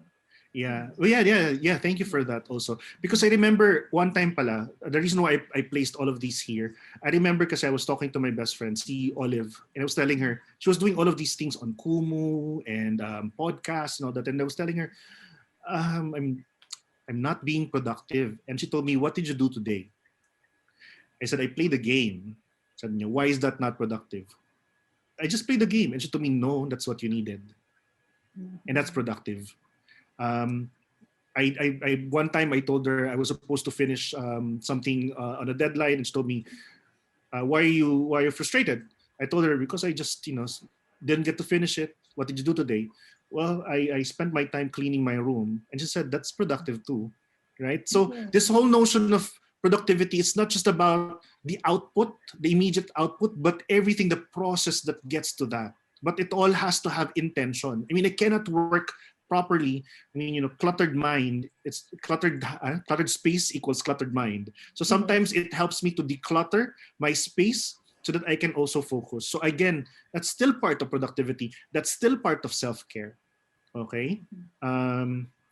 Yeah. Well, yeah. Thank you for that also. Because I remember one time pala, the reason why I placed all of these here, I remember because I was talking to my best friend, si Olive, and I was telling her, she was doing all of these things on Kumu and podcasts and all that. And I was telling her, I'm not being productive. And she told me, what did you do today? I said, I played a game. Said niya, why is that not productive? I just played the game. And she told me, no, that's what you needed. And that's productive. I one time I told her I was supposed to finish something on a deadline, and she told me, why are you frustrated? I told her because I just didn't get to finish it. What did you do today? Well, I spent my time cleaning my room, and she said that's productive too, right? So this whole notion of productivity is not just about the output, the immediate output, but everything, the process that gets to that. But it all has to have intention. I mean, I cannot work properly. I mean, cluttered mind, it's cluttered space equals cluttered mind. So sometimes it helps me to declutter my space so that I can also focus. So again, that's still part of productivity. That's still part of self-care. Okay?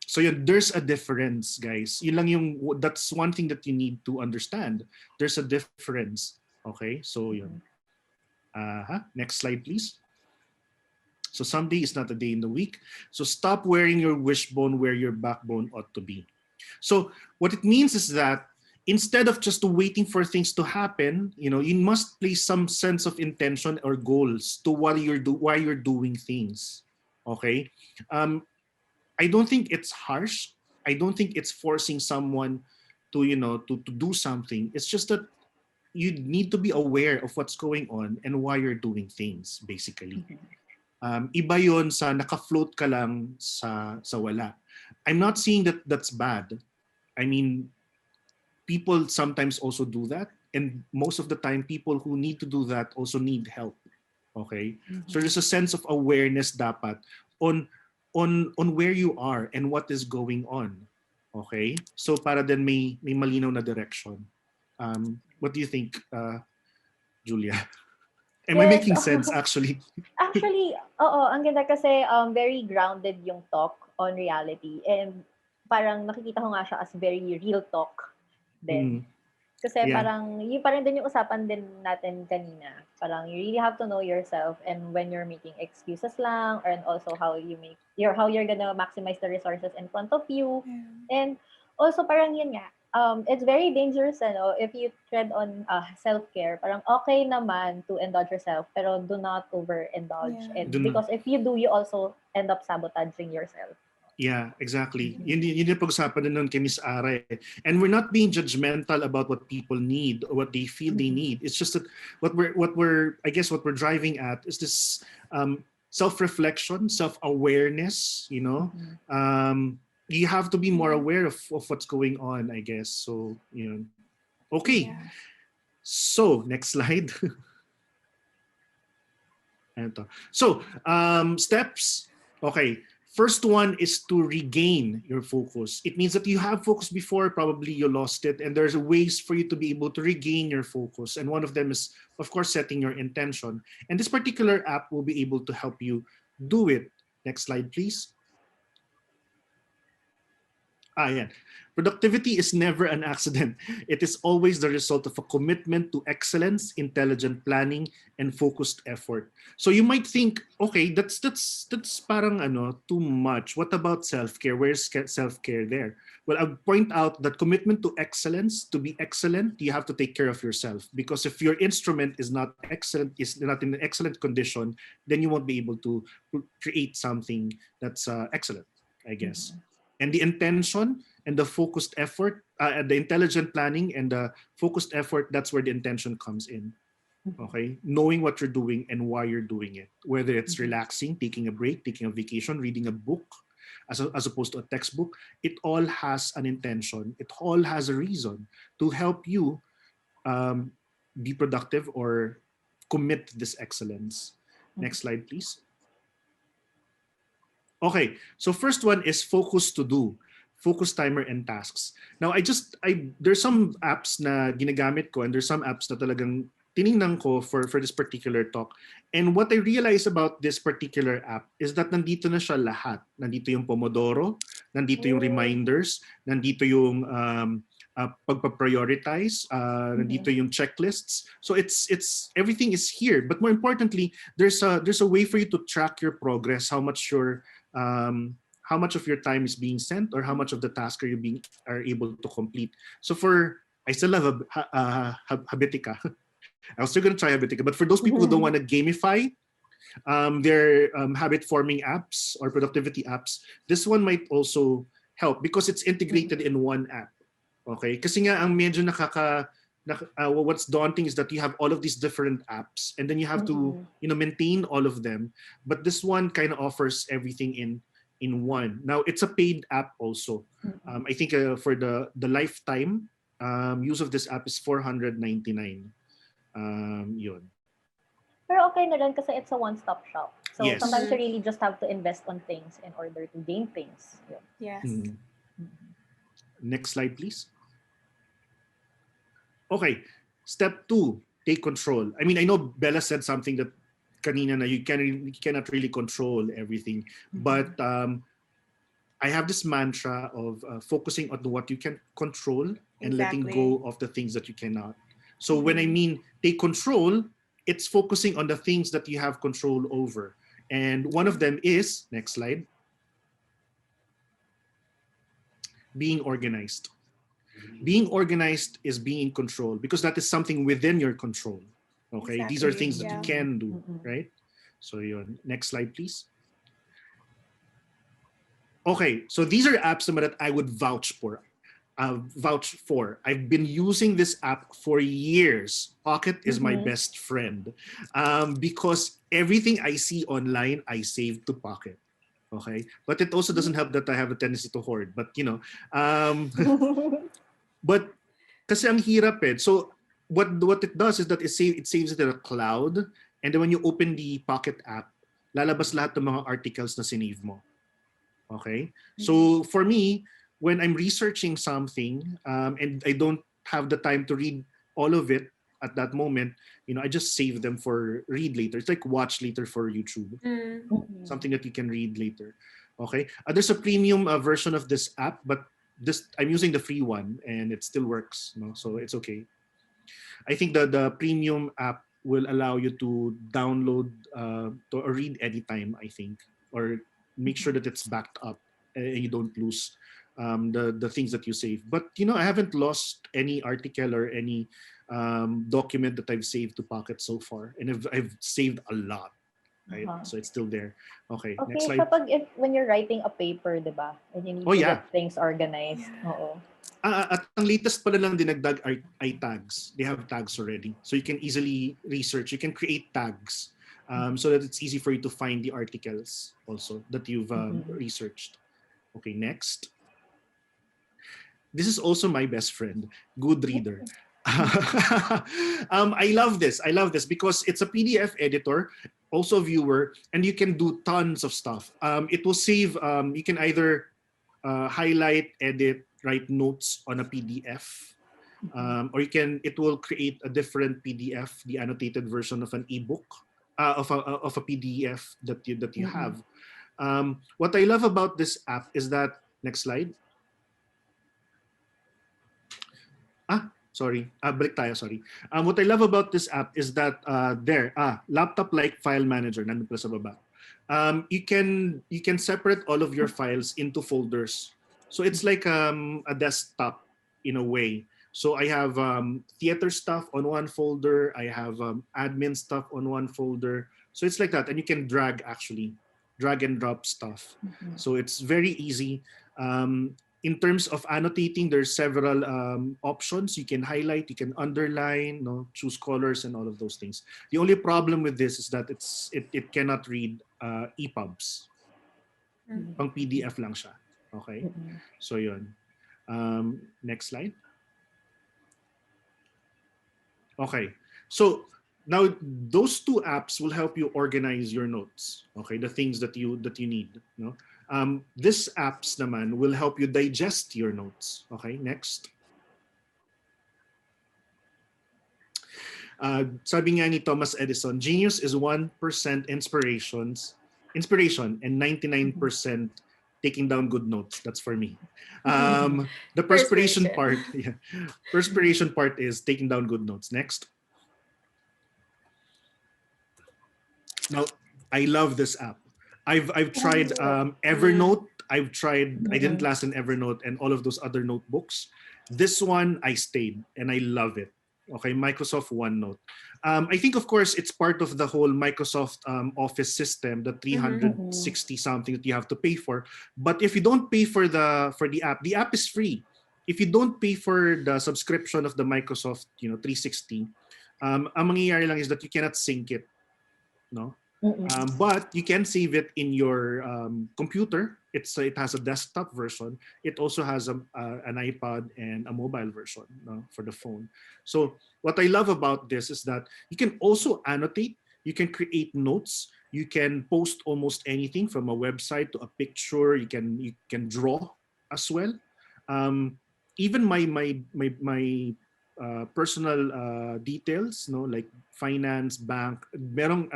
So yun, there's a difference, guys. Yun lang that's one thing that you need to understand. There's a difference. Okay? So yun. Next slide, please. So someday is not a day in the week. So stop wearing your wishbone where your backbone ought to be. So what it means is that instead of just waiting for things to happen, you must place some sense of intention or goals to why you're doing things. Okay? I don't think it's harsh. I don't think it's forcing someone to do something. It's just that you need to be aware of what's going on and why you're doing things, basically. Iba yon sa naka-float ka lang sa wala. I'm not saying that that's bad. I mean, people sometimes also do that, and most of the time people who need to do that also need help. Okay? So there's a sense of awareness dapat on where you are and what is going on. Okay? So para din may malinaw na direction. What do you think, Julia? Am I making sense actually? Actually, oo, ang ganda kasi very grounded yung talk on reality, and parang nakikita ko nga siya as very real talk din. Kasi parang yung parang din yung usapan din natin kanina. Parang you really have to know yourself, and when you're making excuses lang, and also how you're gonna maximize the resources in front of you. And also parang yun nga, it's very dangerous if you tread on self-care. Parang okay naman to indulge yourself, pero do not overindulge. And because if you do, you also end up sabotaging yourself. Yeah, exactly. Yun yung pag-usapan din nun kay Miss Ara. And we're not being judgmental about what people need or what they feel they need. It's just that what we're driving at is this self-reflection, self-awareness, you have to be more aware of what's going on, I guess. So, okay. Yeah. So, next slide. So, steps. Okay. First one is to regain your focus. It means that you have focus before, probably you lost it, and there's ways for you to be able to regain your focus. And one of them is, of course, setting your intention. And this particular app will be able to help you do it. Next slide, please. Yeah. Productivity is never an accident. It is always the result of a commitment to excellence, intelligent planning, and focused effort. So you might think, okay, that's parang too much. What about self-care? Where's self-care there? Well, I'll point out that commitment to excellence, to be excellent, you have to take care of yourself. Because if your instrument is not excellent, is not in an excellent condition, then you won't be able to create something that's excellent, I guess. And the intention and the focused effort, the intelligent planning and the focused effort, that's where the intention comes in. Okay? Knowing what you're doing and why you're doing it. Whether it's relaxing, taking a break, taking a vacation, reading a book, as opposed to a textbook, it all has an intention. It all has a reason to help you be productive or commit to this excellence. Next slide, please. Okay, so first one is focus to do, focus timer and tasks. Now there's some apps na ginagamit ko, and there's some apps na talagang tiningnan ko for this particular talk. And what I realized about this particular app is that nandito na siya lahat. Nandito yung Pomodoro, nandito yung reminders, nandito yung pagpa-prioritize, nandito yung checklists. So it's everything is here. But more importantly, there's a way for you to track your progress, how much of your time is being sent, or how much of the task are able to complete. So I still have Habitica. I was still going to try Habitica, but for those people who don't want to gamify their habit forming apps or productivity apps, this one might also help because it's integrated in one app. Okay? Kasi nga ang medyo what's daunting is that you have all of these different apps, and then you have to maintain all of them. But this one kind of offers everything in one. Now it's a paid app also. I think for the lifetime use of this app is $499. Yun. Pero okay na rin kasi it's a one-stop shop. So yes. Sometimes you really just have to invest on things in order to gain things. Yes. Next slide, please. Okay, step 2, take control. I mean, I know Bella said something that kanina na you cannot really control everything. But I have this mantra of focusing on what you can control and letting go of the things that you cannot. So when I mean take control, it's focusing on the things that you have control over. And one of them is, next slide, being organized. Being organized is being in control because that is something within your control. Okay, these are things that you can do, right? So next slide, please. Okay, so these are apps that I would vouch for. I've been using this app for years. Pocket is my best friend because everything I see online, I save to Pocket. Okay, but it also doesn't help that I have a tendency to hoard. But but kasi ang hirap eh. So what it does is that it saves it in a cloud, and then when you open the Pocket app, lalabas lahat ng mga articles na sinave mo. Okay, so for me, when I'm researching something and I don't have the time to read all of it at that moment, I just save them for read later. It's like watch later for YouTube, something that you can read later. Okay, there's a premium version of this app, but I'm using the free one and it still works. So it's okay. I think the premium app will allow you to download or read anytime, I think, or make sure that it's backed up and you don't lose the things that you save. But I haven't lost any article or any document that I've saved to Pocket so far, and I've saved a lot, right? So it's still there. Okay, next slide. When you're writing a paper, diba? And you need to get things organized. At ang latest pala lang dinagdag ay tags. They have tags already, so you can easily research. You can create tags. So that it's easy for you to find the articles also that you've researched. Okay, next. This is also my best friend, Goodreader. I love this because it's a PDF editor, also a viewer, and you can do tons of stuff. It will save, you can either highlight, edit, write notes on a PDF, or it will create a different PDF, the annotated version of an ebook. Of a PDF that you have. What I love about this app is that, next slide. Balik tayo, sorry. What I love about this app is that laptop-like file manager, nandun pala sa baba. You can separate all of your files into folders. So it's like a desktop in a way. So I have theater stuff on one folder. I have admin stuff on one folder. So it's like that. And you can drag and drop stuff. So it's very easy. In terms of annotating, there's several options. You can highlight, you can underline, choose colors and all of those things. The only problem with this is that it cannot read EPUBs. Pang PDF lang siya. Okay? So yun. Next slide. Okay, so now those two apps will help you organize your notes. Okay, the things that you need. This apps naman will help you digest your notes. Okay, next. Sabi nga ni Thomas Edison, genius is 1% inspiration and 99% taking down good notes. That's for me. The perspiration part, perspiration part is taking down good notes. Next. Now, I love this app. I've tried Evernote. I didn't last in Evernote and all of those other notebooks. This one I stayed and I love it. Okay, Microsoft OneNote. I think, of course, it's part of the whole Microsoft Office system, the 360 something that you have to pay for. But if you don't pay for the app is free. If you don't pay for the subscription of the Microsoft 360, ang mangyayari lang is that you cannot sync it. No? But you can save it in your computer. It has a desktop version. It also has an iPad and a mobile version for the phone. So what I love about this is that you can also annotate. You can create notes. You can post almost anything from a website to a picture. You can draw as well. Even my personal details, no, like finance, bank, merong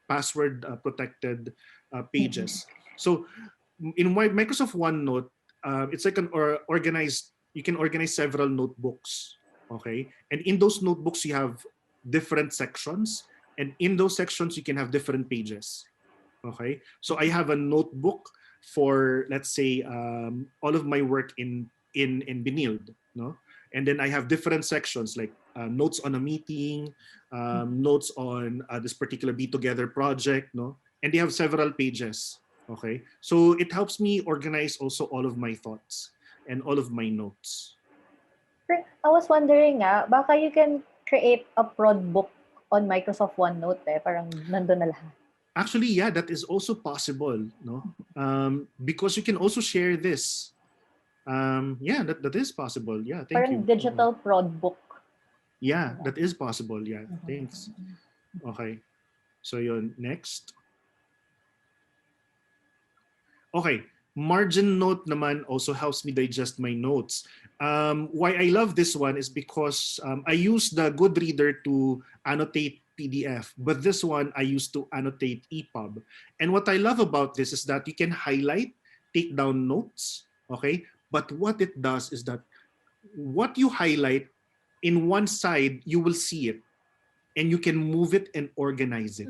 password protected pages. So in Microsoft OneNote, it's like an organized. You can organize several notebooks, okay, and in those notebooks you have different sections, and in those sections you can have different pages, okay. So I have a notebook for, let's say, all of my work in Benilde, no, and then I have different sections like notes on a meeting, notes on this particular Be Together project, no, and they have several pages. Okay, so it helps me organize also all of my thoughts and all of my notes. I was wondering baka you can create a prod book on Microsoft OneNote parang nandun na lahat. Actually, yeah, that is also possible, no? Because you can also share this. Yeah, that is possible. Yeah, thank Parang you. digital prod book. Yeah, that is possible. Yeah, thanks. Okay, so yun, next. Okay, margin note naman also helps me digest my notes. Why I love this one is because I use the Good Reader to annotate PDF, but this one I use to annotate EPUB. And what I love about this is that you can highlight, take down notes, okay? But what it does is that what you highlight in one side, you will see it, and you can move it and organize it.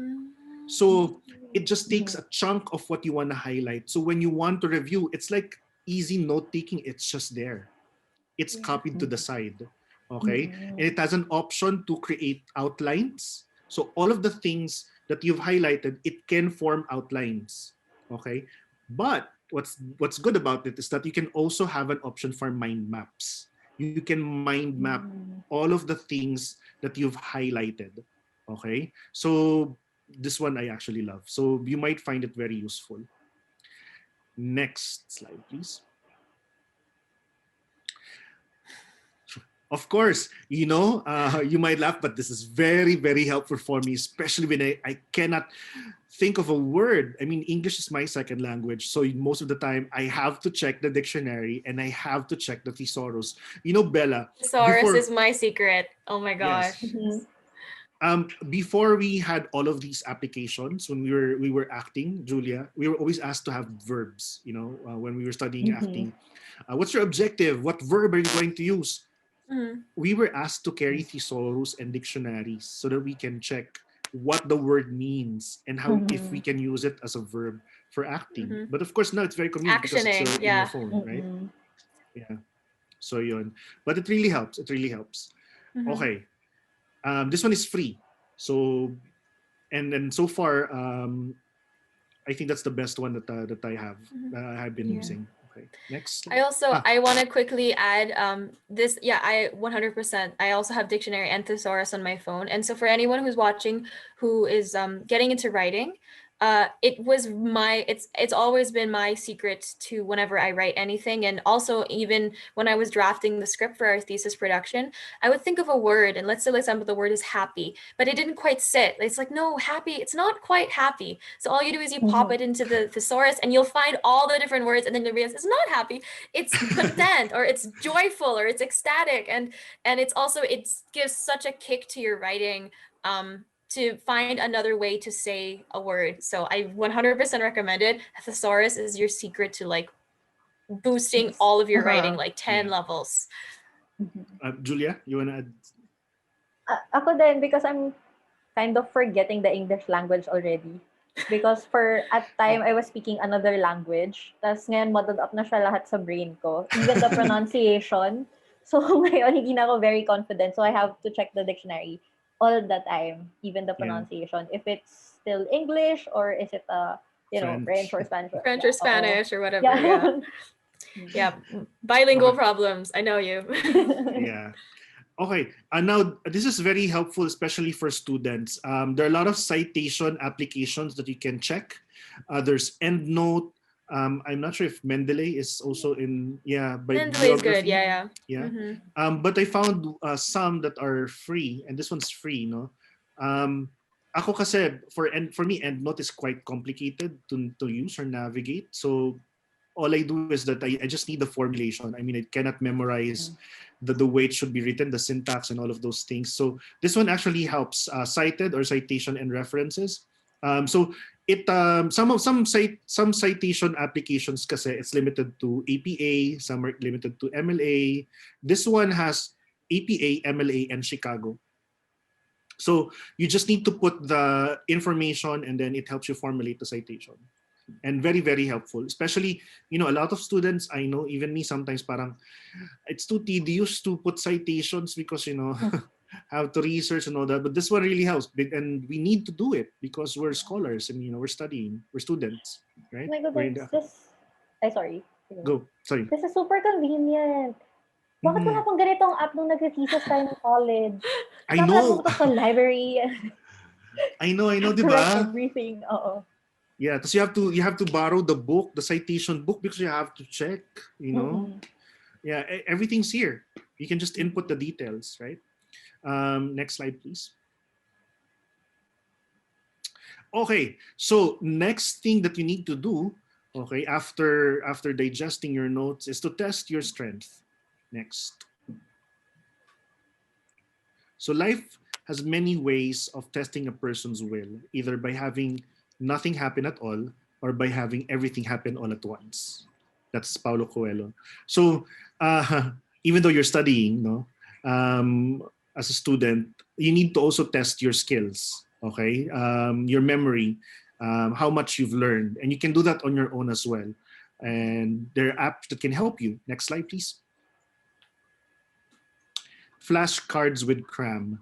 So it just takes a chunk of what you want to highlight. So when you want to review, it's like easy note taking. It's just there. It's copied to the side. Okay. And it has an option to create outlines. So all of the things that you've highlighted, it can form outlines. Okay. But what's good about it is that you can also have an option for mind maps. You can mind map all of the things that you've highlighted. Okay. So this one I actually love. So you might find it very useful. Next slide, please. Of course, you might laugh, but this is very, very helpful for me, especially when I cannot think of a word. I mean, English is my second language. So most of the time, I have to check the dictionary and I have to check the thesaurus. Bella. Thesaurus is my secret. Oh my gosh. Yes. Before we had all of these applications, when we were acting, Julia, we were always asked to have verbs. When we were studying acting, what's your objective? What verb are you going to use? We were asked to carry thesaurus and dictionaries so that we can check what the word means and how if we can use it as a verb for acting. But of course, now it's very convenient because it's in your phone, right? Yeah. So yun. But it really helps. It really helps. Okay. This one is free. So, and then so far, I think that's the best one that I have that I have been using. Okay, next. I also I want to quickly add this. Yeah, I 100%. I also have dictionary and thesaurus on my phone, and so for anyone who's watching who is getting into writing, it's always been my secret to whenever I write anything, and also even when I was drafting the script for our thesis production, I would think of a word, and let's say, for example, the word is happy, but it didn't quite sit. It's like, no, happy, it's not quite happy. So all you do is you pop it into the thesaurus, and you'll find all the different words, and then you realize it's not happy, it's content, or it's joyful, or it's ecstatic, and it gives such a kick to your writing. To find another way to say a word. So I 100% recommend it. Thesaurus is your secret to like boosting all of your writing, like 10 levels. Julia, you want to add? Ako din, because I'm kind of forgetting the English language already. Because at time, I was speaking another language. Tapos ngayon, muddled up na siya lahat sa brain ko. Even the pronunciation. So ngayon, hindi na ako very confident. So I have to check the dictionary all the time, even the pronunciation. If it's still English or is it French or Spanish? French or Spanish or whatever. Yeah. Yeah. Bilingual problems. I know you. Yeah. Okay. Now this is very helpful, especially for students. There are a lot of citation applications that you can check. There's EndNote. I'm not sure if Mendeley is also in, but Mendeley is good, yeah. But I found some that are free, and this one's free, no? Ako kasi, for me, EndNote is quite complicated to use or navigate. So all I do is that I just need the formulation. I mean, I cannot memorize the way it should be written, the syntax and all of those things. So this one actually helps cited or citation and references. So it some citation applications kasi it's limited to APA, some are limited to MLA. This one has APA, MLA, and Chicago. So you just need to put the information and then it helps you formulate the citation. And very, very helpful. Especially, a lot of students, I know, even me sometimes parang, it's too tedious to put citations because, have to research and all that. But this one really helps. And we need to do it because we're scholars and, we're studying, we're students, right? Oh my goodness, sorry. Go, sorry. This is super convenient. Bakit wala pang ganitong app nung nag-thesis tayo ng college? I know. Sa library. I know, di ba? Everything, oo. Yeah, because you have to borrow the book, the citation book, because you have to check, Yeah, everything's here. You can just input the details, right? Next slide, please. Okay, so next thing that you need to do, okay, after digesting your notes is to test your strength. Next. So life has many ways of testing a person's will, either by having nothing happen at all or by having everything happen all at once. That's Paulo Coelho. So even though you're studying, as a student, you need to also test your skills, okay? Your memory, how much you've learned. And you can do that on your own as well. And there are apps that can help you. Next slide, please. Flashcards with Cram.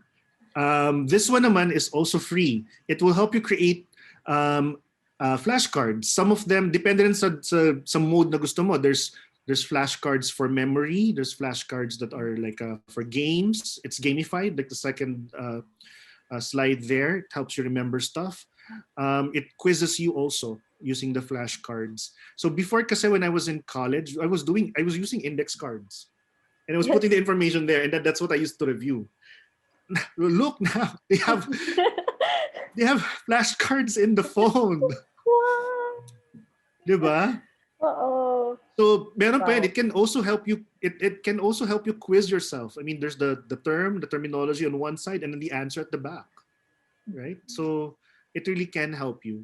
This one naman is also free. It will help you create flashcards. Some of them, depending on sa mode na gusto mo, there's flashcards for memory. There's flashcards that are like for games. It's gamified, like the second slide there. It helps you remember stuff. It quizzes you also using the flashcards. So before, kasi when I was in college, I was using index cards. And I was putting the information there, and that's what I used to review. Look now, they have flashcards in the phone. Diba? Uh-oh. So meron pa yan. It can also help you. It can also help you quiz yourself. I mean, there's the terminology on one side, and then the answer at the back, right? So it really can help you.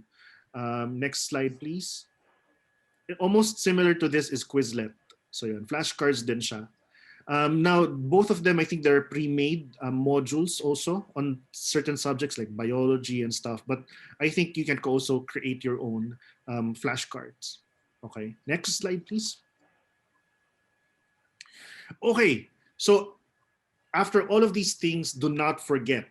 Next slide, please. Almost similar to this is Quizlet. So yun, flashcards din siya. Now, both of them, I think they're pre-made modules also on certain subjects like biology and stuff. But I think you can also create your own flashcards. Okay, next slide, please. Okay, so after all of these things, do not forget,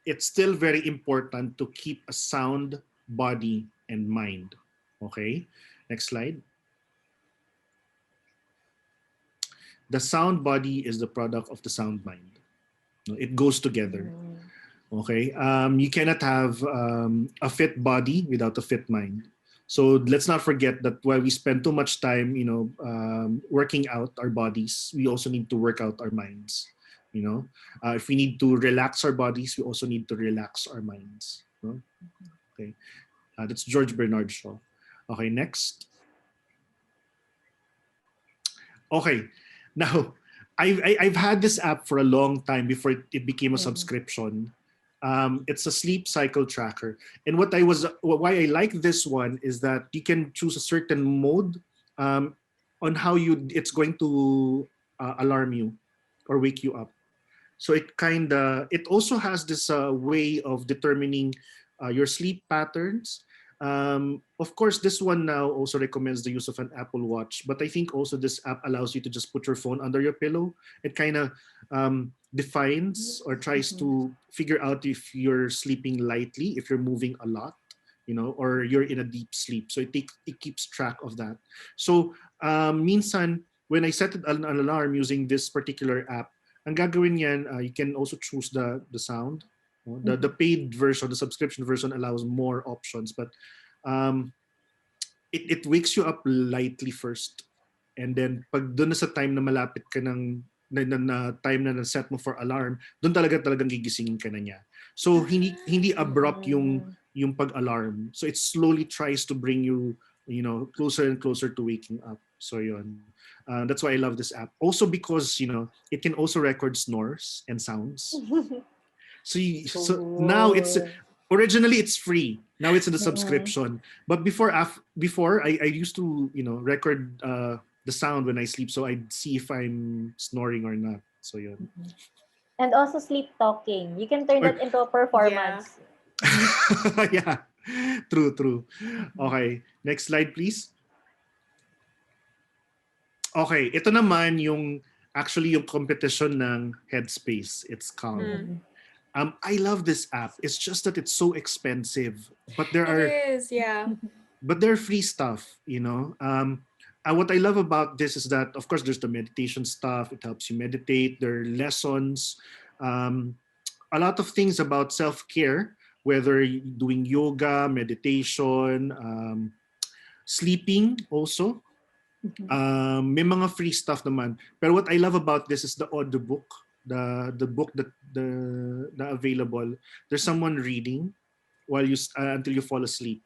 it's still very important to keep a sound body and mind. Okay, next slide. The sound body is the product of the sound mind. It goes together. Okay, you cannot have a fit body without a fit mind. So let's not forget that while we spend too much time, working out our bodies, we also need to work out our minds. If we need to relax our bodies, we also need to relax our minds. Okay, that's George Bernard Shaw. Okay, next. Okay. Now, I've had this app for a long time before it became a subscription. It's a sleep cycle tracker, and why I like this one is that you can choose a certain mode on how it's going to alarm you or wake you up. So it also has this way of determining your sleep patterns. Of course, this one now also recommends the use of an Apple Watch, but I think also this app allows you to just put your phone under your pillow. It kind of defines or tries to figure out if you're sleeping lightly, if you're moving a lot, or you're in a deep sleep. So it keeps track of that. So minsan, when I set an alarm using this particular app, ang gagawin yan, you can also choose the sound. The paid version, the subscription version allows more options, but it wakes you up lightly first. And then pag doon na sa time na malapit ka ng time na set mo for alarm, doon talagang gigisingin ka na niya. So hindi abrupt yung pag-alarm. So it slowly tries to bring you, closer and closer to waking up. So yun. That's why I love this app. Also because, it can also record snores and sounds. So now originally it's free. Now it's in the subscription. But before I used to, record the sound when I sleep, so I'd see if I'm snoring or not. So yeah. And also sleep talking. You can turn that into a performance. Yeah. True. Okay. Next slide, please. Okay. Ito naman yung competition ng Headspace. It's Calm. I love this app. It's just that it's so expensive. But there are free stuff, what I love about this is that, of course, there's the meditation stuff. It helps you meditate. There are lessons. A lot of things about self-care, whether doing yoga, meditation, sleeping also. May mga free stuff naman. Pero what I love about this is the audiobook, the book that the available. There's someone reading while until you fall asleep.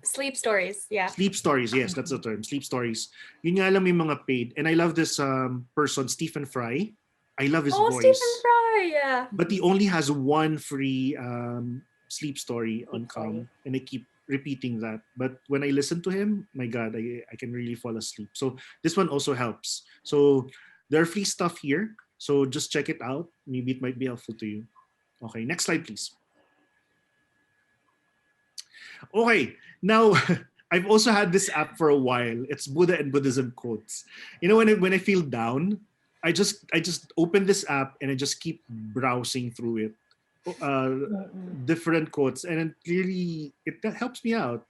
Sleep stories, yeah. Sleep stories, yes, that's the term. Sleep stories. Yun nga lang may mga paid. And I love this person, Stephen Fry. I love his voice. Stephen Fry, yeah. But he only has one free sleep story on Calm. And I keep repeating that. But when I listen to him, my God, I can really fall asleep. So this one also helps. So there are free stuff here. So just check it out. Maybe it might be helpful to you. Okay, next slide, please. Okay, now I've also had this app for a while. It's Buddha and Buddhism quotes. When I feel down, I just open this app and I just keep browsing through it, different quotes, and it helps me out,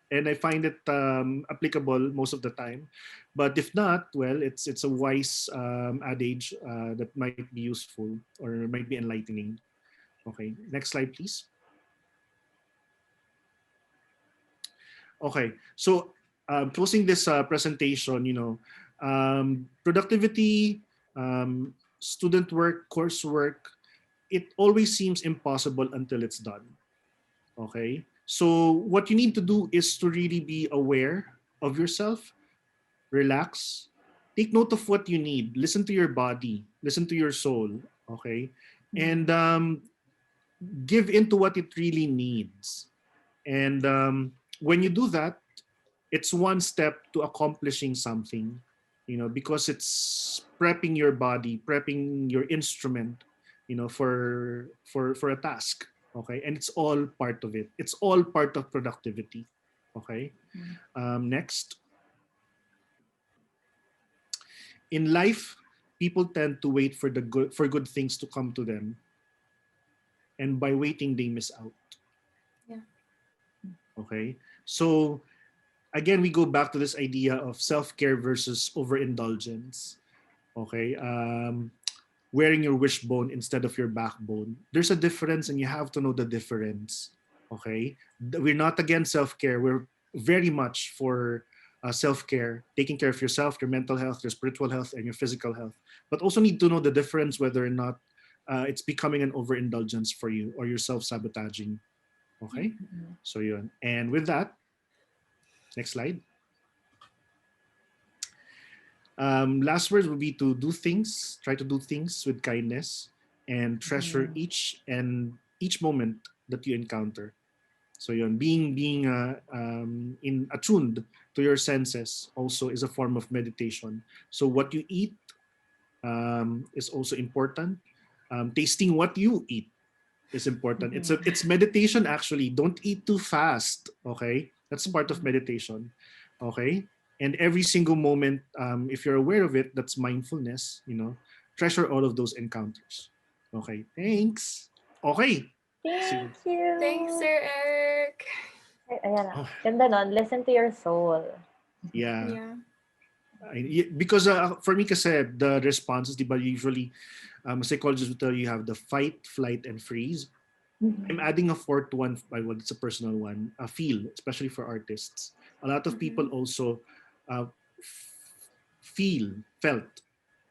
and I find it applicable most of the time. But if not, well, it's a wise adage that might be useful or might be enlightening. Okay, next slide, please. Okay, so closing this presentation, productivity, student work, coursework, it always seems impossible until it's done. Okay, so what you need to do is to really be aware of yourself, relax, take note of what you need, listen to your body, listen to your soul, okay, and give into what it really needs. And when you do that, it's one step to accomplishing something, because it's prepping your body, prepping your instrument, for a task. Okay, and it's all part of it. It's all part of productivity. Okay, next. In life, people tend to wait for good things to come to them, and by waiting, they miss out. Yeah. Okay, so again, we go back to this idea of self-care versus overindulgence. Okay, wearing your wishbone instead of your backbone. There's a difference, and you have to know the difference. Okay, we're not against self-care. We're very much for self-care, taking care of yourself, your mental health, your spiritual health, and your physical health. But also need to know the difference, whether or not it's becoming an overindulgence for you or you're self-sabotaging. Okay, so yun. And with that, next slide. Last words will be to try to do things with kindness, and treasure each moment that you encounter. So yun, being attuned to your senses also is a form of meditation. So what you eat is also important. Tasting what you eat is important. It's meditation actually. Don't eat too fast. Okay, that's part of meditation. Okay, and every single moment, if you're aware of it, that's mindfulness. Treasure all of those encounters. Okay, thanks. Okay. Thank you. Thanks, Sir Eric. Ayan na. Ganda nun. Listen to your soul. Yeah. Because for me kasi, the responses, diba, usually a psychologist will tell you have the fight, flight, and freeze. I'm adding a fourth one, well, it's a personal one, a feel, especially for artists. A lot of people also felt,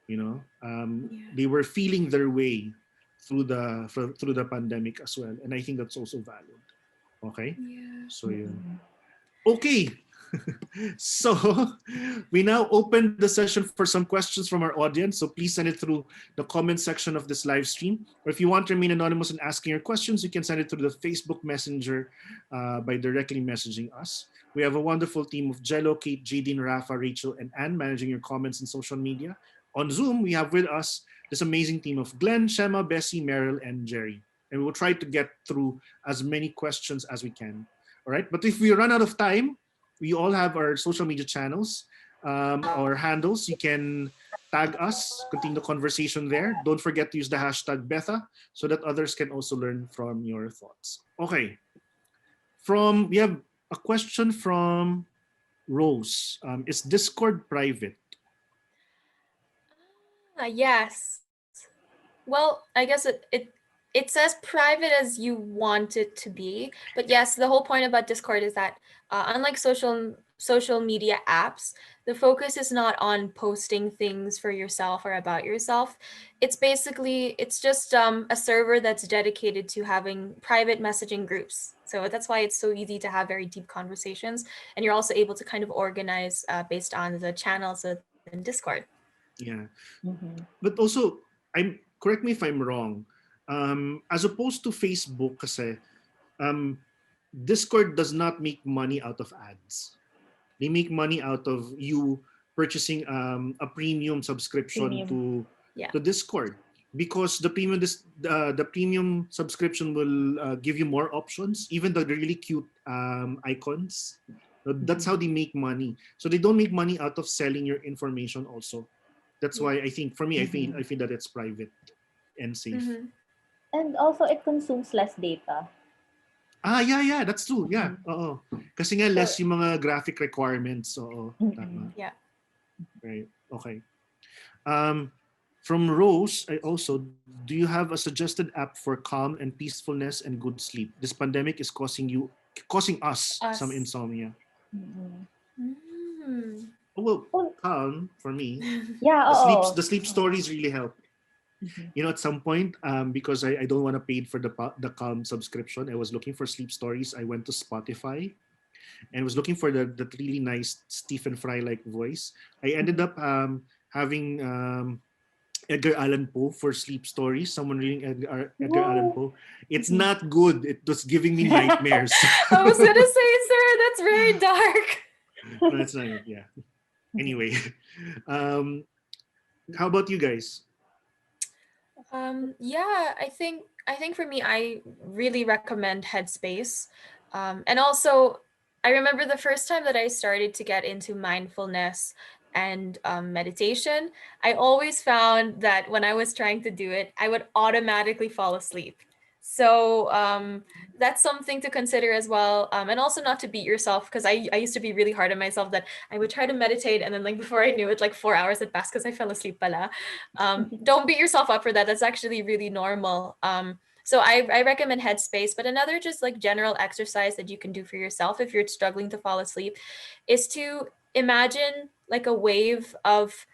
they were feeling their way through the pandemic as well, and I think that's also valid. Okay, so yeah. Okay, So we now open the session for some questions from our audience. So please send it through the comment section of this live stream. Or if you want to remain anonymous in asking your questions, you can send it through the Facebook Messenger by directly messaging us. We have a wonderful team of Jello, Kate, Jadine, Rafa, Rachel, and Anne managing your comments in social media. On Zoom, we have with us this amazing team of Glenn, Shema, Bessie, Meryl, and Jerry. And we will try to get through as many questions as we can. All right, but if we run out of time, we all have our social media channels, our handles. You can tag us, continue the conversation there. Don't forget to use the hashtag Betha so that others can also learn from your thoughts. Okay, we have a question from Rose. Is Discord private? Yes. Well, I guess it says private as you want it to be, but yes, the whole point about Discord is that unlike social media apps, the focus is not on posting things for yourself or about yourself. It's just a server that's dedicated to having private messaging groups. So that's why it's so easy to have very deep conversations, and you're also able to kind of organize based on the channels in Discord. Yeah, but also, correct me if I'm wrong. As opposed to Facebook, kasi, Discord does not make money out of ads. They make money out of you purchasing a premium subscription to Discord, because the premium subscription will give you more options, even the really cute icons. That's how they make money. So they don't make money out of selling your information. Also, that's why I think for me, I feel that it's private and safe. And also, it consumes less data. Yeah, that's true. Yeah, oo. Kasi nga less yung mga graphic requirements. Oo, tama. Yeah. Right. Okay. From Rose, do you have a suggested app for calm and peacefulness and good sleep? This pandemic is causing us some insomnia. Well, calm for me. Yeah. The sleep stories really help. At some point, because I don't want to pay for the Calm subscription, I was looking for sleep stories. I went to Spotify and was looking for that really nice Stephen Fry-like voice. I ended up having Edgar Allan Poe for sleep stories. Someone reading Edgar Allan Poe. It's not good. It was giving me nightmares. I was gonna say, sir, that's very dark. No, it's not good. Yeah. Anyway, how about you guys? I think for me, I really recommend Headspace. And also, I remember the first time that I started to get into mindfulness and meditation, I always found that when I was trying to do it, I would automatically fall asleep. So that's something to consider as well. And also not to beat yourself, because I used to be really hard on myself that I would try to meditate and then like before I knew it, like 4 hours had passed because I fell asleep pala. Don't beat yourself up for that. That's actually really normal. So I recommend Headspace, but another just like general exercise that you can do for yourself if you're struggling to fall asleep is to imagine like a wave of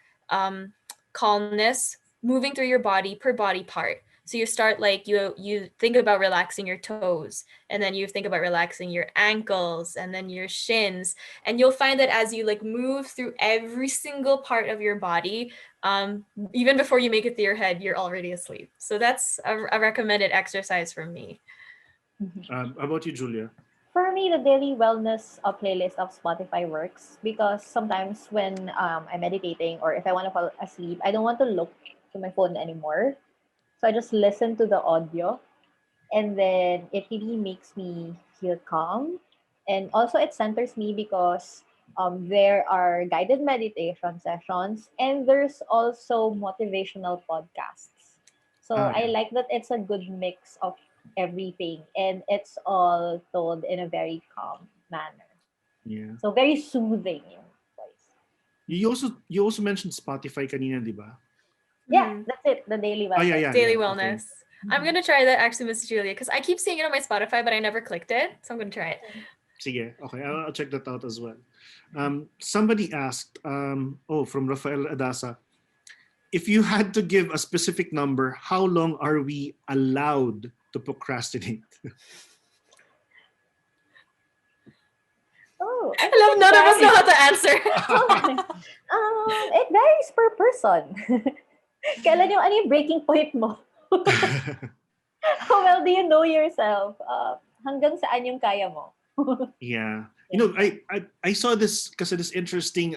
calmness moving through your body per body part. So you start like you think about relaxing your toes, and then you think about relaxing your ankles and then your shins, and you'll find that as you like move through every single part of your body, even before you make it to your head, you're already asleep. So that's a recommended exercise for me. How about you, Julia? For me, the daily wellness playlist of Spotify works because sometimes when I'm meditating or if I want to fall asleep, I don't want to look to my phone anymore. So I just listen to the audio, and then it really makes me feel calm. And also it centers me because there are guided meditation sessions and there's also motivational podcasts. So I like that it's a good mix of everything and it's all told in a very calm manner. Yeah. So very soothing yung voice. You also mentioned Spotify kanina, di ba? Yeah, that's it. The daily wellness. Daily wellness. Okay. I'm gonna try that actually, Miss Julia, because I keep seeing it on my Spotify, but I never clicked it. So I'm gonna try it. Sige. Okay, I'll check that out as well. Somebody asked, from Rafael Adasa, if you had to give a specific number, how long are we allowed to procrastinate? I I love none of us know how to answer. It varies per person. Kailan yung breaking point mo? How well do you know yourself? Hanggang saan yung kaya mo? Yeah. I saw this interesting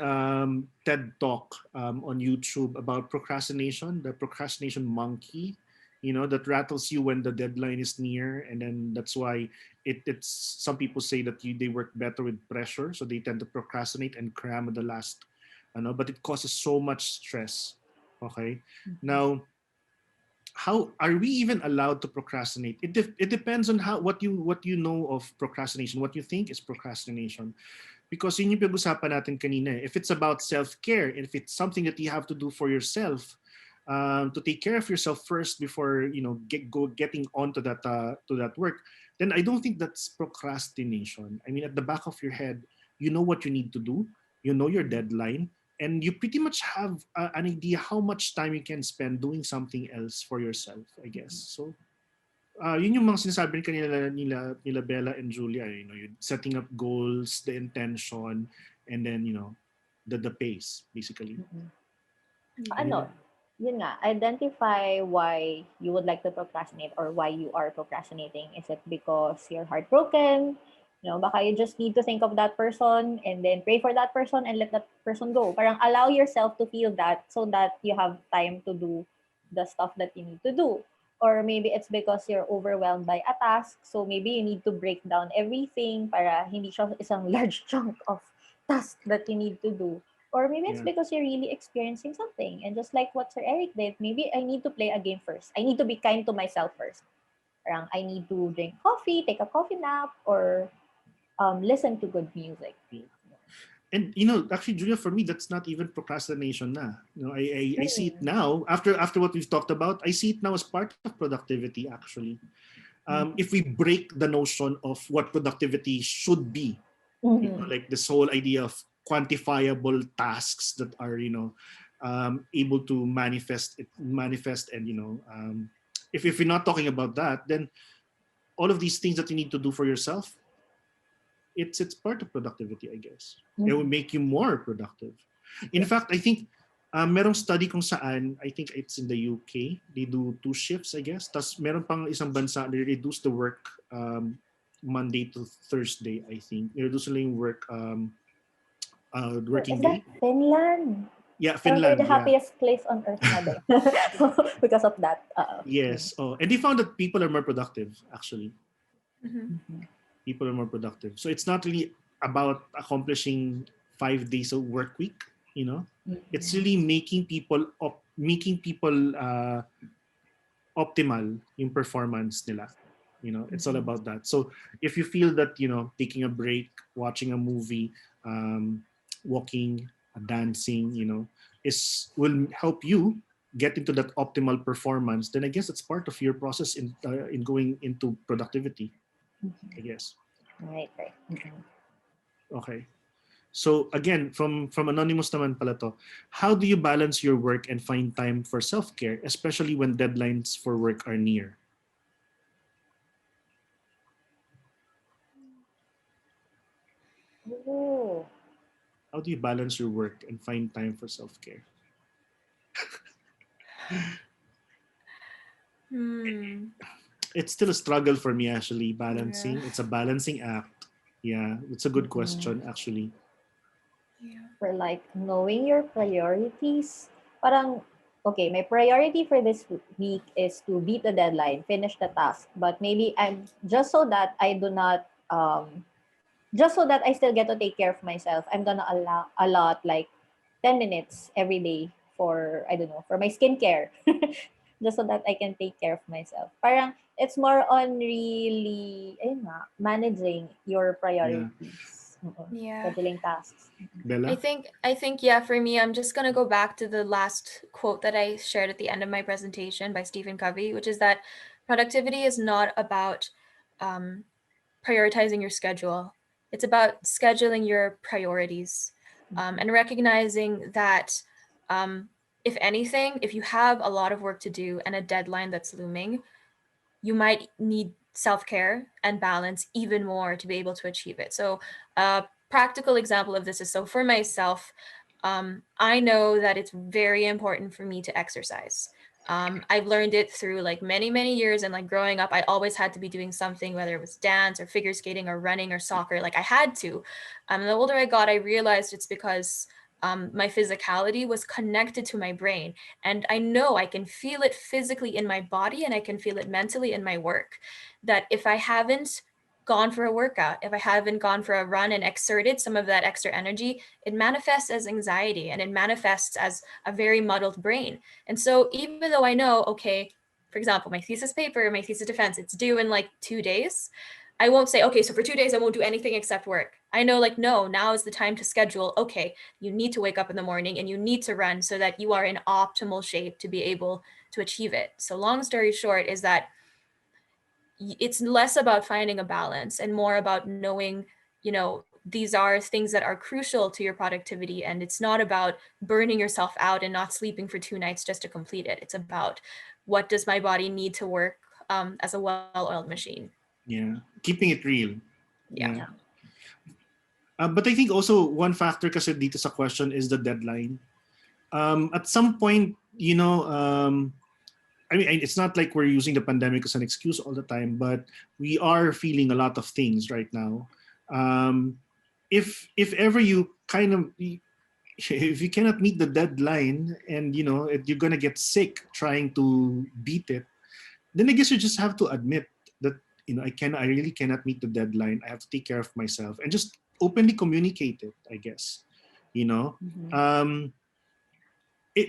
TED talk on YouTube about procrastination, the procrastination monkey, that rattles you when the deadline is near, and then that's why it's some people say that they work better with pressure, so they tend to procrastinate and cram at the last, but it causes so much stress. Okay, now how are we even allowed to procrastinate? It depends on what you know of procrastination, what you think is procrastination. Because yun yung pinag-usapan natin kanina. If it's about self-care, if it's something that you have to do for yourself, to take care of yourself first before getting onto that work, then I don't think that's procrastination. I mean, at the back of your head, you know what you need to do, you know your deadline, and you pretty much have an idea how much time you can spend doing something else for yourself, I guess. So, yun yung mga sinasabi kanila nila Bella and Julia, you're setting up goals, the intention, and then, the pace, basically. Yun nga, identify why you would like to procrastinate or why you are procrastinating. Is it because you're heartbroken? Baka you just need to think of that person and then pray for that person and let that person go. Parang allow yourself to feel that so that you have time to do the stuff that you need to do. Or maybe it's because you're overwhelmed by a task. So maybe you need to break down everything para hindi siya isang large chunk of task that you need to do. Or maybe it's because you're really experiencing something. And just like what Sir Eric did, maybe I need to play a game first. I need to be kind to myself first. Parang I need to drink coffee, take a coffee nap, or listen to good music. And actually, Julia, for me, that's not even procrastination na. I see it now after what we've talked about. I see it now as part of productivity. Actually, if we break the notion of what productivity should be, like this whole idea of quantifiable tasks that are able to manifest, and if we're not talking about that, then all of these things that you need to do for yourself, it's part of productivity, I guess. It will make you more productive. In fact, I think merong study kung saan, I think it's in the UK, they do 2 shifts, I guess. Tas meron pang isang bansa, they reduce the work Monday to Thursday, I think. They reduce the work working day. Finland? Yeah, Finland. The happiest place on earth na because of that. Yes. And they found that people are more productive, actually. Mm-hmm. People are more productive. So it's not really about accomplishing 5 days of work week, It's really making people optimal in performance nila. It's all about that. So if you feel that, taking a break, watching a movie, walking, dancing, will help you get into that optimal performance, then I guess it's part of your process in going into productivity. I guess. Right. Okay. So again, from Anonymous naman pala to, how do you balance your work and find time for self-care, especially when deadlines for work are near? Ooh. How do you balance your work and find time for self-care? It's still a struggle for me, actually, balancing. It's a balancing act. Yeah, it's a good question, actually. For like knowing your priorities, parang, okay, my priority for this week is to beat the deadline, finish the task. But maybe just so that I still get to take care of myself, I'm gonna allot like 10 minutes every day for, I don't know, for my skincare. Just so that I can take care of myself. Parang it's more on really managing your priorities. Scheduling tasks. Bella? I think yeah, for me, I'm just gonna go back to the last quote that I shared at the end of my presentation by Stephen Covey, which is that productivity is not about prioritizing your schedule. It's about scheduling your priorities, and recognizing that if anything, if you have a lot of work to do and a deadline that's looming, you might need self-care and balance even more to be able to achieve it. So practical example of this is, so for myself, I know that it's very important for me to exercise. I've learned it through like many years, and like growing up, I always had to be doing something, whether it was dance or figure skating or running or soccer. Like I had to. The older I got, I realized it's because my physicality was connected to my brain, and I know I can feel it physically in my body, and I can feel it mentally in my work. That if I haven't gone for a workout, if I haven't gone for a run and exerted some of that extra energy, it manifests as anxiety, and it manifests as a very muddled brain. And so even though I know, okay, for example, my thesis paper, my thesis defense, it's due in like 2 days, I won't say, okay, so for 2 days, I won't do anything except work. I know, like, no, now is the time to schedule, okay, you need to wake up in the morning and you need to run so that you are in optimal shape to be able to achieve it. So long story short is that it's less about finding a balance and more about knowing, these are things that are crucial to your productivity. And it's not about burning yourself out and not sleeping for 2 nights just to complete it. It's about, what does my body need to work as a well-oiled machine? Yeah, keeping it real. Yeah. But I think also one factor kasi dito sa question is the deadline. At some point, I mean, it's not like we're using the pandemic as an excuse all the time, but we are feeling a lot of things right now. If ever you if you cannot meet the deadline and you're gonna get sick trying to beat it, then I guess you just have to admit that I really cannot meet the deadline. I have to take care of myself and just openly communicate it, I guess.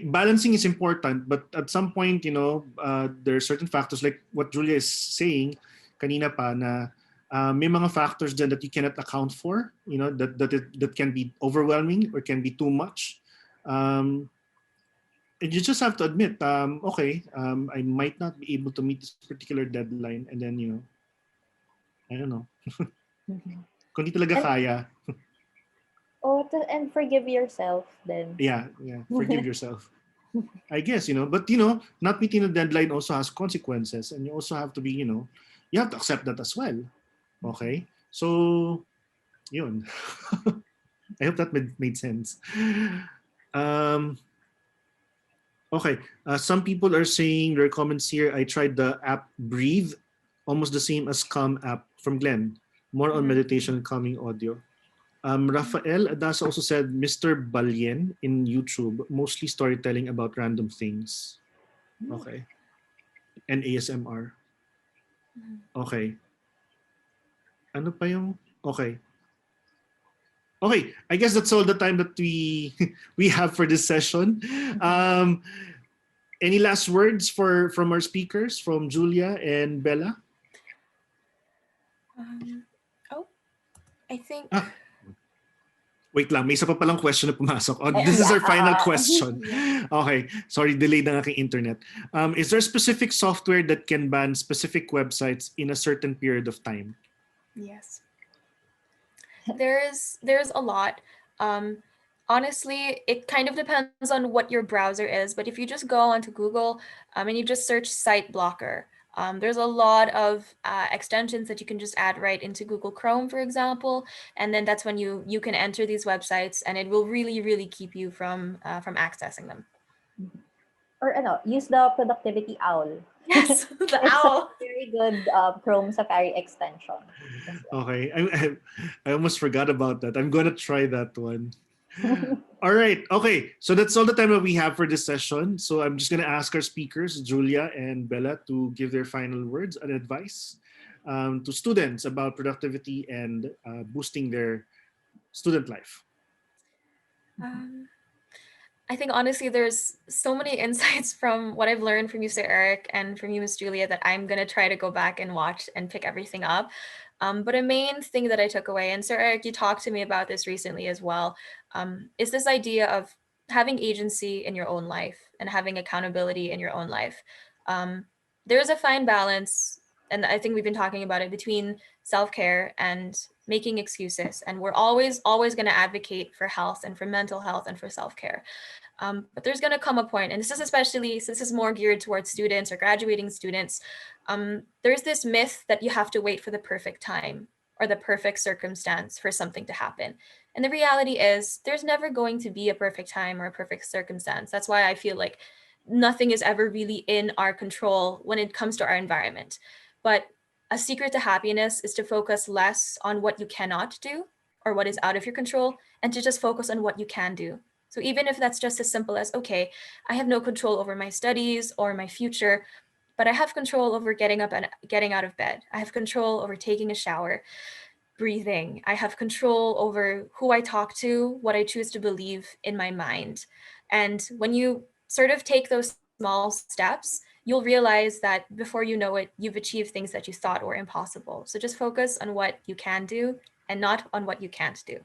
Balancing is important, but at some point, there are certain factors like what Julia is saying kanina pa na may mga factors dyan that you cannot account for, that can be overwhelming or can be too much. And you just have to admit, okay, I might not be able to meet this particular deadline, and then, I don't know. Kung di talaga kaya. And forgive yourself then. Yeah, forgive yourself. I guess, but not meeting the deadline also has consequences, and you also have to be, you have to accept that as well. Okay? So, yun. I hope that made sense. Okay, some people are saying their comments here. I tried the app Breathe, almost the same as Calm app from Glenn. More on meditation and calming audio. Rafael Adasa also said Mr. Balyen in YouTube, mostly storytelling about random things. Okay. And ASMR. Okay. Ano pa yung... Okay. Okay, I guess that's all the time that we have for this session. Any last words from our speakers, from Julia and Bella? I think... Wait lang, may isa pa palang question na pumasok. This is our final question. Okay, sorry, delayed ang aking internet. Is there a specific software that can ban specific websites in a certain period of time? Yes. There's a lot. Honestly, it kind of depends on what your browser is, but if you just go onto Google and you just search site blocker, there's a lot of extensions that you can just add right into Google Chrome, for example, and then that's when you can enter these websites, and it will really keep you from accessing them. Or use the productivity owl. Yes, the owl. A very good Chrome Safari extension. Okay, I almost forgot about that. I'm gonna try that one. All right. Okay. So that's all the time that we have for this session. So I'm just going to ask our speakers, Julia and Bella, to give their final words and advice to students about productivity and boosting their student life. I think honestly, there's so many insights from what I've learned from you, Sir Eric, and from you, Miss Julia, that I'm going to try to go back and watch and pick everything up. But a main thing that I took away, and Sir Eric, you talked to me about this recently as well, is this idea of having agency in your own life and having accountability in your own life. There's a fine balance, and I think we've been talking about it, between self-care and making excuses. And we're always going to advocate for health and for mental health and for self-care. But there's going to come a point, and this is especially, since this is more geared towards students or graduating students, there's this myth that you have to wait for the perfect time or the perfect circumstance for something to happen. And the reality is there's never going to be a perfect time or a perfect circumstance. That's why I feel like nothing is ever really in our control when it comes to our environment. But a secret to happiness is to focus less on what you cannot do or what is out of your control and to just focus on what you can do. So even if that's just as simple as, okay, I have no control over my studies or my future, but I have control over getting up and getting out of bed. I have control over taking a shower, breathing. I have control over who I talk to, what I choose to believe in my mind. And when you sort of take those small steps, you'll realize that before you know it, you've achieved things that you thought were impossible. So just focus on what you can do and not on what you can't do.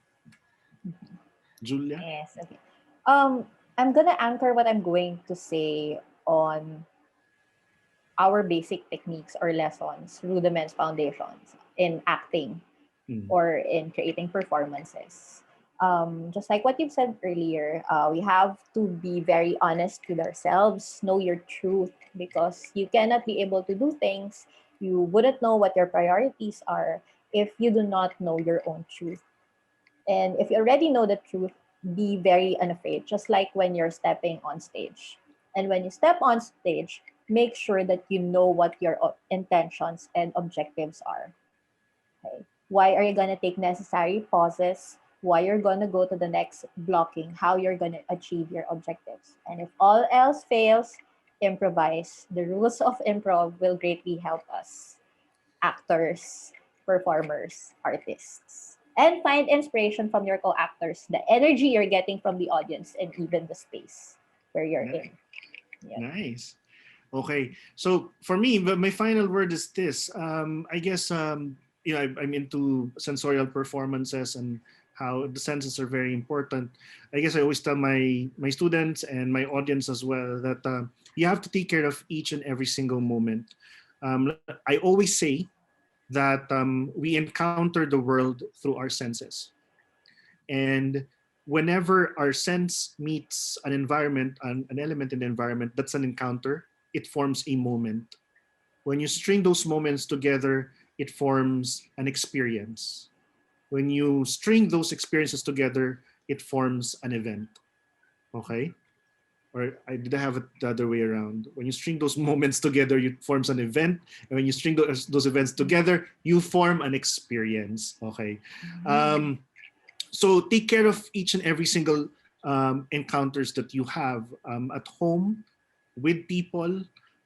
Julia? Yes, okay. I'm gonna anchor what I'm going to say on our basic techniques or lessons, rudiments, foundations in acting or in creating performances. Just like what you've said earlier, we have to be very honest with ourselves, know your truth, because you cannot be able to do things. You wouldn't know what your priorities are if you do not know your own truth. And if you already know the truth, be very unafraid, just like when you're stepping on stage. And when you step on stage, make sure that you know what your intentions and objectives are. Okay. Why are you going to take necessary pauses? Why you're going to go to the next blocking? How you're going to achieve your objectives? And if all else fails, improvise. The rules of improv will greatly help us, actors, performers, artists. And find inspiration from your co-actors, the energy you're getting from the audience, and even the space where you're in. Yeah. Nice. Okay, so for me, my final word is this. I guess you know, I'm into sensorial performances and how the senses are very important. I guess I always tell my students and my audience as well that you have to take care of each and every single moment. I always say that we encounter the world through our senses, and whenever our sense meets an environment, an element in the environment, that's an encounter. It forms a moment. When you string those moments together, it forms an experience. When you string those experiences together, it forms an event. Okay? Or did I have it the other way around? When you string those moments together, it forms an event. And when you string those events together, you form an experience. Okay? So take care of each and every single encounters that you have at home, with people,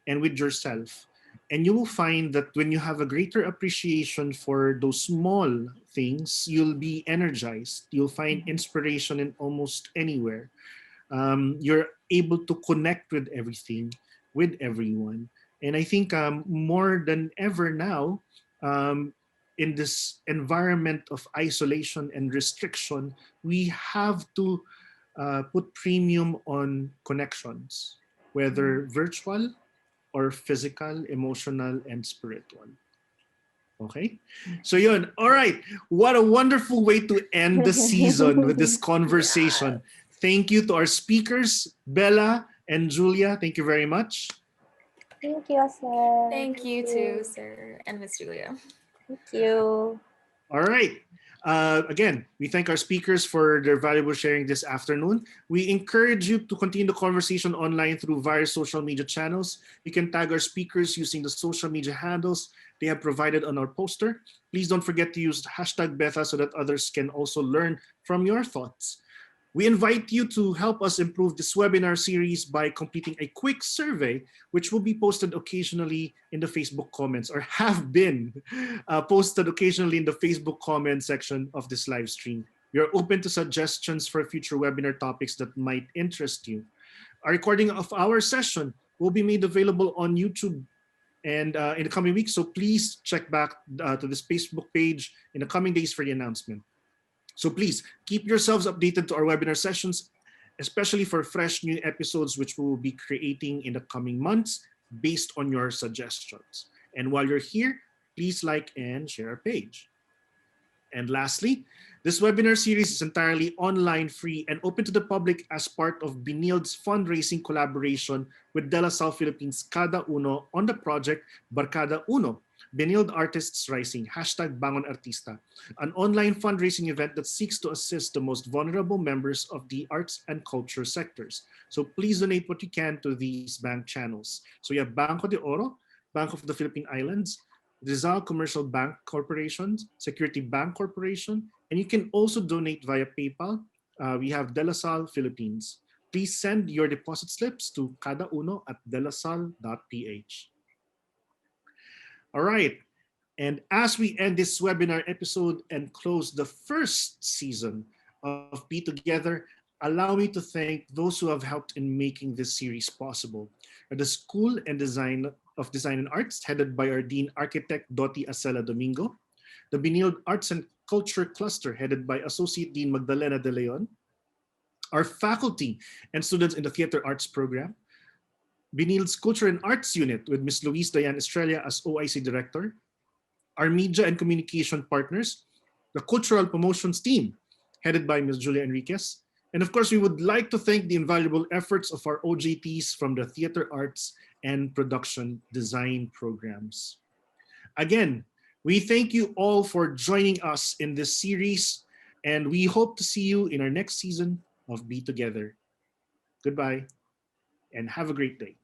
and with yourself. And you will find that when you have a greater appreciation for those small things, you'll be energized. You'll find inspiration in almost anywhere. You're able to connect with everything, with everyone. And I think more than ever now, in this environment of isolation and restriction, we have to put premium on connections, whether virtual or physical, emotional, and spiritual. Okay? So yun. All right. What a wonderful way to end the season with this conversation. Thank you to our speakers, Bella and Julia. Thank you very much. Thank you, sir. Thank you too, sir, and Miss Julia. Thank you. All right. Again, we thank our speakers for their valuable sharing this afternoon. We encourage you to continue the conversation online through various social media channels. You can tag our speakers using the social media handles they have provided on our poster. Please don't forget to use hashtag Betha so that others can also learn from your thoughts. We invite you to help us improve this webinar series by completing a quick survey, which will be posted occasionally in the Facebook comments, or have been posted occasionally in the Facebook comment section of this live stream. We are open to suggestions for future webinar topics that might interest you. A recording of our session will be made available on YouTube and in the coming weeks, so please check back to this Facebook page in the coming days for the announcement. So please keep yourselves updated to our webinar sessions, especially for fresh new episodes, which we will be creating in the coming months based on your suggestions. And while you're here, please like and share our page. And lastly, this webinar series is entirely online, free, and open to the public as part of Benilde's fundraising collaboration with De La Salle Philippines Kada Uno on the project BARKada Uno, Benilde Artists Rising, #Bangon Artista, an online fundraising event that seeks to assist the most vulnerable members of the arts and culture sectors. So please donate what you can to these bank channels. So you have Banco de Oro, Bank of the Philippine Islands, Rizal Commercial Bank Corporation, Security Bank Corporation, and you can also donate via PayPal. We have De La Salle Philippines. Please send your deposit slips to kadauno@delasal.ph. All right. And as we end this webinar episode and close the first season of Be Together, allow me to thank those who have helped in making this series possible. The School of Design and Arts, headed by our Dean Architect Doti Acela Domingo. The Benilde Arts and Culture Cluster, headed by Associate Dean Magdalena De Leon. Our faculty and students in the Theater Arts program. Benilde's Culture and Arts Unit with Ms. Louise Diane Estrella as OIC Director. Our media and communication partners, the Cultural Promotions team, headed by Ms. Julia Enriquez. And of course, we would like to thank the invaluable efforts of our OJTs from the Theater Arts and Production Design programs. Again, we thank you all for joining us in this series, and we hope to see you in our next season of Be Together. Goodbye, and have a great day.